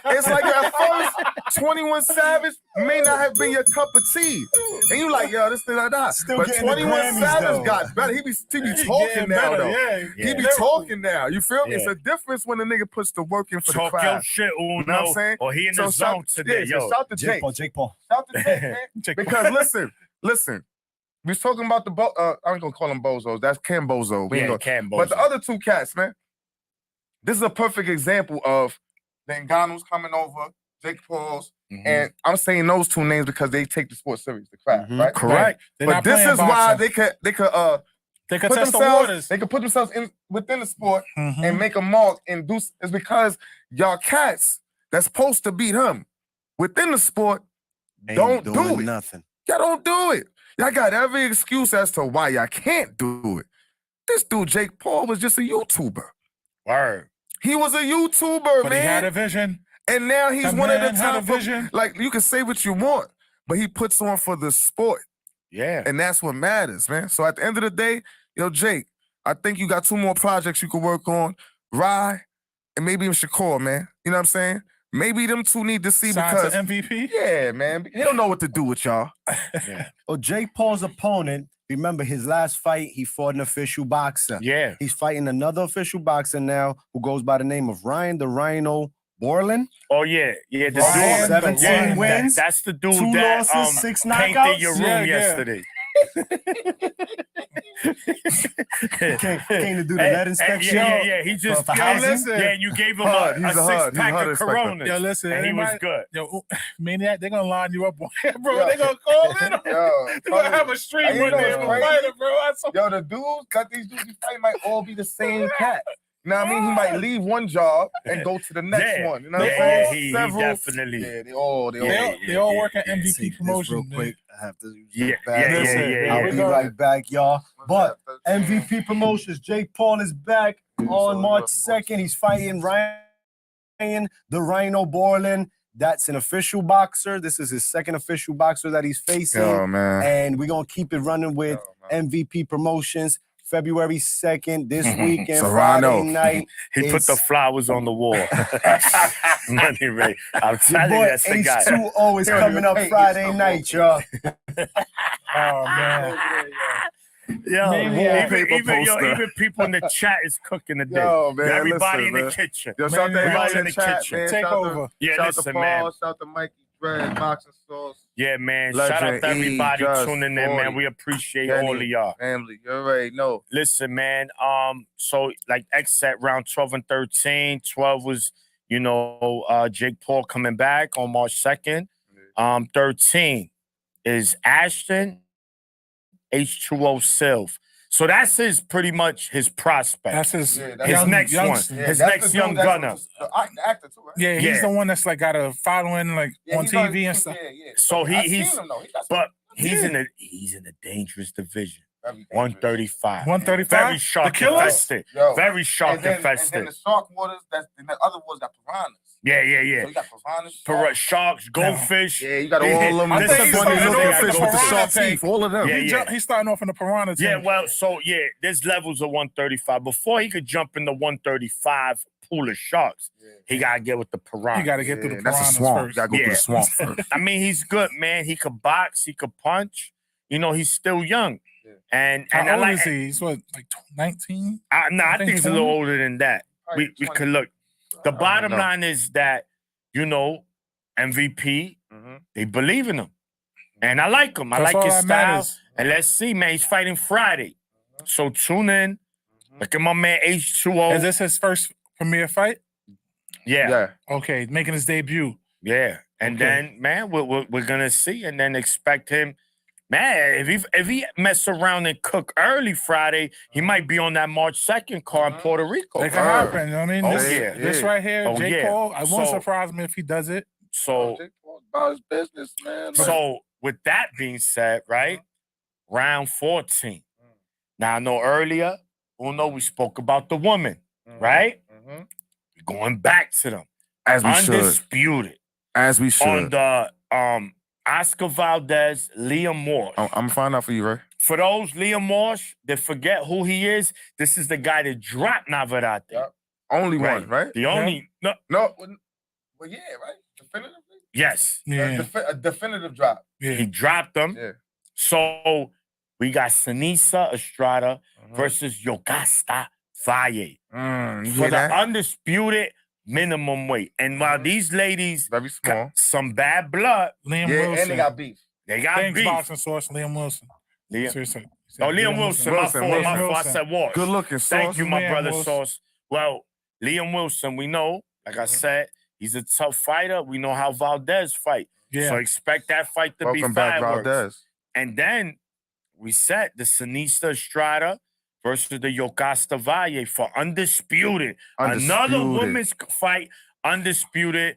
mean? It's like at first, 21 Savage may not have been your cup of tea. And you like, yo, this thing like that.
Still
But
getting the
21
Grammys,
Savage
though.
got better. He be
He
talking
getting
now,
better,
though.
yeah.
He be
Yeah.
talking now. You feel me?
Yeah.
It's a difference when the nigga puts the work in for
Talk
the
your
crowd.
shit, Uno.
You know what I'm saying?
Or he in the zone today,
so
yo.
shout to Jake.
Jake Paul.
Shout to Jake, man.
Jake
Because listen. We was talking about I ain't gonna call them bozos. That's Ken Bozo. We ain't
Yeah,
gonna-
Cambo.
But the other two cats, man, this is a perfect example of the Ngannou's coming over, Jake Paul's,
Mhm.
and I'm saying those two names because they take the sport serious, the craft,
Mhm.
right?
Correct.
They're
But
not
this
playing
is why
boxing.
they could
They could
put
test the
themselves,
waters.
they could put themselves in within the sport
Mhm.
and make a mark and do. It's because y'all cats that's supposed to beat him within the sport
Ain't
don't
doing
do it.
nothing.
Y'all don't do it. Y'all got every excuse as to why y'all can't do it. This dude, Jake Paul, was just a YouTuber.
Word.
He was a YouTuber,
But he had
man.
a vision.
And now he's
That
one of the
man had a
top.
vision.
Like, you can say what you want, but he puts on for the sport.
Yeah.
And that's what matters, man. So at the end of the day, yo, Jake, I think you got two more projects you could work on. Rye and maybe even Shakur, man. You know what I'm saying? Maybe them two need to see
Signed
because
to MVP.
yeah, man. He don't know what to do with y'all.
Well, Jake Paul's opponent, remember his last fight, he fought an official boxer.
Yeah.
He's fighting another official boxer now who goes by the name of Ryan the Rhino Borland.
Oh yeah. Yeah. The
Ryan,
dude.
17
Yeah,
wins,
that's the dude
2
that
losses, 6
painted
knockouts.
your room
Yeah, yeah.
yesterday.
Came to do the
Hey,
lead
hey,
inspection.
Yeah. He just
For
yeah,
housing?
listen. Yeah, and you gave him
HUD.
a
He's a HUD. He's a
six-pack
HUD
of
inspector.
Coronas.
Yo, listen,
and he was
anybody-
good.
Yo, Maniac, they're gonna line you up, bro.
Yo.
They gonna call in.
Yo,
They're gonna have a stream
And you
one
know
day
what's
of a
crazy?
fighter, bro. I saw
Yo, the dudes that these dudes be fighting might all be the same cat. You know what I mean? He might leave one job and go to the next
Yeah.
one. You know what I'm
Yeah,
saying?
he
Several.
definitely.
Yeah, they all.
they all work at
Take
MVP
this
promotion.
real quick. I have to
Yeah,
back.
yeah,
Listen,
yeah.
I'll
we
be
go.
right back, y'all. But
What's that, 13?
MVP Promotions, Jake Paul is back on
so
March
you're-
2nd. He's fighting Ryan the Rhino Borland. That's an official boxer. This is his second official boxer that he's facing.
Yo, man.
And we're going to keep it running with MVP Promotions. February 2nd, this weekend,
Serrano.
Friday night.
He put the
It's-
flowers on the wall. Money Ray. I'm
Your
telling you,
boy
that's the guy.
H2O is
Yo,
coming up
hey,
Friday
it's
night, y'all.
Oh man.
Yo,
Maniac.
even people in the chat is cooking today.
Yo, man.
Everybody
listen,
in the
man.
kitchen.
Yo, shout out to
Man,
everybody
we
in the chat, man.
Take
Shout
over.
Yeah,
shout
listen,
to Paul,
man.
shout to Mikey Dread, Boxing Sauce,
Yeah, man. Shout out
Legend
to
E,
everybody
Just,
tuning in, man.
40,
We appreciate
Kenny.
all of y'all.
family. You already know.
Listen, man. So like X at round 12 and 13. 12 was, Jake Paul coming back on March 2nd. 13 is Ashton, H2O Sylv. So that's pretty much his prospect.
That's his
Yeah,
his
young-
next
young-
one.
Yeah,
His
that's
next
the
young
dude that's
gunner.
the actor too, right?
Yeah, he's
Yeah.
the one that's like got a following like
Yeah,
on
he's on-
TV and stuff.
Yeah.
So
I've
he's
seen him, though. He got some
but he's
Yeah.
in a dangerous division.
very dangerous.
135.
135.
Very shark
The killers?
infested.
Yo,
Very shark
and then
infested.
the shark waters, and the other waters got piranhas.
Yeah.
So you got piranhas.
Sharks, goldfish.
Yeah, you got all them.
I think
the
he's
funny
starting
looking
off
fish
in
with the
piranha
shark
tank.
teeth. All of them.
Yeah.
He's starting off in the piranha
Yeah,
tank.
well, there's levels of 135. Before he could jump in the 135 pool of sharks, he gotta get with the piranha.
You got to get through the
That's a
piranhas
swamp.
first.
Gotta go through
Yeah.
the swamp first.
I mean, he's good, man. He could box, he could punch. He's still young.
Yeah.
And
How
I
old
like
is he? He's what, like 19?
I think he's a little
20?
older than that. We could look. The bottom line is that, MVP, they believe in him. And I like him. I
That's
like
all
his
that
style.
matters.
And let's see, man. He's fighting Friday. So tune in. Look at my man H2O.
Is this his first premier fight?
Yeah.
Okay, making his debut.
And
Okay.
then, man, we're gonna see, and then expect him, Man, if he mess around and cook early Friday, he might be on that March 2nd card in Puerto Rico.
It can happen, you know what I mean?
Oh,
this,
yeah.
this right here,
Oh,
J.
yeah.
Cole, it won't
So-
surprise me if he does it.
So,
Jake Paul's about his business, man.
so with that being said, right? Round 14. Now I know earlier, we spoke about the women, right?
Mhm.
We're going back to them.
As we should.
Undisputed.
As we
On
should.
the Oscar Valdez, Liam Walsh.
I'm gonna find out for you, right?
For those Liam Walsh that forget who he is, this is the guy that dropped Navarrete.
Yep. Only
Right.
one, right?
The only no,
No. Well, yeah, right. Definitively.
yes,
Yeah,
A definitive drop.
he
yeah.
dropped them.
Yeah.
So we got Sinisa Estrada versus Yogasta Valle
You
for
hear
the
that?
undisputed minimum weight. And while
Mhm.
these ladies
Very small.
got some bad blood,
Liam
Yeah,
Wilson.
and they got beef.
they got
Thanks,
beef.
boxing source, Liam Wilson.
Liam,
Seriously.
oh, Liam Wilson,
Wilson,
my fault, my
Wilson.
fault. I said Walsh.
Good looking,
Thank you, my
Liam
brother
Wilson.
Sauce. Well, Liam Wilson, we know, like I said, he's a tough fighter. We know how Valdez fight.
Yeah.
So expect that fight to
Welcome
be
back,
fireworks.
Valdez.
And then we said the Sinisa Estrada versus the Yogasta Valle for undisputed. Another
Undisputed.
women's fight, undisputed.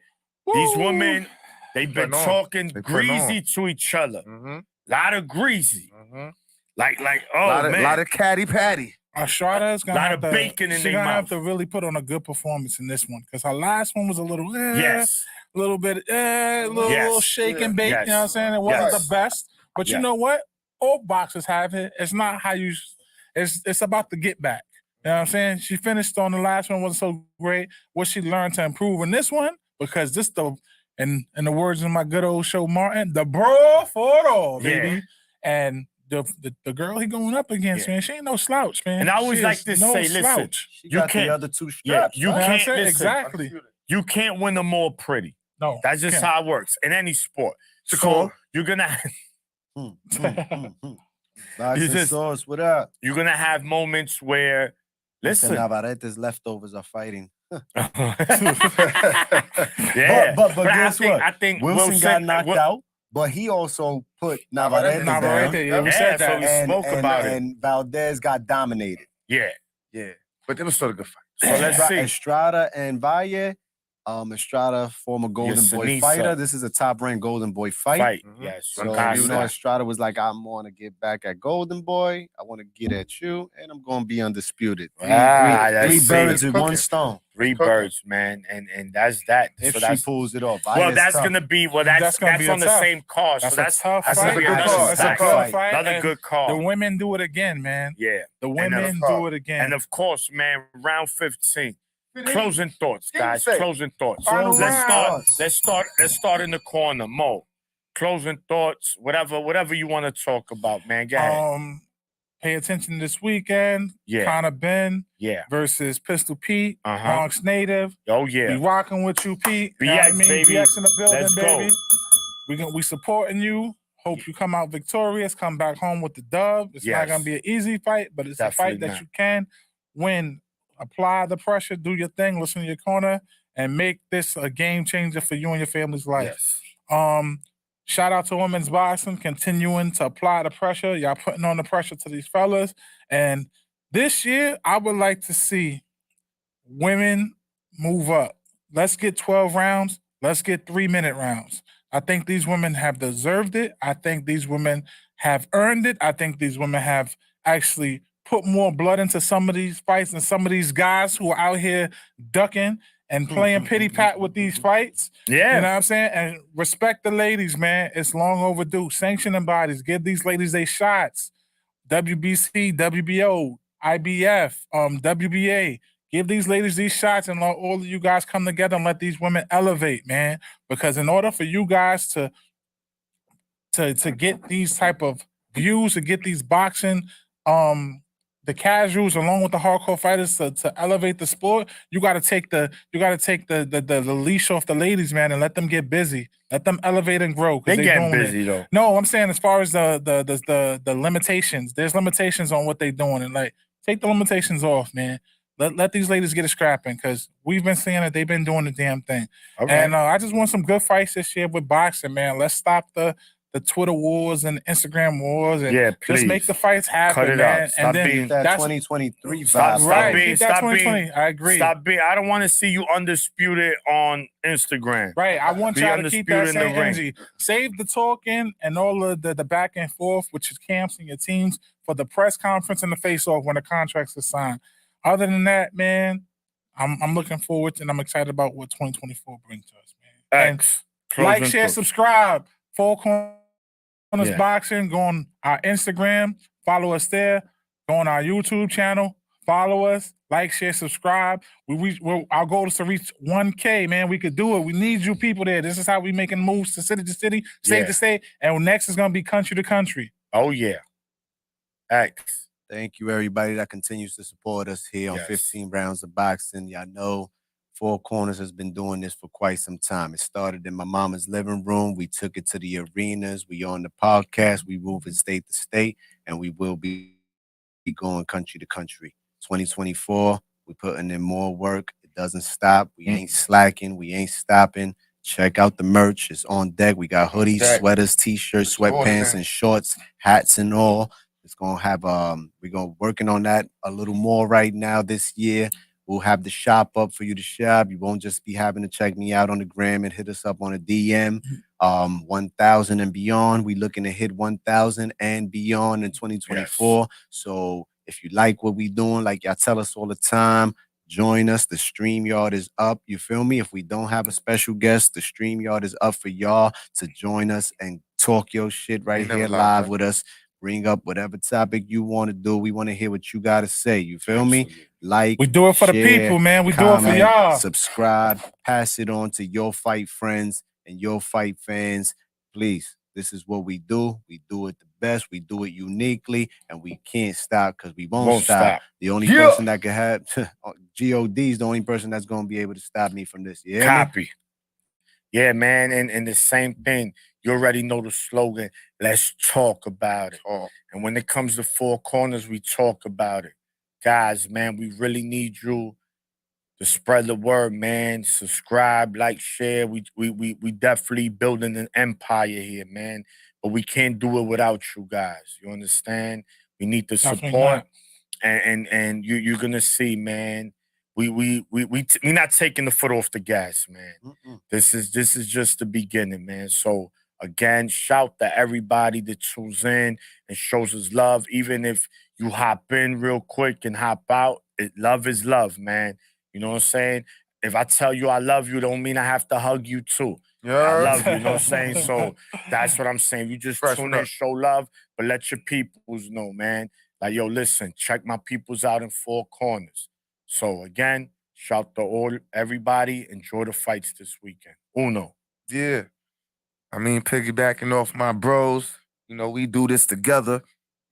These women, they've been
putting on.
talking
They putting
greasy to each other.
Mm-hmm.
Lot of greasy.
Mm-hmm.
Like, oh man.
lot of catty patty.
Estrada is gonna
Lot
have
of
to,
bacon in
she's
their
gonna have
mouth.
to really put on a good performance in this one because her last one was a little,
Yes.
a little bit, little
Yes.
shake
Yeah.
and bake.
Yes.
You know what I'm saying? It wasn't
Yes.
the best, but you
Yes.
know what? All boxers have it. It's not how you. It's about the get back. You know what I'm saying? She finished on the last one wasn't so great. What she learned to improve in this one because this the in the words of my good old show Martin, the bro for it all, baby.
Yeah.
And the girl he going up against,
Yeah.
man, she ain't no slouch, man.
And I always
She
like
is
to
no
say, listen,
slouch.
She
You
got
can't-
the other two
Yeah,
straps.
you
You know what I'm
can't
saying?
listen,
Exactly.
You can't win them all pretty.
No,
That's just
can't.
how it works in any sport. So
Shakur.
you're gonna
Boxing
just-
Sauce, what up?
you're gonna have moments where listen.
Navarrete's leftovers are fighting.
yeah,
But
I
guess
think,
what?
I think
Wilson got knocked
Wil-
out, but he also put Navarrete
Navarrete,
down.
yeah, we
Yeah,
said
so
that.
we spoke about it.
And Valdez got dominated.
Yeah.
Yeah. But it was still a good fight.
So let's see.
Estrada and Valle. Estrada, former Golden Boy
Sinisa.
fighter. This is a top-ranked Golden Boy fight.
Fight.
Mhm.
Yes.
So
Yogasta.
you know, Estrada was like, "I want to get back at Golden Boy. I want to get at you, and I'm going to be undisputed." Three
that's
birds
it.
with one stone.
Three birds, man, and that's that.
If
So
she
that's
pulls it off,
well,
Valle's
that's
tough.
gonna be that's
gonna be a
on the
tough.
same card.
That's
So
a
that's
tough
that's
fight.
gonna be
That's a good
another
card.
That's a
fact.
good fight.
Another
and
good
The
call.
women do it again, man.
Yeah.
The
And
women
the-
do it again.
And of course, man, round 15.
Finish.
Closing thoughts,
Didn't
guys.
say.
Closing thoughts.
Final
Let's
round.
start in the corner, Mo. Closing thoughts, whatever you want to talk about, man. Go ahead.
Pay attention this weekend.
Yeah.
Connor Ben
Yeah.
versus Pistol Pete,
Uh-huh.
Bronx native.
Oh
We
yeah.
rocking with you, Pete. You know what I
BX,
mean?
baby.
BX in the building,
Let's
baby.
go.
We supporting you. Hope you come out victorious. Come back home with the dub. It's
Yes.
not gonna be an easy fight, but it's a
Definitely
fight that
not.
you can win. Apply the pressure, do your thing, listen to your corner, and make this a game changer for you and your family's life.
Yes.
Shout out to women's boxing, continuing to apply the pressure. Y'all putting on the pressure to these fellas. And this year, I would like to see women move up. Let's get 12 rounds. Let's get 3-minute rounds. I think these women have deserved it. I think these women have earned it. I think these women have actually put more blood into some of these fights and some of these guys who are out here ducking and playing pity pat with these fights.
Yeah.
You know what I'm saying? And respect the ladies, man. It's long overdue. Sanctioning bodies. Give these ladies their shots. WBC, WBO, IBF, WBA. Give these ladies these shots and let all of you guys come together and let these women elevate, man. Because in order for you guys to get these type of views, to get these boxing, the casuals along with the hardcore fighters to elevate the sport, you gotta take the leash off the ladies, man, and let them get busy. Let them elevate and grow. 'Cause
They getting
doing it.
busy though.
No, I'm saying as far as the limitations, there's limitations on what they're doing, and like take the limitations off, man. Let these ladies get it scrapping because we've been seeing that they've been doing the damn thing.
Okay.
And I just want some good fights this year with boxing, man. Let's stop the the Twitter wars and Instagram wars and
Yeah,
just make
please.
the fights happen,
Cut it
man.
out. Stop
And then
being-
That
that's
2023
Stop
vibe.
right.
being-
Keep that
stop being-
2020. I agree.
Stop being. I don't want to see you undisputed on Instagram.
Right. I want
Be
y'all to keep that
undisputed in
same
the ring.
energy. Save the talking and all of the back and forth with your camps and your teams for the press conference and the face-off when the contracts are signed. Other than that, man, I'm looking forward to and I'm excited about what 2024 brings to us, man. And
X.
like,
Closing
share,
thoughts.
subscribe. Four Corners
Yeah.
Boxing. Go on our Instagram. Follow us there. Go on our YouTube channel. Follow us. Like, share, subscribe. Our goal is to reach 1K, man. We could do it. We need you people there. This is how we making moves to city, state
Yeah.
to state. And next is going to be country to country.
Oh yeah. X.
Thank you, everybody that continues to support us here on
Yes.
15 Rounds of Boxing. Y'all know Four Corners has been doing this for quite some time. It started in my mama's living room. We took it to the arenas. We on the podcast. We moving state to state, and we will be going country to country. 2024, we putting in more work. It doesn't stop. We ain't slacking. We ain't stopping. Check out the merch. It's on deck. We got hoodies,
Deck.
sweaters, t-shirts,
It's on
sweatpants,
deck.
and shorts, hats, and all. It's gonna have we're gonna working on that a little more right now this year. We'll have the shop up for you to shop. You won't just be having to check me out on the gram and hit us up on a DM. 1,000 and beyond. We looking to hit 1,000 and beyond in 2024. So if you like what we doing, like y'all tell us all the time, join us. The StreamYard is up. You feel me? If we don't have a special guest, the StreamYard is up for y'all to join us and talk your shit right
Ain't never
here
lied,
live
bro.
with us. Bring up whatever topic you want to do. We want to hear what you got to say. You feel me? Like,
We do it for the
share,
people, man. We do it for
comment,
y'all.
Subscribe, pass it on to your fight friends and your fight fans. Please, this is what we do. We do it the best. We do it uniquely, and we can't stop because we won't stop. The only
Yeah.
person that can have God is the only person that's going to be able to stop me from this. Yeah,
Copy. Yeah, man. And the same thing. You already know the slogan. Let's talk about it.
Oh,
And when it comes to Four Corners, we talk about it. Guys, man, we really need you to spread the word, man. Subscribe, like, share. We definitely building an empire here, man. But we can't do it without you guys. You understand? We need the
Definitely
support.
not.
And you're gonna see, man. We're not taking the foot off the gas, man. This is just the beginning, man. So again, shout to everybody that tunes in and shows us love. Even if you hop in real quick and hop out, love is love, man. You know what I'm saying? If I tell you I love you, don't mean I have to hug you too. I love you, you know what I'm saying? So that's what I'm saying. You just
Fresh
tune
up.
in, show love, but let your peoples know, man. Like, yo, listen, check my peoples out in Four Corners. So again, shout to everybody. Enjoy the fights this weekend. Uno.
yeah. I mean, piggybacking off my bros, you know, we do this together.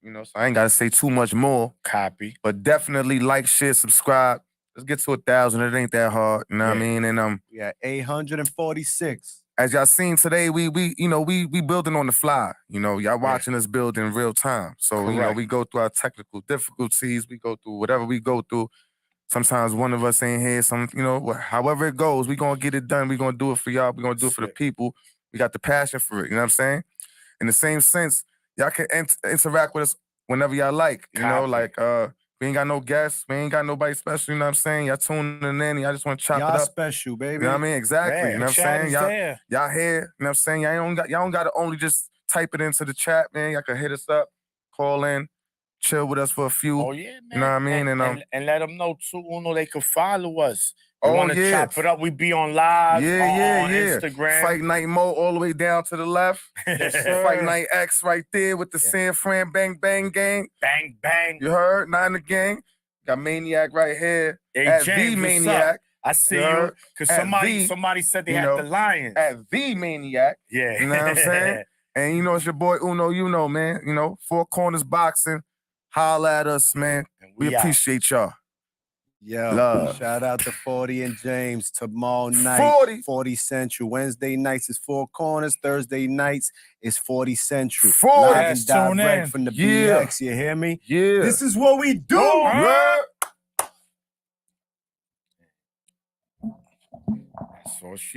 You know, so I ain't gotta say too much more.
Copy.
But definitely like, share, subscribe. Let's get to 1,000. It ain't that hard. You know what I mean? And
we got 846.
as y'all seen today, we building on the fly. You know, y'all watching us build in real time. So, you know,
Correct.
we go through our technical difficulties. We go through whatever we go through. Sometimes one of us ain't here. Some, you know, however it goes, we gonna get it done. We gonna do it for y'all. We gonna do it for the people. We got the passion for it. You know what I'm saying? In the same sense, y'all can interact with us whenever y'all like. You know,
Copy.
like we ain't got no guests. We ain't got nobody special. You know what I'm saying? Y'all tuning in. Y'all just want to chop
Y'all
it up.
special, baby.
You know what I mean? Exactly.
Man,
you know what I'm
Chat
saying?
is
Y'all,
there.
y'all here. You know what I'm saying? Y'all don't got to only just type it into the chat, man. Y'all can hit us up, call in, chill with us for a few.
Oh, yeah, man.
You know what I mean?
And let them know, too, Uno, they can follow us. You
Oh,
want to
yeah.
chop it up? We be on live on Instagram.
Fight Night Mo all the way down to the left.
Yes, sir.
Fight Night X right there with the San Fran Bang Bang gang.
Bang, bang.
You heard? Not in the gang. Got Maniac right here.
Hey,
at
James,
the
what's
Maniac.
up? I see
You
you.
heard?
Because
At
somebody said they
you
had
know,
the Lions.
At the Maniac.
Yeah.
You know what I'm saying? And you know it's your boy Uno, you know, man. You know, Four Corners Boxing. Holla at us, man.
And
We
out.
appreciate y'all.
Yo,
Love.
shout out to 40 and James tomorrow night. 40 Central. Wednesday nights is Four Corners. Thursday nights is 40 Central.
40.
Live
Yes,
and
tune
direct
in.
from the
Yeah.
BX. You hear me?
Yeah.
This is what we do.
Word.
That's all she